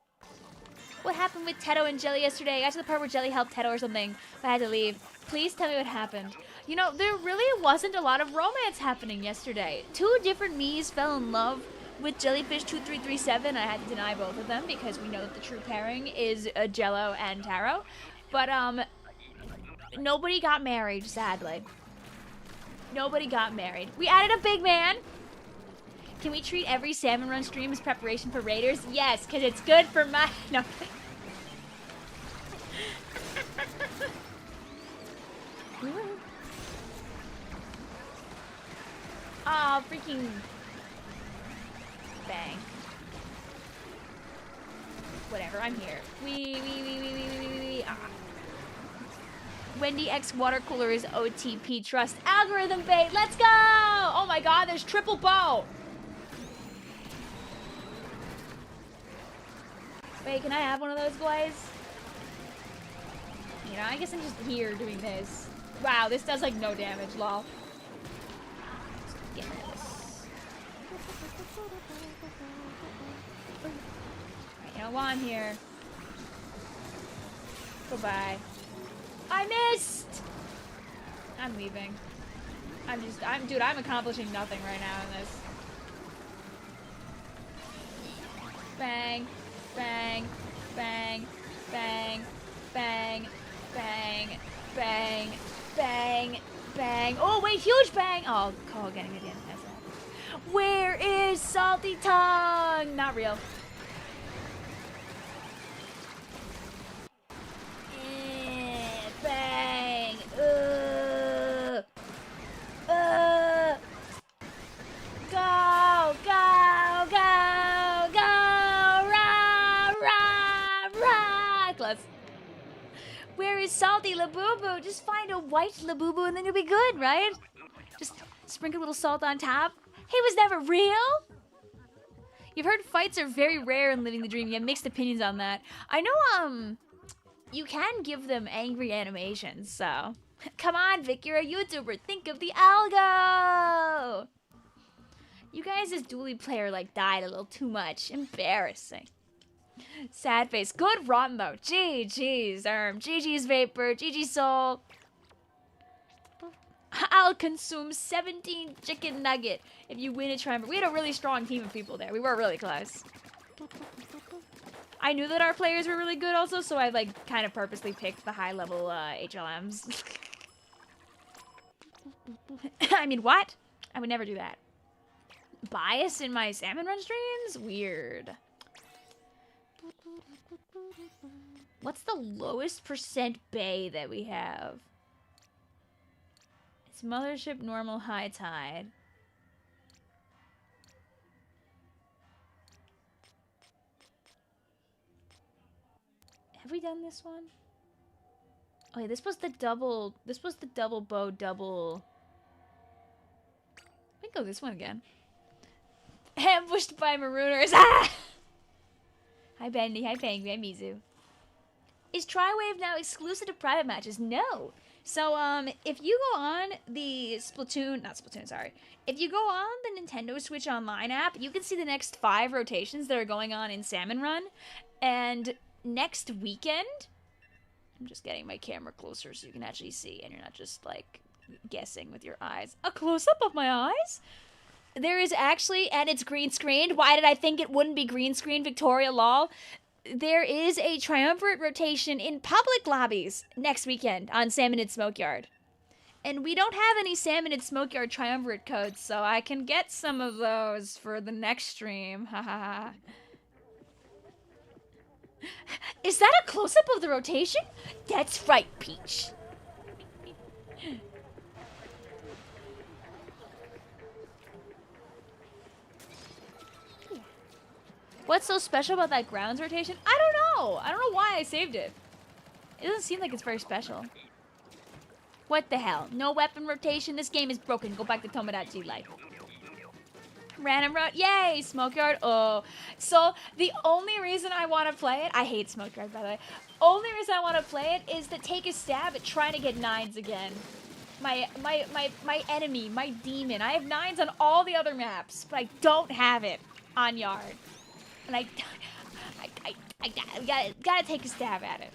What happened with Teto and Jelly yesterday? I got to the part where Jelly helped Teto or something, but I had to leave. Please tell me what happened. You know, there really wasn't a lot of romance happening yesterday. 2 different Miis fell in love with Jellyfish 2337. I had to deny both of them because we know that the true pairing is Jello and Taro. But, nobody got married, sadly. Nobody got married. We added a big man. Can we treat every Salmon Run stream as preparation for Raiders? Yes, because it's good for my... No. Oh, freaking... Bang. Whatever, I'm here. Wee. Ah. Wendy X water cooler is OTP trust. Algorithm bait, let's go! Oh my god, there's triple bow! Wait, can I have one of those boys? You know, I guess I'm just here doing this. Wow, this does like no damage, lol. Get this. Alright, you know, while I'm here. Goodbye. I missed! I'm leaving. Dude, I'm accomplishing nothing right now in this. Bang. Bang, bang, bang, bang, bang, bang, bang, bang. Oh, wait, huge bang. Oh, call getting it in. That's that. Where is Salty Tongue? Not real. Bang. Go, go, go, go. Close. Where is Salty Labubu? Just find a white Labubu and then you'll be good, right? Just sprinkle a little salt on top. He was never real. You've heard fights are very rare in Living the Dream. You have mixed opinions on that. I know, you can give them angry animations, so Come on, Vic, you're a YouTuber. Think of the algo. You guys, as dually player, like, died a little too much. Embarrassing. Sad face. Good run, though. GG's, GG's Vapor. GG's Soul. I'll consume 17 chicken nugget if you win a triumvirate. We had a really strong team of people there. We were really close. I knew that our players were really good also, so I, like, kind of purposely picked the high-level HLMs. I mean, what? I would never do that. Bias in my salmon run streams? Weird. What's the lowest percent bay that we have? It's mothership, normal, high tide. Have we done this one? Oh yeah, this was the double bow double. We can go this one again. Ambushed by marooners. Ah! Hi Bendy, hi Penguin, hi Mizu. Is Tri-Wave now exclusive to private matches? No. So, if you go on the if you go on the Nintendo Switch Online app, you can see the next 5 rotations that are going on in Salmon Run. And next weekend, I'm just getting my camera closer so you can actually see and you're not just, like, guessing with your eyes. A close-up of my eyes? There is actually, and it's green screened. Why did I think it wouldn't be green screened, Victoria Lol? There is a triumvirate rotation in public lobbies next weekend on Salmonids Smokeyard. And we don't have any Salmonids Smokeyard triumvirate codes, so I can get some of those for the next stream. Haha. Is that a close-up of the rotation? That's right, Peach. What's so special about that grounds rotation? I don't know. I don't know why I saved it. It doesn't seem like it's very special. What the hell? No weapon rotation? This game is broken. Go back to Tomodachi Life. Random route. Yay! Smokeyard. Oh. So, the only reason I want to play it... I hate Smokeyard, by the way. Only reason I want to play it is to take a stab at trying to get 9s again. My enemy, my demon. I have 9s on all the other maps, but I don't have it on Yard. And I gotta take a stab at it.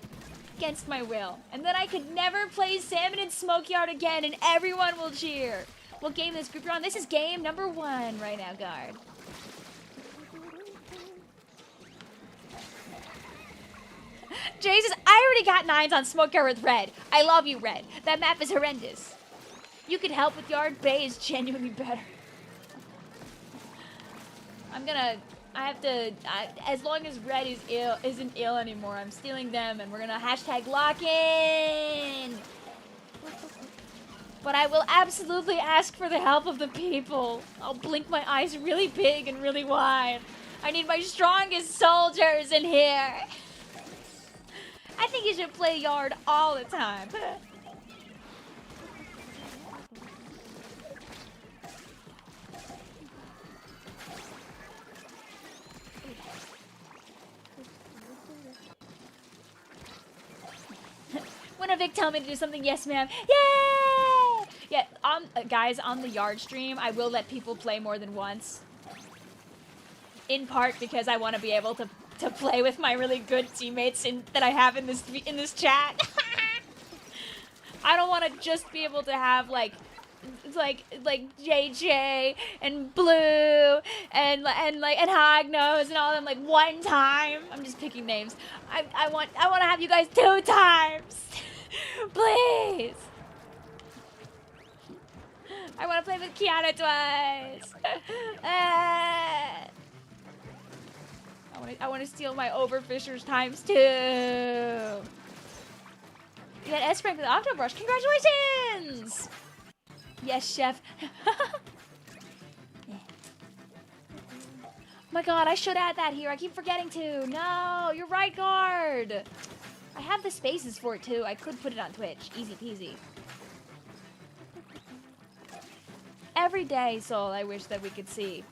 Against my will. And then I could never play Salmon and Smokeyard again and everyone will cheer. What game is this group you're on? This is game number 1 right now, guard. Jesus, I already got 9s on Smokeyard with Red. I love you, Red. That map is horrendous. You could help with Yard. Bay is genuinely better. I have to, as long as Red isn't ill anymore, I'm stealing them and we're gonna hashtag lock in. But I will absolutely ask for the help of the people. I'll blink my eyes really big and really wide. I need my strongest soldiers in here. I think you should play Yard all the time. When a Vic tell me to do something, yes ma'am. Yay! Yeah, guys, on the Yard stream, I will let people play more than once. In part because I want to be able to play with my really good teammates that I have in this chat. I don't want to just be able to have like JJ and Blue and Hognose and all of them like one time. I'm just picking names. I want to have you guys 2 times. Please. I want to play with Kiana twice. I want to steal my overfishers times 2. You got S rank with Octobrush. Congratulations! Yes, chef. Yeah. My god, I should add that here. I keep forgetting to. No, you're right, guard. I have the spaces for it too. I could put it on Twitch. Easy peasy. Every day, Soul, I wish that we could see,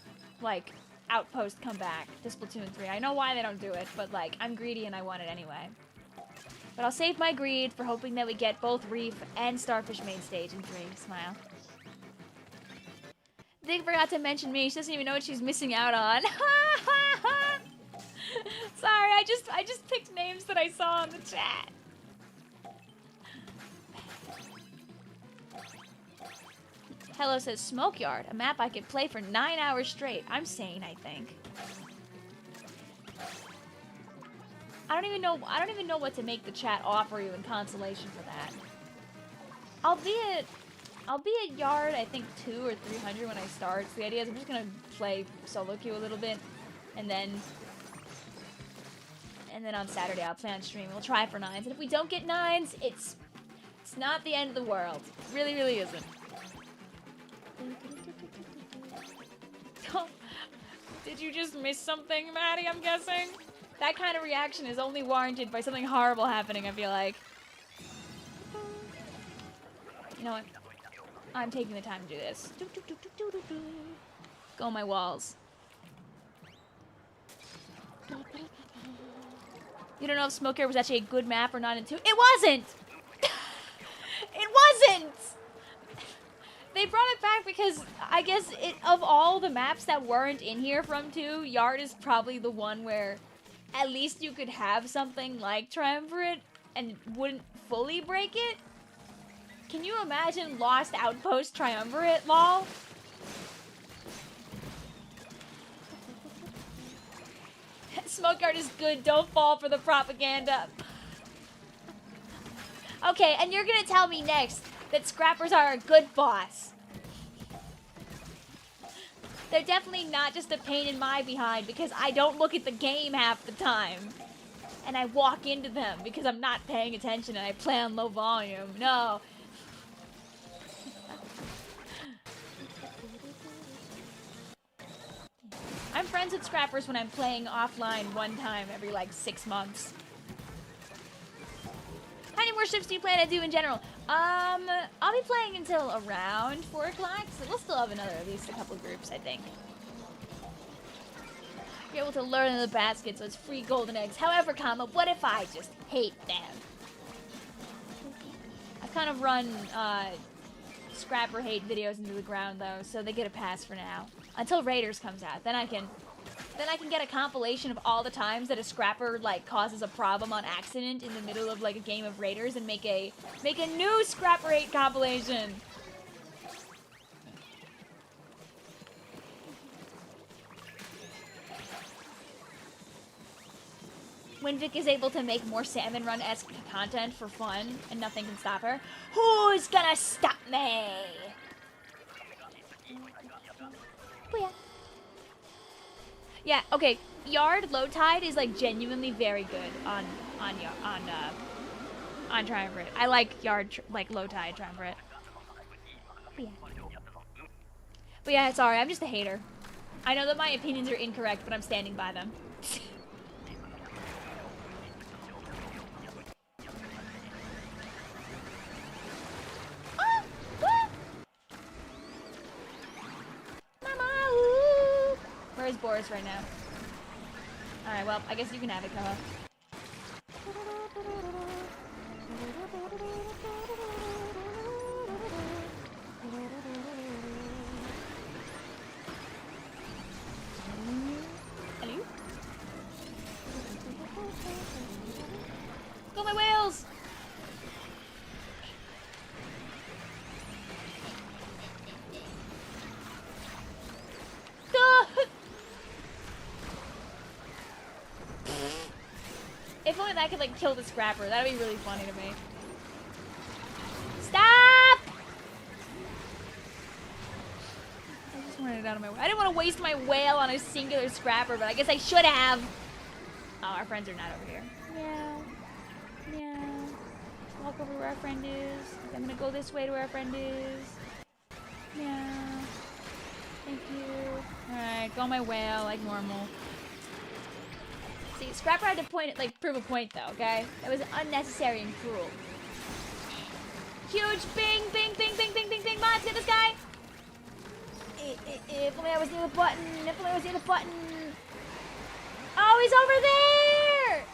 like, Outpost come back to Splatoon 3. I know why they don't do it, but, like, I'm greedy and I want it anyway. But I'll save my greed for hoping that we get both Reef and Starfish main stage in 3. Smile. Dig forgot to mention me. She doesn't even know what she's missing out on. Sorry, I just picked names that I saw in the chat. Hello says Smokeyard, a map I could play for 9 hours straight. I'm sane, I think. I don't even know what to make the chat offer you in consolation for that. I'll be at yard, I think 200 or 300 when I start. So the idea is I'm just gonna play solo queue a little bit, and then on Saturday I'll play on stream. We'll try for 9s, and if we don't get 9s, it's not the end of the world. It really, really isn't. Did you just miss something, Maddie? I'm guessing. That kind of reaction is only warranted by something horrible happening, I feel like. You know what? I'm taking the time to do this. Go on my walls. You don't know if Smoker was actually a good map or not in 2? It wasn't! It wasn't! They brought it back because I guess of all the maps that weren't in here from 2, Yard is probably the one where at least you could have something like Triumvirate and it wouldn't fully break it. Can you imagine Lost Outpost Triumvirate, lol? Smokeyard is good, don't fall for the propaganda. Okay, and you're gonna tell me next that Scrappers are a good boss. They're definitely not just a pain in my behind because I don't look at the game half the time. And I walk into them because I'm not paying attention and I play on low volume. No. I'm friends with Scrappers when I'm playing offline one time every like 6 months. How many more shifts do you plan to do in general? I'll be playing until around 4 o'clock, so we'll still have at least a couple groups, I think. You're able to learn in the basket, so it's free golden eggs. However, what if I just hate them? I've kind of run Scrapper hate videos into the ground, though, so they get a pass for now. Until Raiders comes out, then I can get a compilation of all the times that a Scrapper like causes a problem on accident in the middle of like a game of Raiders and make a new Scrapper hate compilation. When Vic is able to make more Salmon Run-esque content for fun and nothing can stop her, who's gonna stop me? Booyah. Yeah, okay. Yard low tide is like genuinely very good on Triumvirate. I like Yard like low tide Triumvirate. But yeah, sorry, I'm just a hater. I know that my opinions are incorrect, but I'm standing by them. Where's Boris right now? Alright, well, I guess you can have it, Koa. Hello? Go my whales! If only that could like kill the Scrapper, that'd be really funny to me. Stop! I just wanted it out of my way. I didn't want to waste my whale on a singular Scrapper, but I guess I should have. Oh, our friends are not over here. Meow. Meow. Let's walk over to where our friend is. I'm gonna go this way to where our friend is. Meow. Thank you. Alright, go on my whale like normal. See, Scrapper had to prove a point though, okay? That was unnecessary and cruel. Huge bing, bing, bing, bing, bing, bing, bing, mods, get this guy! If only I was near the button, if only I was near the button! Oh, he's over there!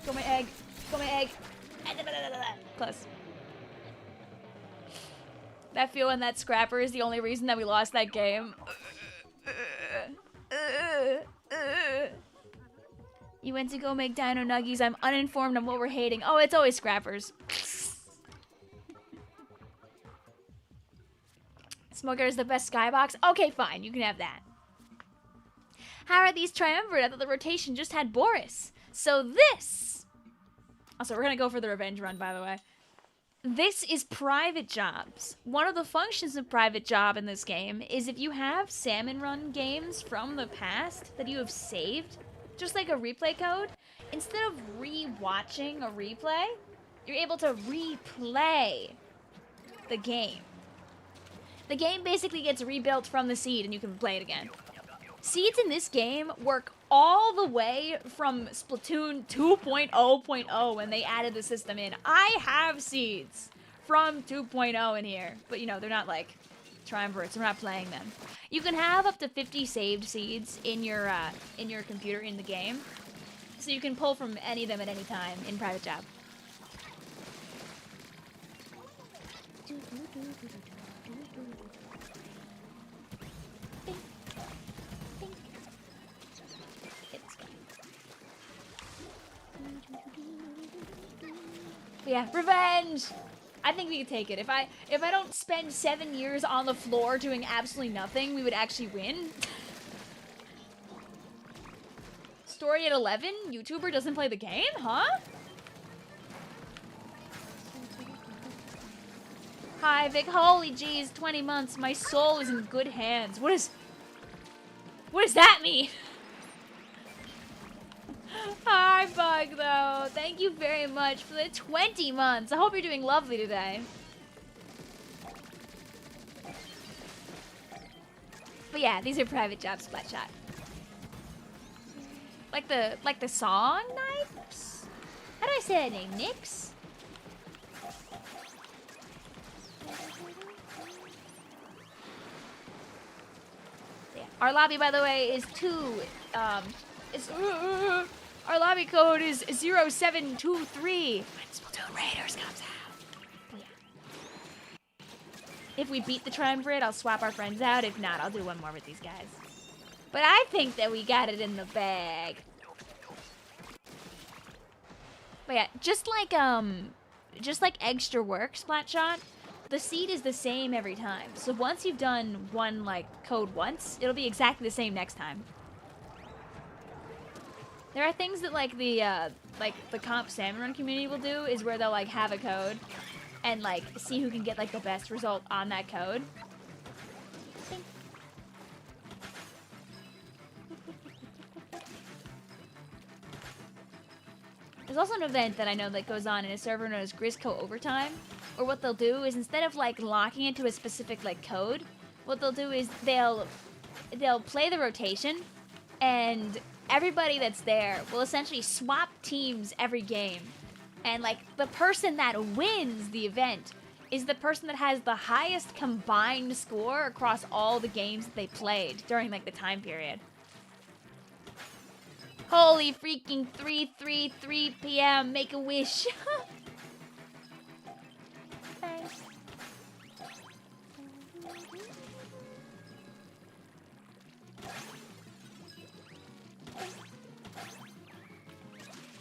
Go my egg. Go my egg. Close. That feel and that scrapper is the only reason that we lost that game. You went to go make dino nuggies. I'm uninformed on what we're hating. Oh, it's always scrappers. Smoker is the best skybox. Okay, fine. You can have that. How are these triumvirate? I thought the rotation just had Boris. So this... Also, we're going to go for the revenge run, by the way. This is private jobs. One of the functions of private job in this game is if you have salmon run games from the past that you have saved, just like a replay code, instead of re-watching a replay, you're able to replay the game. The game basically gets rebuilt from the seed and you can play it again. Seeds in this game work all the way from Splatoon 2.0.0 when they added the system in. I have seeds from 2.0 in here, but you know, they're not like triumvirates, so we're not playing them. You can have up to 50 saved seeds in your computer in the game, so you can pull from any of them at any time in private job. Yeah, revenge! I think we could take it. If I don't spend 7 years on the floor doing absolutely nothing, we would actually win. Story at 11? YouTuber doesn't play the game? Huh? Hi, Vic. Holy jeez, 20 months. My soul is in good hands. What does that mean? Hi, Bug, though. Thank you very much for the 20 months. I hope you're doing lovely today. But yeah, these are private jobs, Splatshot. Like the song Knives? How do I say that name? Nix? Yeah. Our lobby, by the way, is our lobby code is 0723 when Splatoon Raiders comes out. Yeah. If we beat the triumvirate, I'll swap our friends out. If not, I'll do one more with these guys. But I think that we got it in the bag. But yeah, just like extra work, Splatshot, the seed is the same every time. So once you've done one code once, it'll be exactly the same next time. There are things that the comp salmon run community will do is where they'll have a code and see who can get the best result on that code. There's also an event that I know that goes on in a server known as Grisco Overtime, or what they'll do is instead of locking it to a specific code, what they'll do is they'll play the rotation, and everybody that's there will essentially swap teams every game. And the person that wins the event is the person that has the highest combined score across all the games that they played during the time period. Holy freaking 3:33 p.m. Make a wish. Thanks.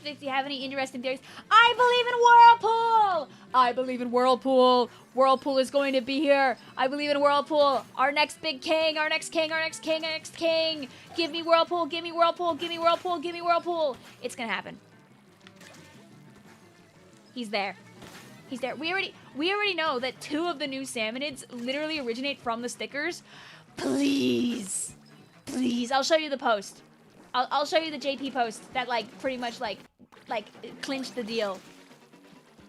Vic, do you have any interesting theories? I believe in Whirlpool! I believe in Whirlpool. Whirlpool is going to be here. I believe in Whirlpool. Our next big king, our next king, our next king, our next king. Give me Whirlpool, give me Whirlpool, give me Whirlpool, give me Whirlpool. It's gonna happen. He's there. He's there. We already know that 2 of the new Salmonids literally originate from the stickers. Please. Please, I'll show you the post. I'll show you the JP post that pretty much clinched the deal.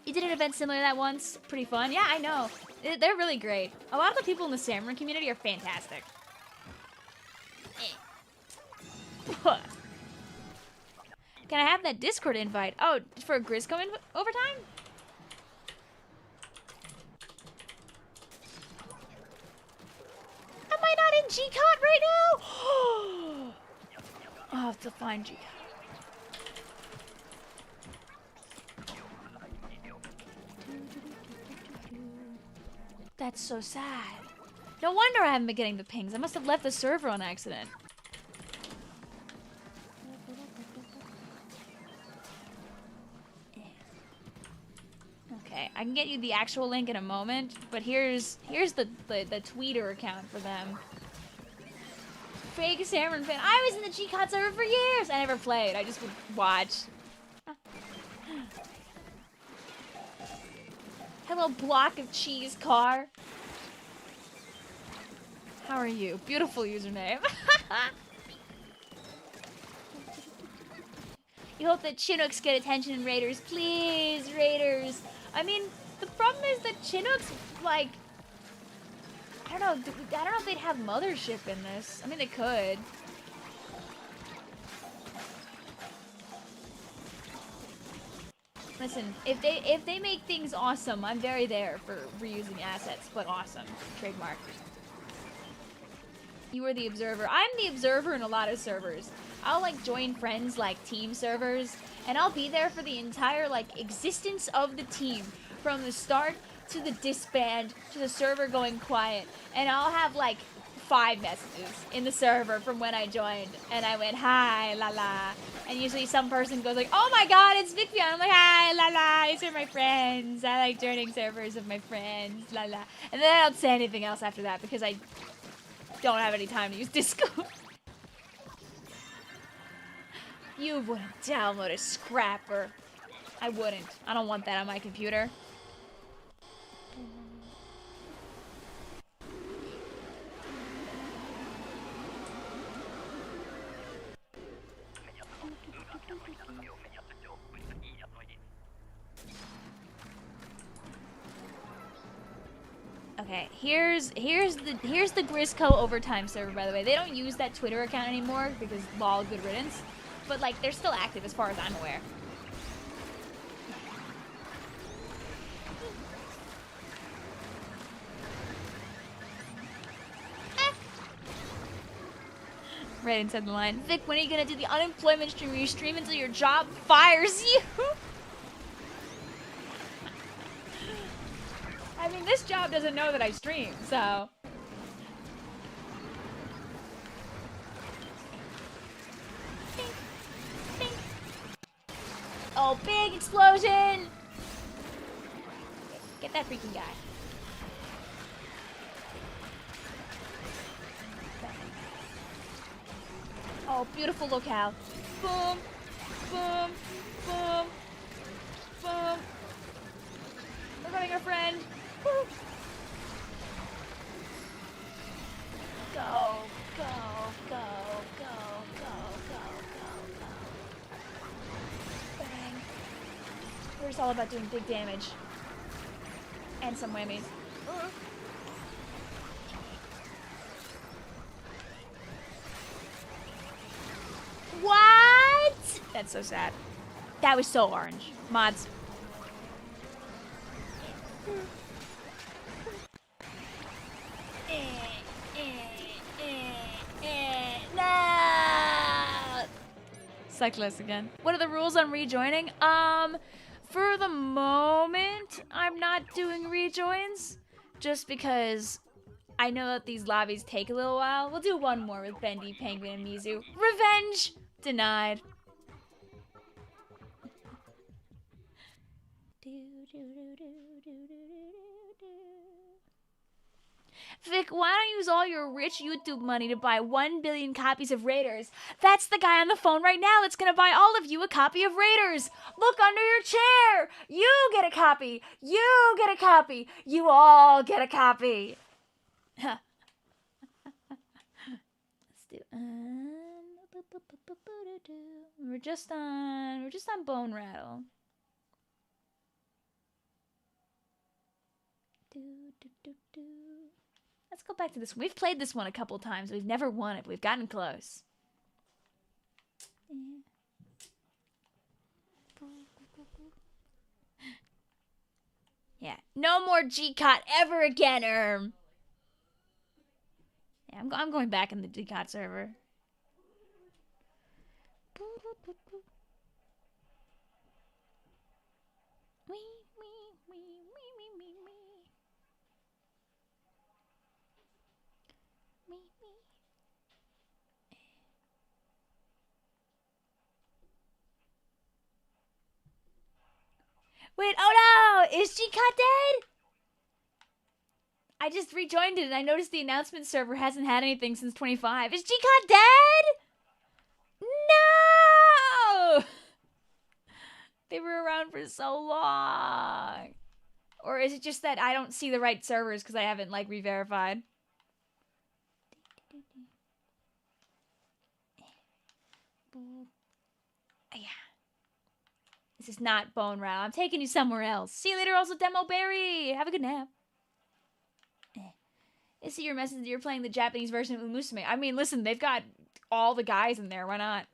You did an event similar to that once. Pretty fun. Yeah, I know. They're really great. A lot of the people in the Salmon community are fantastic. Can I have that Discord invite? Oh, for a Grisco overtime? Am I not in G-Cot right now? I'll have to find G-Cot. That's so sad. No wonder I haven't been getting the pings. I must have left the server on accident. Okay, I can get you the actual link in a moment, but here's the Twitter account for them. Fake Salmon fan. I was in the G-Cod server for years. I never played. I just would watch. Hello, block of cheese car. How are you? Beautiful username. You hope that Chinooks get attention in Raiders. Please, Raiders. I mean, the problem is that Chinooks, like, I don't know if they'd have mothership in this. I mean, they could. Listen, if they make things awesome, I'm very there for reusing assets, but awesome. Trademark. You are the observer. I'm the observer in a lot of servers. I'll like join friends like team servers, and I'll be there for the entire like existence of the team, from the start to the disband to the server going quiet, and I'll have like 5 messages in the server from when I joined, and I went hi la la, and usually some person goes like, oh my god, it's Vicvillon. I'm like, hi la la, these are my friends. I like joining servers with my friends la la, and then I don't say anything else after that because I don't have any time to use Discord. You wouldn't download a scrapper. I wouldn't. I don't want that on my computer. Okay, here's the Grisco overtime server, by the way. They don't use that Twitter account anymore because lol, good riddance. But like they're still active as far as I'm aware. Right inside the line. Vic, when are you gonna do the unemployment stream where you stream until your job fires you? I mean, this job doesn't know that I stream, so. Bing. Bing. Oh, big explosion! Get that freaking guy. Oh, beautiful locale. Boom, boom, boom, boom. We're running our friend. Woo. Go, go, go, go, go, go, go, go. Bang. We're just all about doing big damage. And some whammies. What? That's so sad. That was so orange. Mods. No! Cyclist again. What are the rules on rejoining? For the moment, I'm not doing rejoins. Just because I know that these lobbies take a little while. We'll do one more with Bendy, Penguin, and Mizu. Revenge denied. Vic, why don't you use all your rich YouTube money to buy 1 billion copies of Raiders? That's the guy on the phone right now that's gonna buy all of you a copy of Raiders. Look under your chair. You get a copy. You get a copy. You all get a copy. Let's do we're just on Bone Rattle. Let's go back to this. We've played this one a couple times. We've never won it, but we've gotten close. Yeah, no more G-Cot ever again, Yeah, I'm going back in the G-Cot server. Wait, oh no! Is G Cut dead? I just rejoined it and I noticed the announcement server hasn't had anything since 25. Is G Cut dead? No! They were around for so long. Or is it just that I don't see the right servers because I haven't, like, re-verified? Yeah. This is not Bone Rattle. I'm taking you somewhere else. See you later, also Demo Berry. Have a good nap. I see your message that you're playing the Japanese version of Umusume. I mean, listen, they've got all the guys in there. Why not?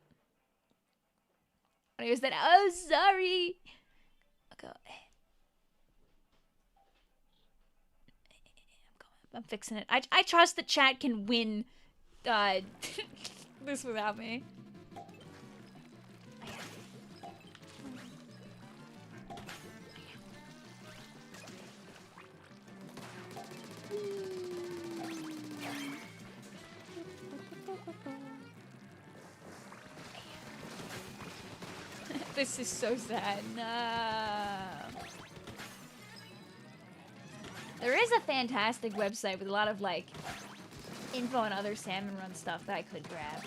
I was that. Oh, sorry. Okay. I'm fixing it. I trust that chat can win this without me. This is so sad. No. There is a fantastic website with a lot of, like, info on other Salmon Run stuff that I could grab.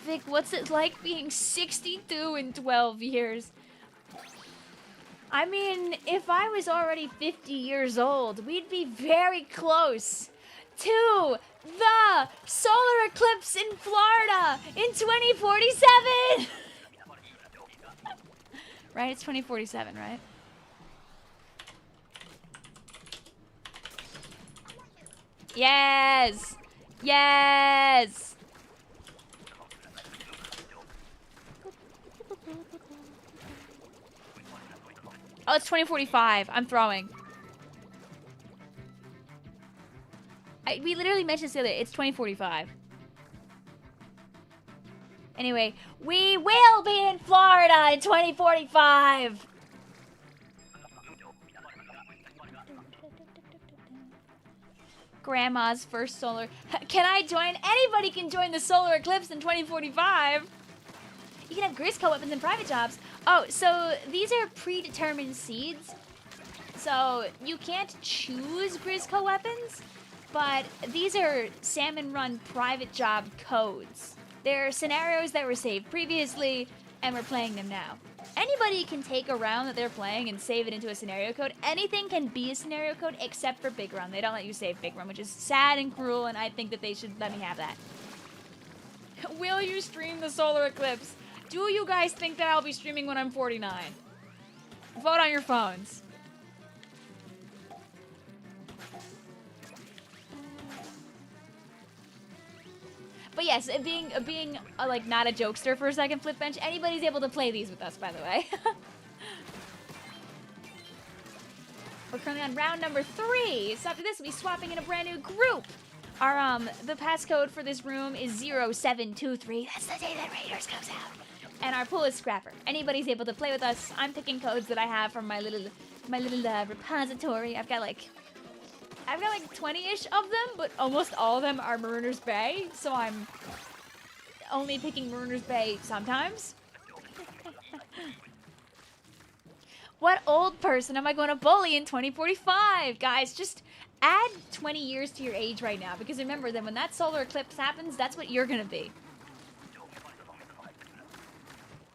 Vic, what's it like being 62 in 12 years? I mean, if I was already 50 years old, we'd be very close to the solar eclipse in Florida in 2047! Right? It's 2047, right? Yes! Yes! Oh, it's 2045. I'm throwing. We literally mentioned this the other day. It's 2045. Anyway, we will be in Florida in 2045! Grandma's first solar... Can I join? Anybody can join the solar eclipse in 2045! You can have Grisco weapons in private jobs. Oh, so these are predetermined seeds. So you can't choose Grisco weapons, but these are Salmon Run private job codes. They're scenarios that were saved previously, and we're playing them now. Anybody can take a round that they're playing and save it into a scenario code. Anything can be a scenario code except for Big Run. They don't let you save Big Run, which is sad and cruel, and I think that they should let me have that. Will you stream the solar eclipse? Do you guys think that I'll be streaming when I'm 49? Vote on your phones. But yes, being like not a jokester for a second, Flip Bench, anybody's able to play these with us, by the way. We're currently on round number 3. So after this, we'll be swapping in a brand new group. Our the passcode for this room is 0723. That's the day that Raiders comes out. And our pool is Scrapper. Anybody's able to play with us. I'm picking codes that I have from my little repository. I've got like 20-ish of them, but almost all of them are Mariner's Bay, so I'm only picking Mariner's Bay sometimes. What old person am I going to bully in 2045? Guys, just add 20 years to your age right now, because remember that when that solar eclipse happens, that's what you're going to be.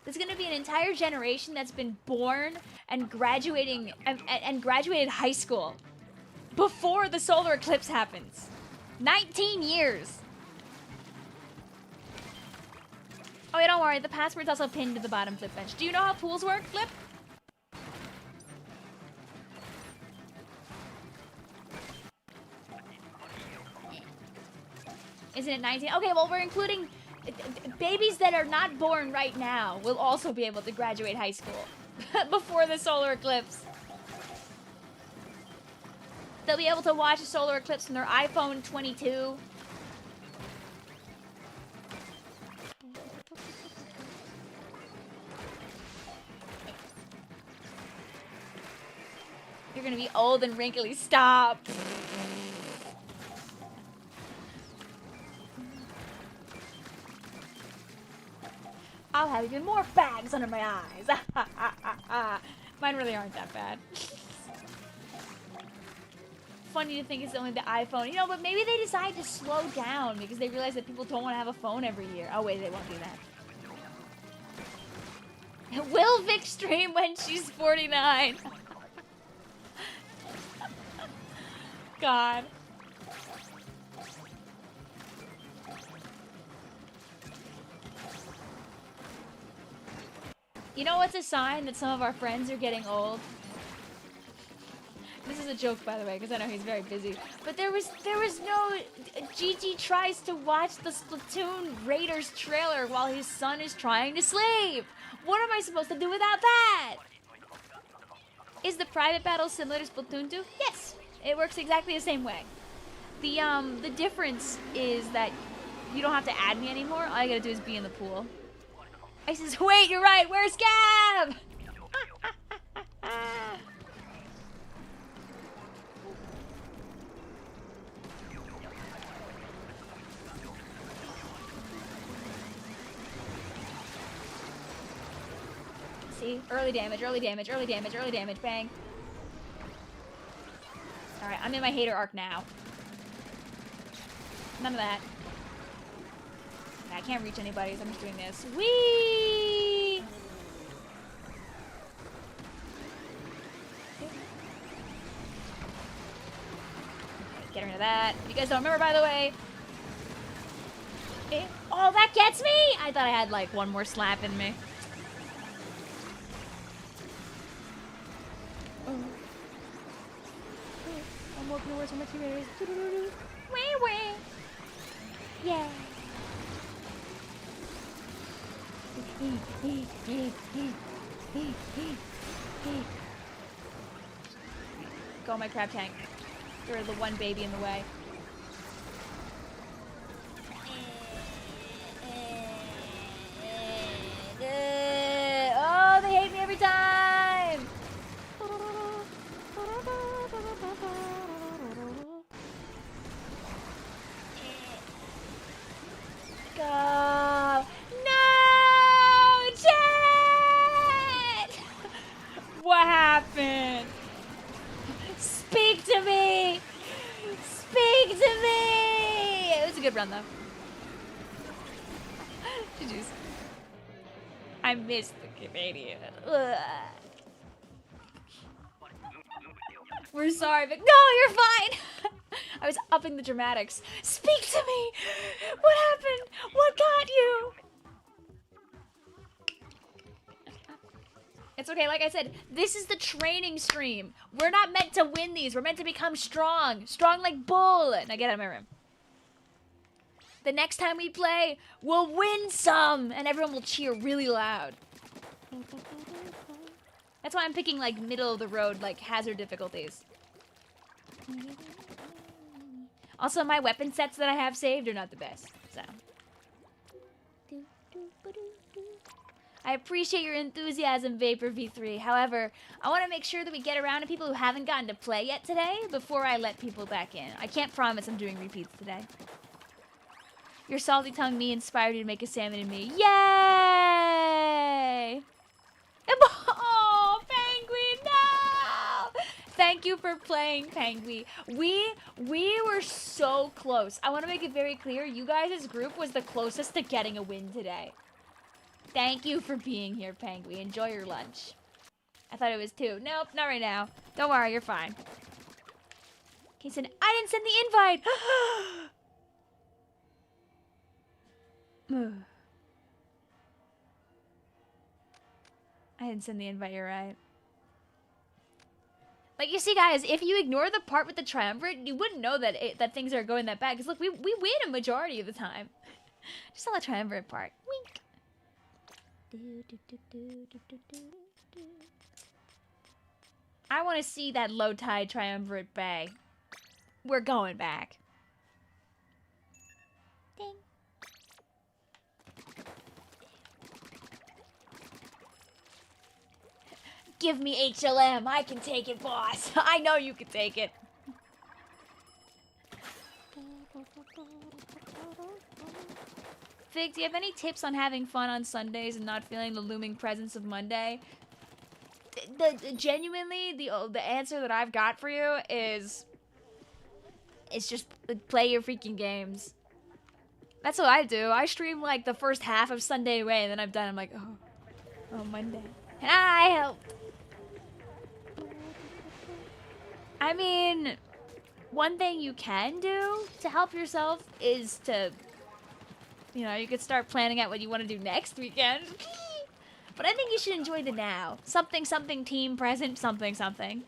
There's going to be an entire generation that's been born and graduating and graduated high school before the solar eclipse happens. 19 years. Oh, yeah, don't worry. The password's also pinned to the bottom, Flip Bench. Do you know how pools work, Flip? Isn't it 19? Okay, well, we're including babies that are not born right now will also be able to graduate high school before the solar eclipse. They'll be able to watch a solar eclipse from their iPhone 22. You're gonna be old and wrinkly. Stop. I'll have even more bags under my eyes. Mine really aren't that bad. Funny to think it's only the iPhone. You know, but maybe they decide to slow down because they realize that people don't want to have a phone every year. Oh, wait, they won't do that. Will Vic stream when she's 49? God. You know what's a sign that some of our friends are getting old? This is a joke, by the way, because I know he's very busy. But there was no... Gigi tries to watch the Splatoon Raiders trailer while his son is trying to sleep. What am I supposed to do without that? Is the private battle similar to Splatoon 2? Yes, it works exactly the same way. The difference is that you don't have to add me anymore. All you gotta do is be in the pool. I says, wait, you're right. Where's Gab? See? Early damage, early damage, early damage, early damage. Bang. Alright, I'm in my hater arc now. None of that. I can't reach anybody, so I'm just doing this. Whee! Get rid of that. If you guys don't remember, by the way. Okay. Oh, that gets me! I thought I had, like, one more slap in me. Oh. I'm working towards my teammates. Wee wee! Yeah. Go, my crab tank. You're the one baby in the way. Oh, they hate me every time! Go! No! Jet! What happened? Speak to me! Speak to me! It was a good run, though. GG's. I missed the Canadian. Ugh. We're sorry, but no, you're fine! I was upping the dramatics. Speak to me! What happened? What got you? It's okay, like I said, this is the training stream. We're not meant to win these. We're meant to become strong. Strong like bull. Now get out of my room. The next time we play, we'll win some! And everyone will cheer really loud. That's why I'm picking, like, middle of the road, like, hazard difficulties. Also, my weapon sets that I have saved are not the best, so. I appreciate your enthusiasm, Vapor V3. However, I want to make sure that we get around to people who haven't gotten to play yet today before I let people back in. I can't promise I'm doing repeats today. Your salty tongue me inspired you to make a salmon in me. Yay! Oh, Penguin, no! Thank you for playing, Penguin. We were so close. I want to make it very clear, you guys' group was the closest to getting a win today. Thank you for being here, Penguin. Enjoy your lunch. I thought it was 2. Nope, not right now. Don't worry, you're fine. He said, I didn't send the invite! I didn't send the invite, you're right. Like, you see, guys, if you ignore the part with the triumvirate, you wouldn't know that that things are going that bad. Because, look, we win a majority of the time. Just on the triumvirate part. Wink. I want to see that low tide triumvirate bay. We're going back. Ding. Give me HLM. I can take it, boss. I know you can take it. Fig, do you have any tips on having fun on Sundays and not feeling the looming presence of Monday? genuinely, the answer that I've got for you is just play your freaking games. That's what I do. I stream like the first half of Sunday away, and then I'm done. I'm like, oh, Monday. And I helped. I mean, one thing you can do to help yourself is to, you know, you could start planning out what you want to do next weekend. But I think you should enjoy the now. Something, something, team, present, something, something.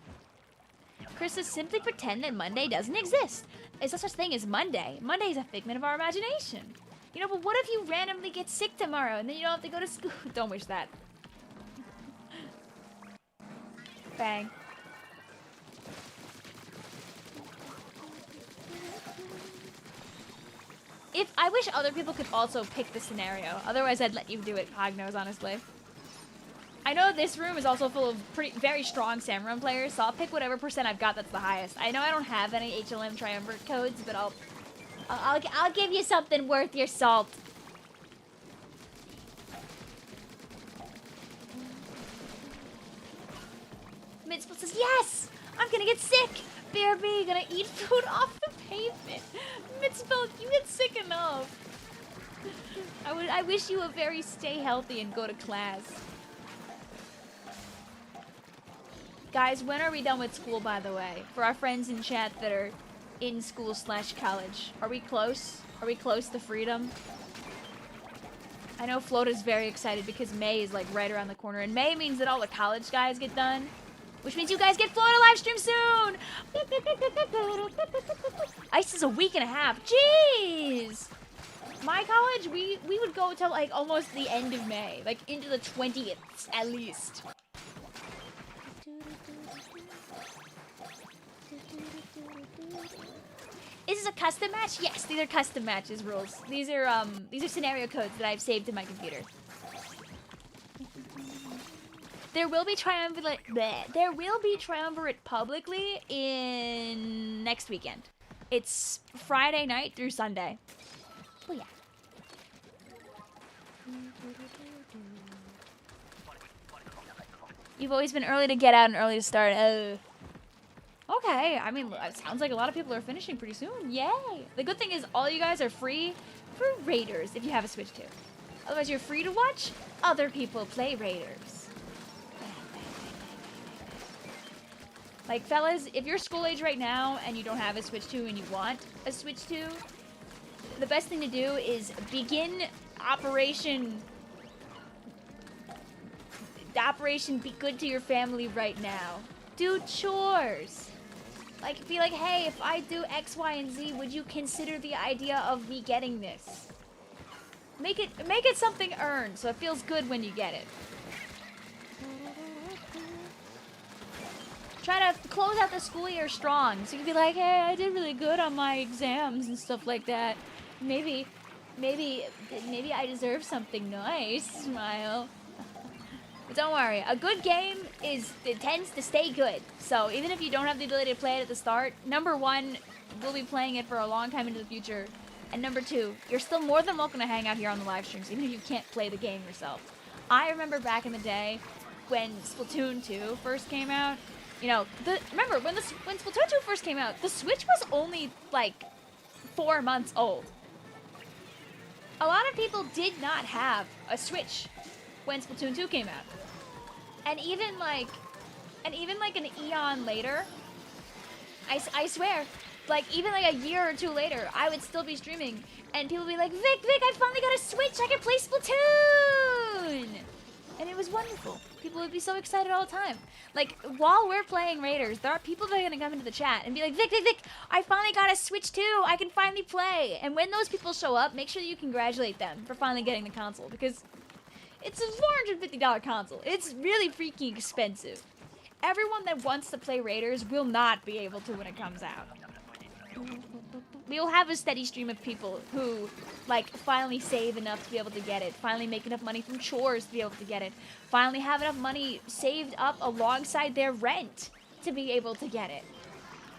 Chris says, simply pretend that Monday doesn't exist. There's no such thing as Monday. Monday is a figment of our imagination. You know, but what if you randomly get sick tomorrow and then you don't have to go to school? Don't wish that. Bang. I wish other people could also pick the scenario. Otherwise, I'd let you do it, Hognos, honestly. I know this room is also full of very strong Salmon players, so I'll pick whatever percent I've got that's the highest. I know I don't have any HLM Triumvirate codes, but I'll give you something worth your salt. Midsplit says, yes! I'm gonna get sick! BRB, gonna eat food off the pavement. Midsplit, you get sick enough. I wish you a very stay healthy and go to class. Guys, when are we done with school, by the way? For our friends in chat that are in school/college. Are we close? Are we close to freedom? I know Flota's very excited because May is like right around the corner. And May means that all the college guys get done. Which means you guys get Flota live stream soon! Ice is a week and a half. Jeez! My college, we would go till like almost the end of May. Like into the 20th at least. Is this a custom match? Yes, these are custom matches rules. These are scenario codes that I've saved in my computer. There will be triumvirate. There will be triumvirate publicly in next weekend. It's Friday night through Sunday. Oh yeah. You've always been early to get out and early to start. Okay, I mean, it sounds like a lot of people are finishing pretty soon. Yay! The good thing is all you guys are free for Raiders if you have a Switch too. Otherwise, you're free to watch other people play Raiders. Like, fellas, if you're school age right now and you don't have a Switch 2 and you want a Switch 2, the best thing to do is begin Operation Be Good to Your Family right now. Do chores. Like, be like, hey, if I do X, Y, and Z, would you consider the idea of me getting this? Make it something earned so it feels good when you get it. Try to close out the school year strong. So you can be like, hey, I did really good on my exams and stuff like that. Maybe I deserve something nice. Smile. But don't worry, a good game tends to stay good. So even if you don't have the ability to play it at the start, number one, we'll be playing it for a long time into the future. And number two, you're still more than welcome to hang out here on the live streams, even if you can't play the game yourself. I remember back in the day when Splatoon 2 first came out. You know, remember when Splatoon 2 first came out, the Switch was only like 4 months old. A lot of people did not have a Switch when Splatoon 2 came out. And even like an eon later, I swear, like even like a year or two later, I would still be streaming and people would be like, Vic, I finally got a Switch, I can play Splatoon! And it was wonderful. People would be so excited all the time. Like, while we're playing Raiders, there are people that are gonna come into the chat and be like, Vic, I finally got a Switch too, I can finally play. And when those people show up, make sure that you congratulate them for finally getting the console, because it's a $450 console. It's really freaking expensive. Everyone that wants to play Raiders will not be able to when it comes out. We will have a steady stream of people who, like, finally save enough to be able to get it, finally make enough money from chores to be able to get it, finally have enough money saved up alongside their rent to be able to get it,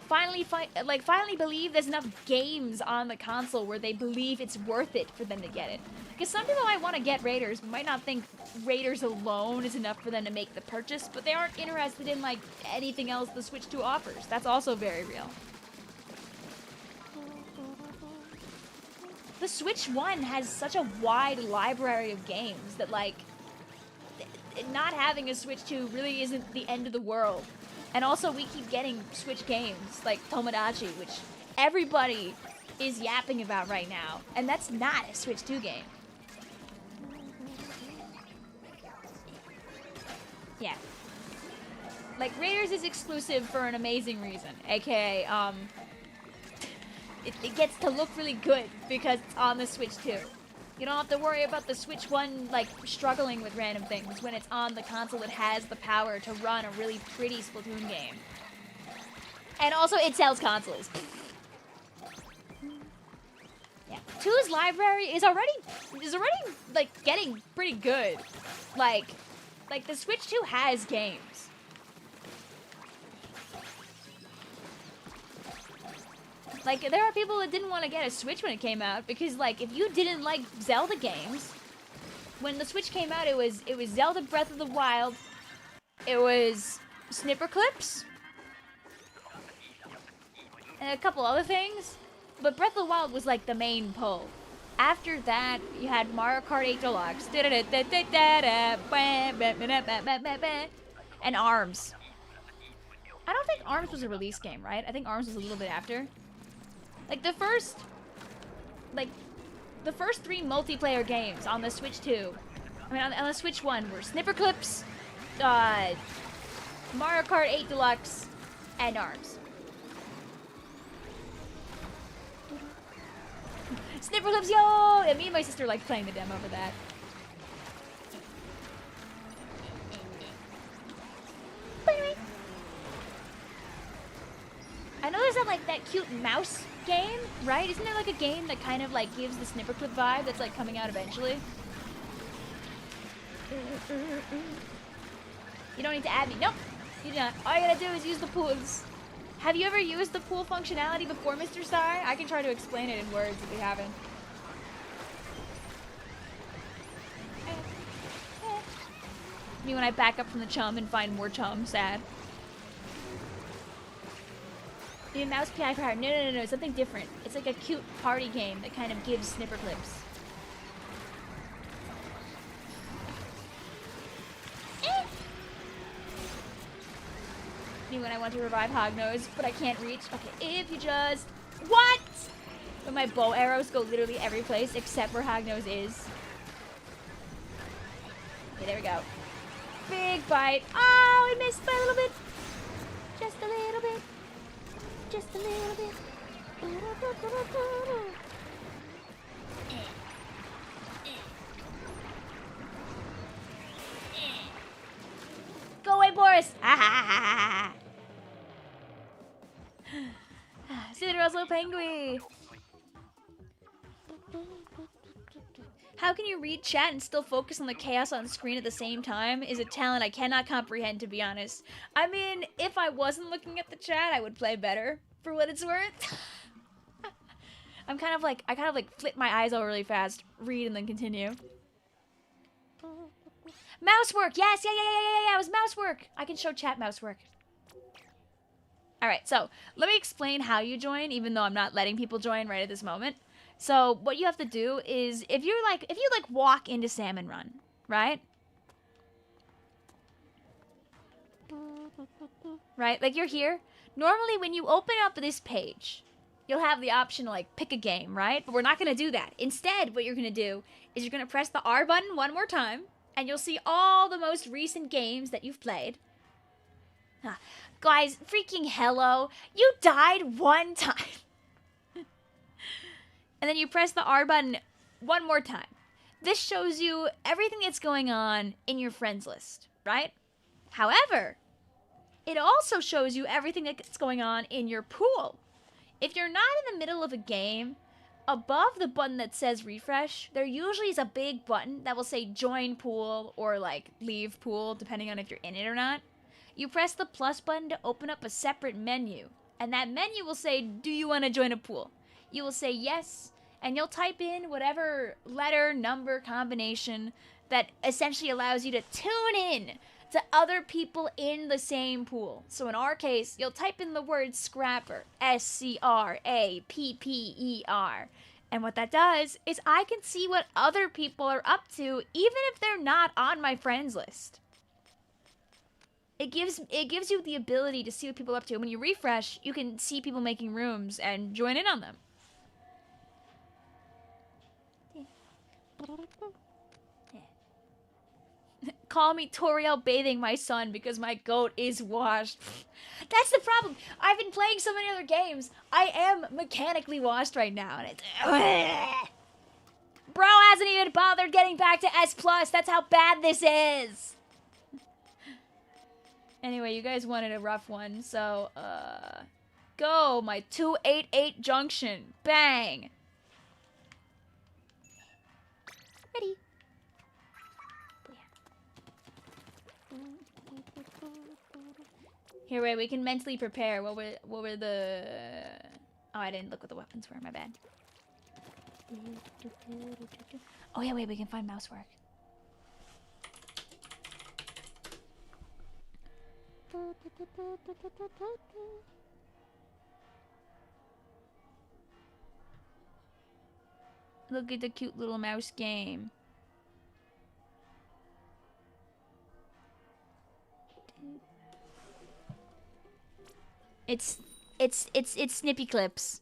finally believe there's enough games on the console where they believe it's worth it for them to get it. Because some people might want to get Raiders, but might not think Raiders alone is enough for them to make the purchase, but they aren't interested in like anything else the Switch 2 offers. That's also very real. The Switch 1 has such a wide library of games that like not having a Switch 2 really isn't the end of the world. And also we keep getting Switch games like Tomodachi, which everybody is yapping about right now, and that's not a Switch 2 game. Yeah. Like, Raiders is exclusive for an amazing reason, aka, it gets to look really good because it's on the Switch 2. You don't have to worry about the Switch 1, like, struggling with random things when it's on the console that has the power to run a really pretty Splatoon game. And also, it sells consoles. Yeah. 2's library is already, like, getting pretty good. Like, the Switch 2 has games. Like, there are people that didn't want to get a Switch when it came out because, like, if you didn't like Zelda games, when the Switch came out, it was Zelda Breath of the Wild, it was Snipper Clips, and a couple other things, but Breath of the Wild was, like, the main pull. After that, you had Mario Kart 8 Deluxe, and ARMS. I don't think ARMS was a release game, right? I think ARMS was a little bit after. Like, the first 3 multiplayer games on the Switch 2, I mean, on the Switch 1 were Snipper Clips, Mario Kart 8 Deluxe, and ARMS. Snipper Clips, yo! And me and my sister liked playing the demo for that. I know there's that cute mouse game, right? Isn't there like a game that kind of like gives the Snipper Clip vibe that's like coming out eventually? You don't need to add me. Nope, you do not. All you gotta do is use the pools. Have you ever used the pool functionality before, Mr. Star? I can try to explain it in words if you haven't. Me when I back up from the chum and find more chum, sad. The mouse PI for hire. No, something different. It's like a cute party game that kind of gives Snipper Clips. Me when I want to revive Hognose, but I can't reach. Okay, if you just... What? But my bow arrows go literally every place except where Hognose is. Okay, there we go. Big bite. Oh, I missed by a little bit. Just a little bit. Just a little bit. Go away, Boris! Cinderella's Penguin! How can you read chat and still focus on the chaos on screen at the same time is a talent I cannot comprehend, to be honest. I mean, if I wasn't looking at the chat, I would play better, for what it's worth. I kind of like flip my eyes over really fast, read, and then continue. Mouse work! Yes! Yeah, it was mouse work! I can show chat mouse work. Alright, so, let me explain how you join, even though I'm not letting people join right at this moment. So, what you have to do is, if you walk into Salmon Run, right? Right? Like, you're here. Normally, when you open up this page, you'll have the option to, like, pick a game, right? But we're not going to do that. Instead, what you're going to do is you're going to press the R button one more time, and you'll see all the most recent games that you've played. Guys, freaking hello. You died one time. And then you press the R button one more time. This shows you everything that's going on in your friends list, right? However, it also shows you everything that's going on in your pool. If you're not in the middle of a game, above the button that says refresh, there usually is a big button that will say join pool or like leave pool, depending on if you're in it or not. You press the plus button to open up a separate menu. And that menu will say, do you want to join a pool? You will say yes, and you'll type in whatever letter, number, combination that essentially allows you to tune in to other people in the same pool. So in our case, you'll type in the word scrapper, SCRAPPER. And what that does is I can see what other people are up to, even if they're not on my friends list. It gives you the ability to see what people are up to. When you refresh, you can see people making rooms and join in on them. Call me Toriel bathing my son because my goat is washed. That's the problem. I've been playing so many other games. I am mechanically washed right now. And it's... Bro hasn't even bothered getting back to S+. That's how bad this is. Anyway, you guys wanted a rough one, so, go, my 288 junction. Bang. Ready. Here, wait, we can mentally prepare. What were the... Oh, I didn't look what the weapons were, my bad. Oh, yeah, wait, we can find mouse work. Look at the cute little mouse game. It's Snippy Clips.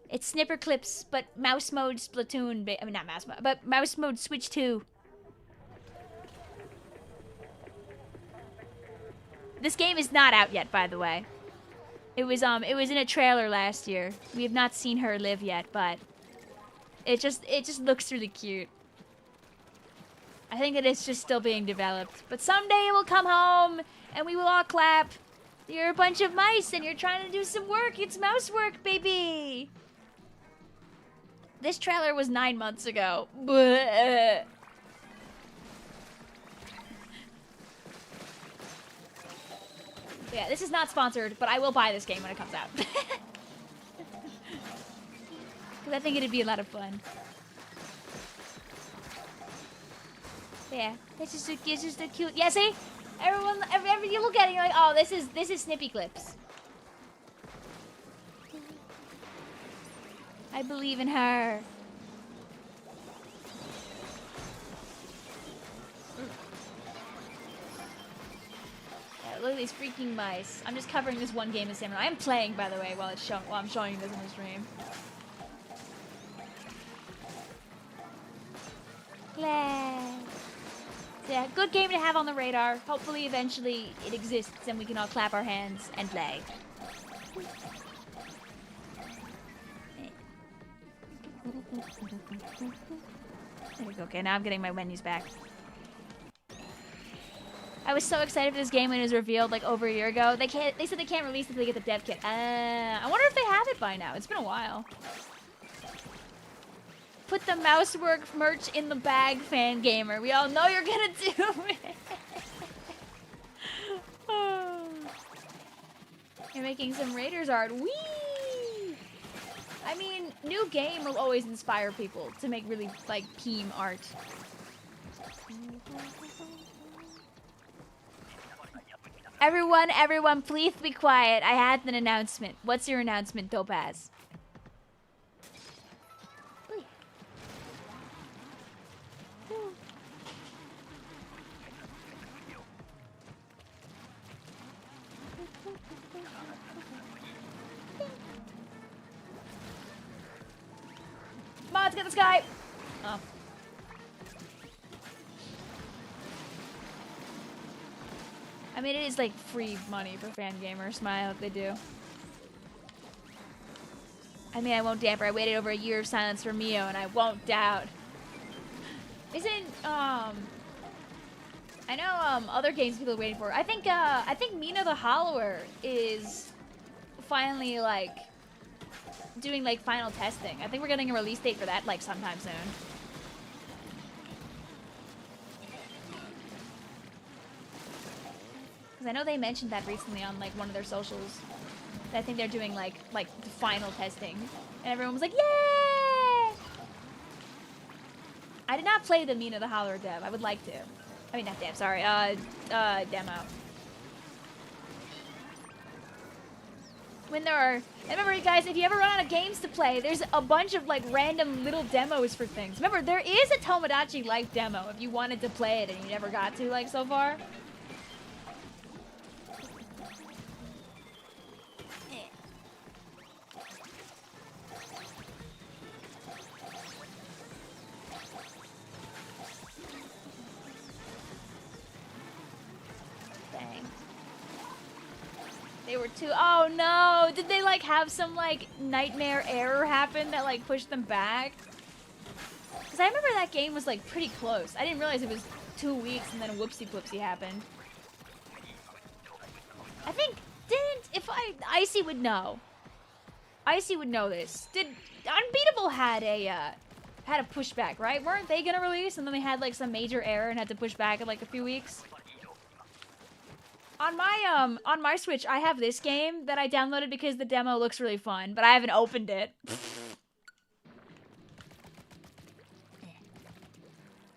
It's Snipper Clips, but mouse mode Splatoon. I mean, not mouse mode, but mouse mode Switch 2. This game is not out yet, by the way. It was in a trailer last year. We have not seen her live yet, but it just looks really cute. I think that it's just still being developed. But someday it will come home and we will all clap. You're a bunch of mice and you're trying to do some work. It's mouse work, baby. This trailer was 9 months ago. Bleh. Yeah, this is not sponsored, but I will buy this game when it comes out. Because I think it'd be a lot of fun. Yeah, it's just a cute. Yeah, see, everyone, every you look at it, you're like, oh, this is Snippy Clips. I believe in her. Look at these freaking mice. I'm just covering this one game of Salmon. I am playing, by the way, while I'm showing you this in the stream. Glad. So yeah, good game to have on the radar. Hopefully, eventually, it exists and we can all clap our hands and play. There we go. Okay, now I'm getting my menus back. I was so excited for this game when it was revealed like over a year ago. They said they can't release it until they get the dev kit. I wonder if they have it by now. It's been a while. Put the Mousework merch in the bag, fan gamer. We all know you're gonna do it. Oh. You're making some Raiders art. Whee! I mean, new game will always inspire people to make really like team art. Everyone, please be quiet. I had an announcement. What's your announcement, Topaz? Come on, let's get this guy. Oh. I mean, it is like free money for fan gamers. I hope they do. I mean, I won't damper. I waited over a year of silence for Mio, and I won't doubt. Isn't I know other games people are waiting for. I think Mina the Hollower is finally like doing like final testing. I think we're getting a release date for that like sometime soon. Because I know they mentioned that recently on like one of their socials. I think they're doing like the final testing, and everyone was like, "Yay!" I did not play the Mina the Howler dev. I would like to. I mean, not dev. Sorry. Demo. When there are, and remember, guys, if you ever run out of games to play, there's a bunch of like random little demos for things. Remember, there is a Tomodachi Life demo if you wanted to play it and you never got to, like, so far. They were too. Oh no! Did they like have some like nightmare error happen that like pushed them back? Because I remember that game was like pretty close. I didn't realize it was 2 weeks and then a whoopsie flipsy happened. I think Icy would know. Icy would know this. Did Unbeatable had a pushback, right? Weren't they gonna release and then they had like some major error and had to push back in like a few weeks? On my Switch, I have this game that I downloaded because the demo looks really fun, but I haven't opened it.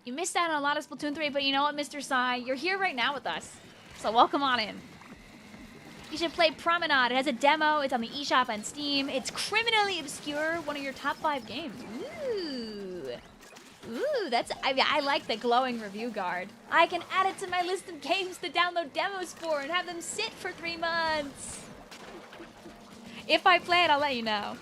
You missed out on a lot of Splatoon 3, but you know what, Mr. Sai? You're here right now with us, so welcome on in. You should play Promenade. It has a demo. It's on the eShop on Steam. It's criminally obscure, one of your top 5 games. Ooh, that's, I like the glowing review guard. I can add it to my list of games to download demos for and have them sit for 3 months. If I play it, I'll let you know.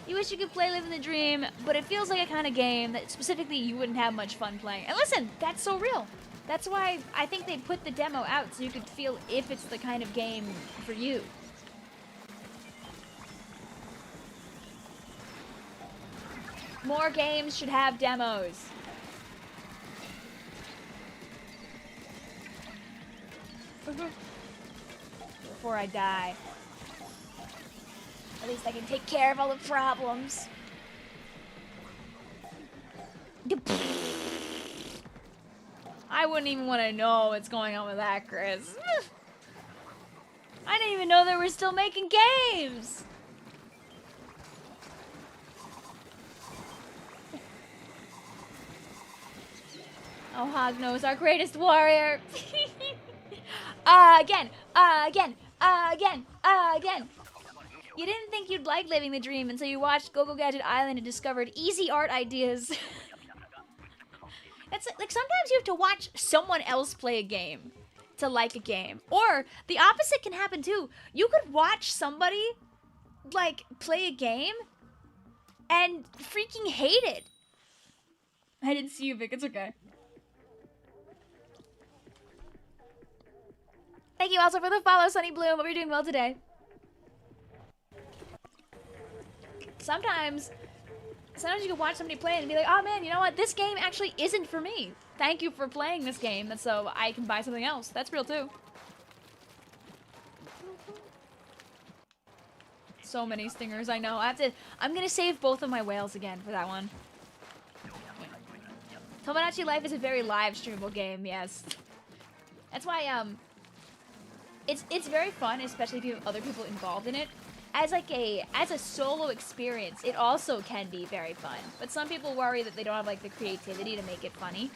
You wish you could play Living the Dream, but it feels like a kind of game that specifically you wouldn't have much fun playing. And listen, that's so real. That's why I think they put the demo out so you could feel if it's the kind of game for you. More games should have demos. Before I die. At least I can take care of all the problems. I wouldn't even want to know what's going on with that, Chris. I didn't even know they were still making games. Oh, Hognos, our greatest warrior. Again. You didn't think you'd like living the dream until you watched Go-Go Gadget Island and discovered easy art ideas. It's like sometimes you have to watch someone else play a game to like a game. Or the opposite can happen too. You could watch somebody like play a game and freaking hate it. I didn't see you, Vic. It's okay. Thank you also for the follow, Sunny Bloom. Hope you're doing well today. Sometimes you can watch somebody play it and be like, oh man, you know what? This game actually isn't for me. Thank you for playing this game, and so I can buy something else. That's real too. So many stingers, I know. I'm gonna save both of my whales again for that one. Tomodachi Life is a very live streamable game, yes. That's why it's very fun, especially if you have other people involved in it. As a solo experience, it also can be very fun. But some people worry that they don't have like the creativity to make it funny,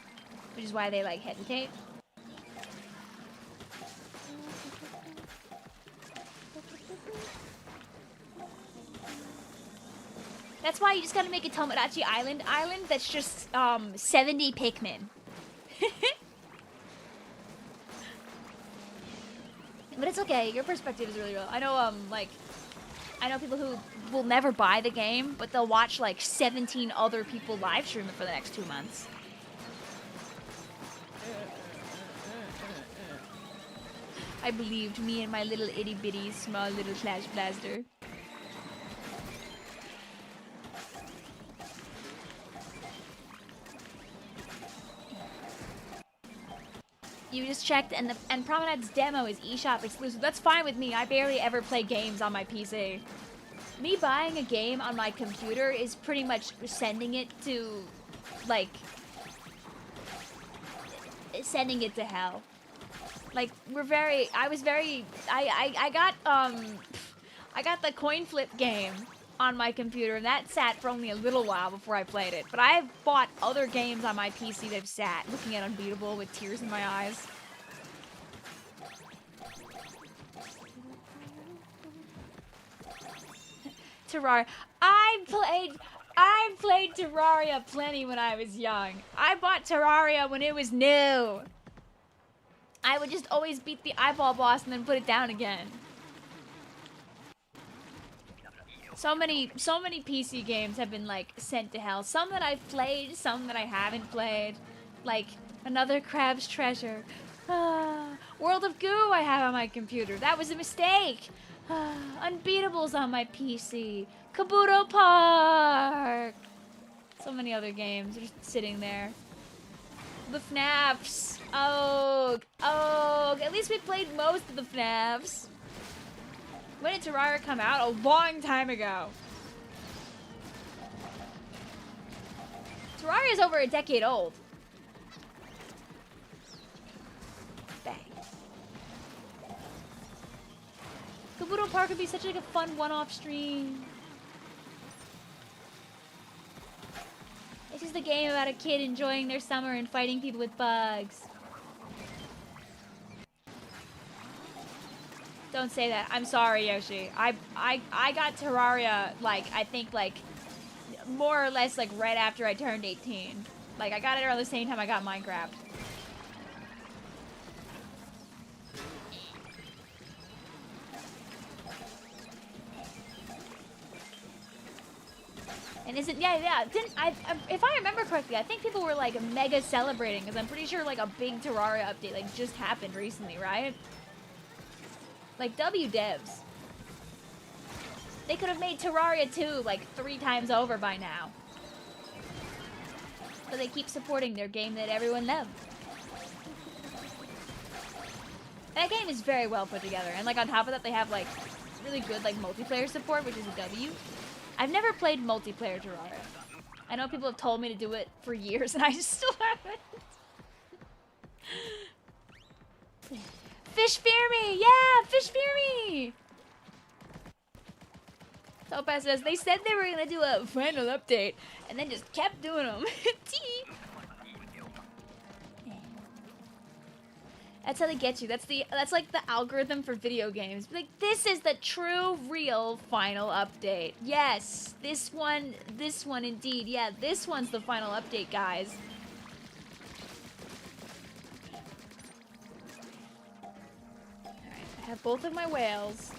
which is why they like hesitate. That's why you just gotta make a Tomodachi Island that's just 70 Pikmin. But it's okay. Your perspective is really real. I know I know people who will never buy the game, but they'll watch like 17 other people live stream it for the next 2 months. I believed me and my little itty bitty small little Flash Blaster. You just checked, and Promenade's demo is eShop exclusive. That's fine with me. I barely ever play games on my PC. Me buying a game on my computer is pretty much sending it to, like, sending it to hell. Like, I got the coin flip game on my computer, and that sat for only a little while before I played it. But I've bought other games on my PC that have sat, looking at Unbeatable with tears in my eyes. Terraria. I played Terraria plenty when I was young. I bought Terraria when it was new. I would just always beat the eyeball boss and then put it down again. So many PC games have been like sent to hell. Some that I've played, some that I haven't played. Like Another Crab's Treasure. World of Goo I have on my computer. That was a mistake. Unbeatable's on my PC. Kabuto Park. So many other games are just sitting there. The FNAFs. Oh, at least we played most of the FNAFs. When did Terraria come out? A long time ago. Terraria is over a decade old. Bang. Kabuto Park would be such like a fun one-off stream. It's just a game about a kid enjoying their summer and fighting people with bugs. Don't say that. I'm sorry, Yoshi. I got Terraria, like, I think, like, more or less, like, right after I turned 18. Like, I got it around the same time I got Minecraft. And isn't, yeah, didn't, if I remember correctly, I think people were, like, mega celebrating, because I'm pretty sure, like, a big Terraria update, like, just happened recently, right? Like, devs. They could have made Terraria 2, like, 3 times over by now. But they keep supporting their game that everyone loves. That game is very well put together. And, like, on top of that, they have, like, really good, like, multiplayer support, which is a W. I've never played multiplayer Terraria. I know people have told me to do it for years, and I still haven't. Fish fear me! Yeah! Fish fear me! Topaz says, they said they were gonna do a final update, and then just kept doing them. That's how they get you. That's like the algorithm for video games. Like, this is the true, real final update. Yes, this one indeed. Yeah, this one's the final update, guys. Alright, I have both of my whales.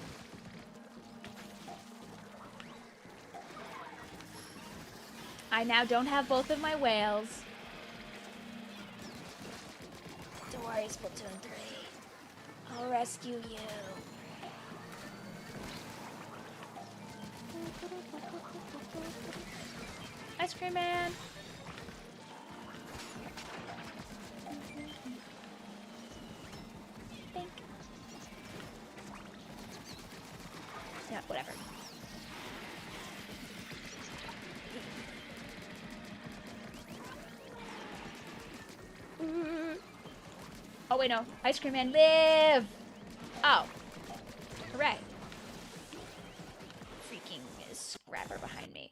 I now don't have both of my whales. Don't worry, Splatoon 3. I'll rescue you. Ice cream man. Think. Yeah, whatever. Oh wait, no. Ice cream man, live! Oh. Hooray. Freaking scrapper behind me.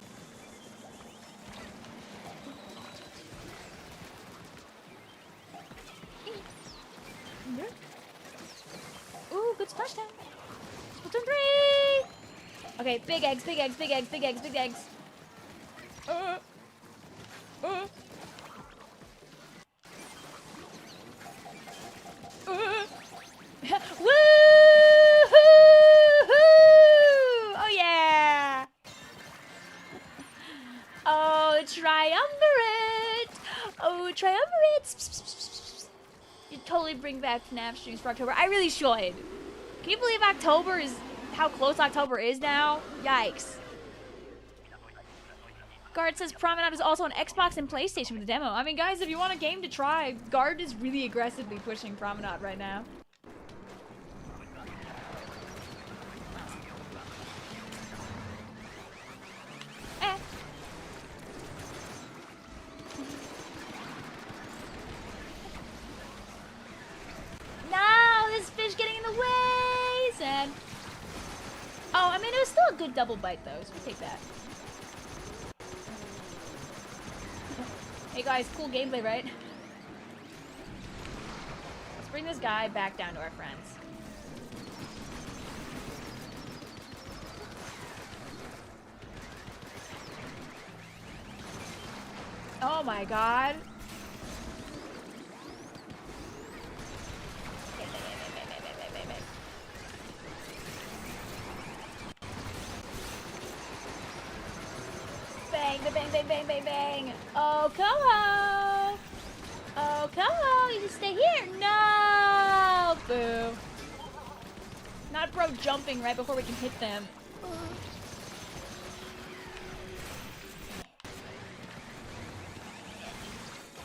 Ooh, good splash down. Splatoon 3! Okay, big eggs, big eggs, big eggs, big eggs, big eggs. Woo! Oh yeah! Oh, triumvirate! Oh, triumvirate! You totally bring back FNAF streams for October. I really should. Can you believe October is how close October is now? Yikes. Guard says Promenade is also on Xbox and PlayStation with the demo. I mean, guys, if you want a game to try, Guard is really aggressively pushing Promenade right now. No! good double bite, though, so we take that. Hey, guys, cool gameplay, right? Let's bring this guy back down to our friends. Oh my god. Bang, bang, bang, bang, bang, bang. Oh, Coho. Oh, Coho, you just stay here. No. Boo. Not bro jumping right before we can hit them.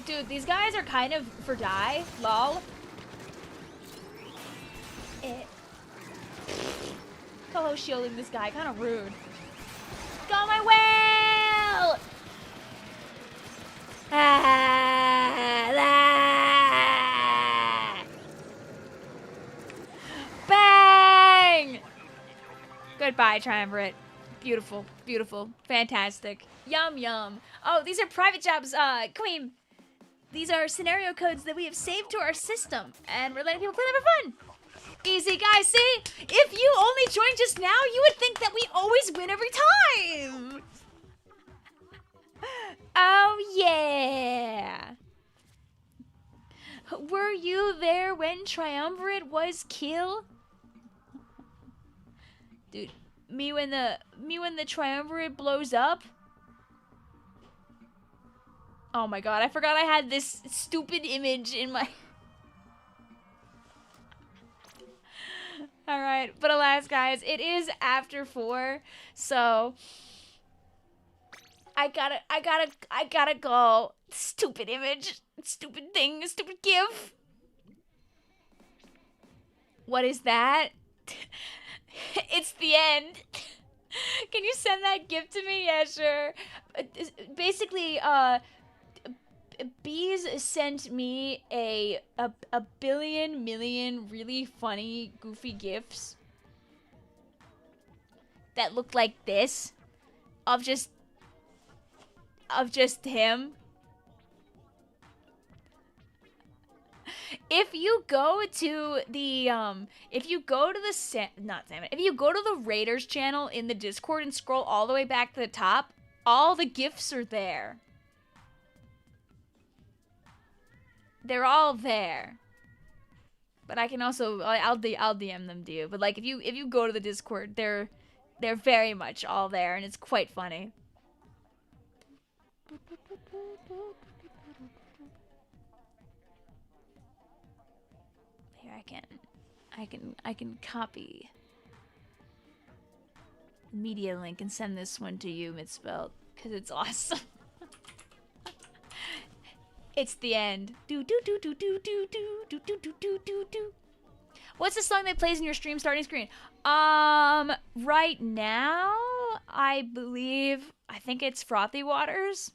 Dude, these guys are kind of for die. Lol. Coho shielding this guy. Kind of rude. Go my whale! Bang! Goodbye, Triumvirate. Beautiful, beautiful, fantastic. Yum, yum. Oh, these are private jobs, Queen. These are scenario codes that we have saved to our system, and we're letting people play them for fun. Easy, guys, see? If you only joined just now, you would think that we always win every time. Oh, yeah. Were you there when Triumvirate was killed? Dude, me when the Triumvirate blows up? Oh my god, I forgot I had this stupid image in my... Alright, but alas, guys, it is after 4, so... I gotta go. Stupid image, stupid thing, stupid gif. What is that? It's the end. Can you send that gif to me? Yeah, sure. Basically, Bees sent me a billion million really funny goofy gifs that looked like this of just him. If you go to the if you go to the Raiders channel in the Discord and scroll all the way back to the top, all the gifs are there. They're all there. But I can also I'll DM them to you. But like if you go to the Discord, they're very much all there, and it's quite funny. Here I can copy the media link and send this one to you, Misspelled, because it's awesome. It's the end. Do do do do do do do do do do do do do. What's the song that plays in your stream starting screen? Right now, I think it's Frothy Waters.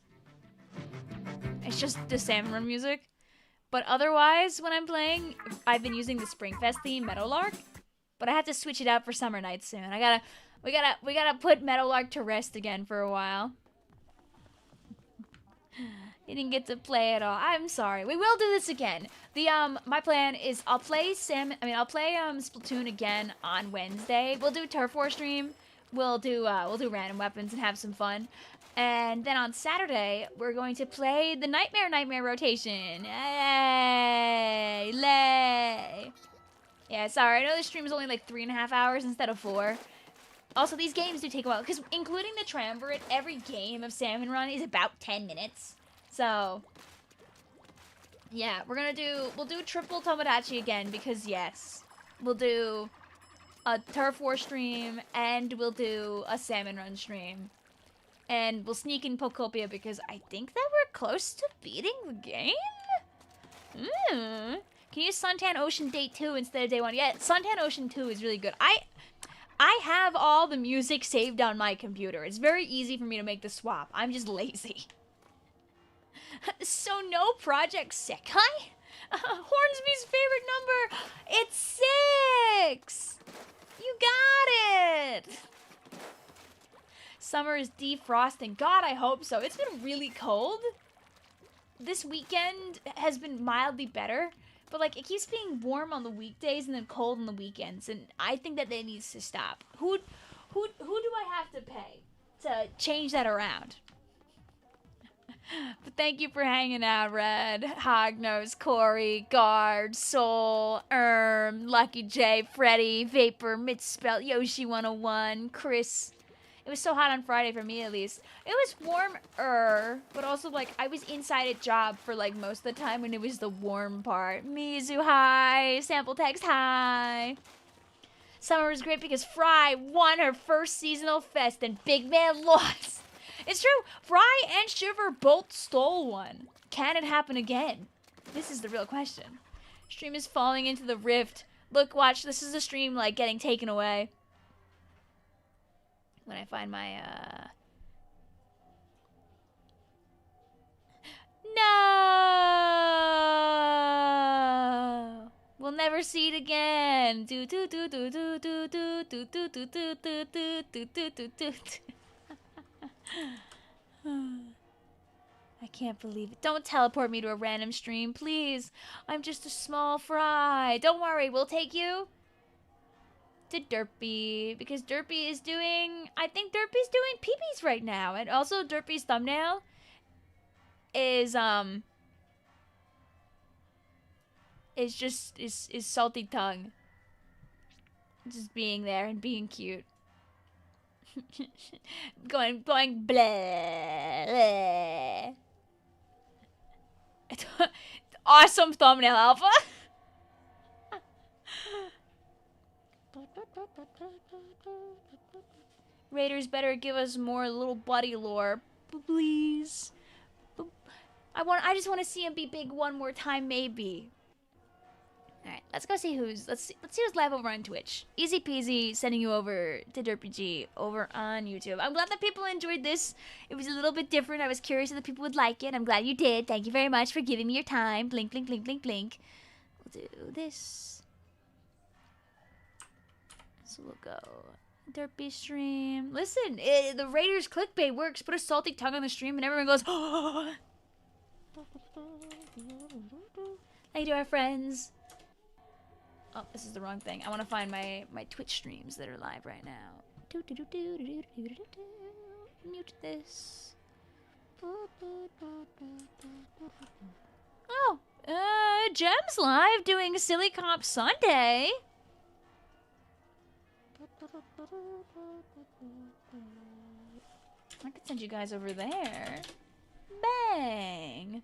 It's just the Salmon Run music. But otherwise, when I'm playing, I've been using the Springfest theme, Meadowlark. But I have to switch it out for Summer Nights soon. We gotta put Meadowlark to rest again for a while. You didn't get to play it all. I'm sorry. We will do this again. My plan is I'll play Splatoon again on Wednesday. We'll do Turf War stream. We'll do random weapons and have some fun. And then on Saturday, we're going to play the Nightmare rotation. Hey, lay. Yeah, sorry. I know the stream is only like 3.5 hours instead of 4. Also, these games do take a while, because including the Triumvirate, every game of Salmon Run is about 10 minutes. So, yeah, we'll do triple Tomodachi again, because yes, we'll do a Turf War stream, and we'll do a Salmon Run stream. And we'll sneak in Pokopia, because I think that we're close to beating the game? Can you use Suntan Ocean Day 2 instead of Day 1? Yeah, Suntan Ocean 2 is really good. I have all the music saved on my computer. It's very easy for me to make the swap. I'm just lazy. So no Project Sekai? Hornsby's favorite number. It's 6. You got it. Summer is defrosting. God, I hope so. It's been really cold. This weekend has been mildly better. But, like, it keeps being warm on the weekdays and then cold on the weekends. And I think that needs to stop. Who do I have to pay to change that around? But thank you for hanging out, Red, Hognose, Corey, Guard, Soul, Lucky J, Freddy, Vapor, Misspell, Yoshi 101, Chris. It was so hot on Friday for me, at least. It was warmer, but also, like, I was inside a job for, like, most of the time when it was the warm part. Mizu, hi. Sample text, hi. Summer was great because Fry won her first seasonal fest and Big Man lost. It's true. Fry and Shiver both stole one. Can it happen again? This is the real question. Stream is falling into the rift. Look, watch. This is a stream, like, getting taken away. When I find my, No! We'll never see it again. Do do do do do do do do do do do do do do do do. I can't believe it. Don't teleport me to a random stream, please. I'm just a small fry. Don't worry, we'll take you to Derpy, because Derpy is doing, I think Derpy's doing peepees right now, and also Derpy's thumbnail is just salty tongue, just being there and being cute, going blah. Awesome thumbnail, Alpha. Raiders better give us more little buddy lore, please. I just want to see him be big one more time, maybe. All right, let's go see let's see who's live over on Twitch. Easy peasy, sending you over to DerpyG over on YouTube. I'm glad that people enjoyed this. It was a little bit different. I was curious if the people would like it. I'm glad you did. Thank you very much for giving me your time. Blink, blink, blink, blink, blink. We'll do this. So we'll go Derpy stream. Listen, the Raiders clickbait works. Put a salty tongue on the stream and everyone goes, oh. How you doing, friends? Oh, this is the wrong thing. I want to find my Twitch streams that are live right now. Mute this. Oh, Gem's live doing Silly Comp Sunday. I could send you guys over there. Bang.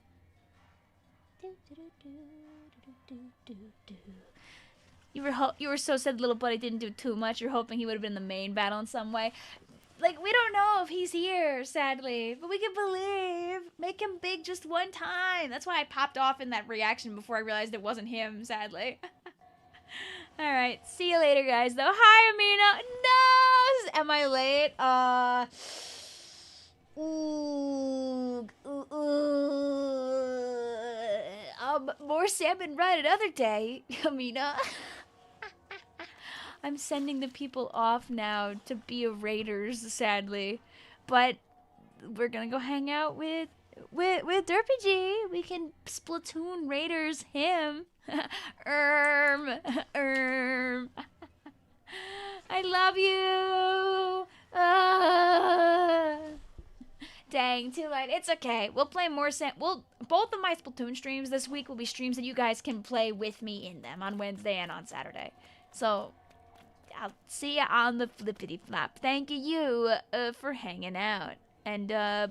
You were so sad little buddy didn't do too much. You're hoping he would have been the main battle in some way. Like, we don't know if he's here, sadly. But we can believe. Make him big just one time. That's why I popped off in that reaction before I realized it wasn't him, sadly. Alright, see you later, guys, though. Hi, Amina. No! Am I late? More salmon right another day, Amina. I'm sending the people off now to be a Raiders, sadly. But we're gonna go hang out with DerpyG. We can Splatoon Raiders him. I love you. Dang, too late. It's okay. We'll play more both of my Splatoon streams this week will be streams that you guys can play with me in them on Wednesday and on Saturday. So, I'll see ya on the flippity flop. Thank you for hanging out. And, bye.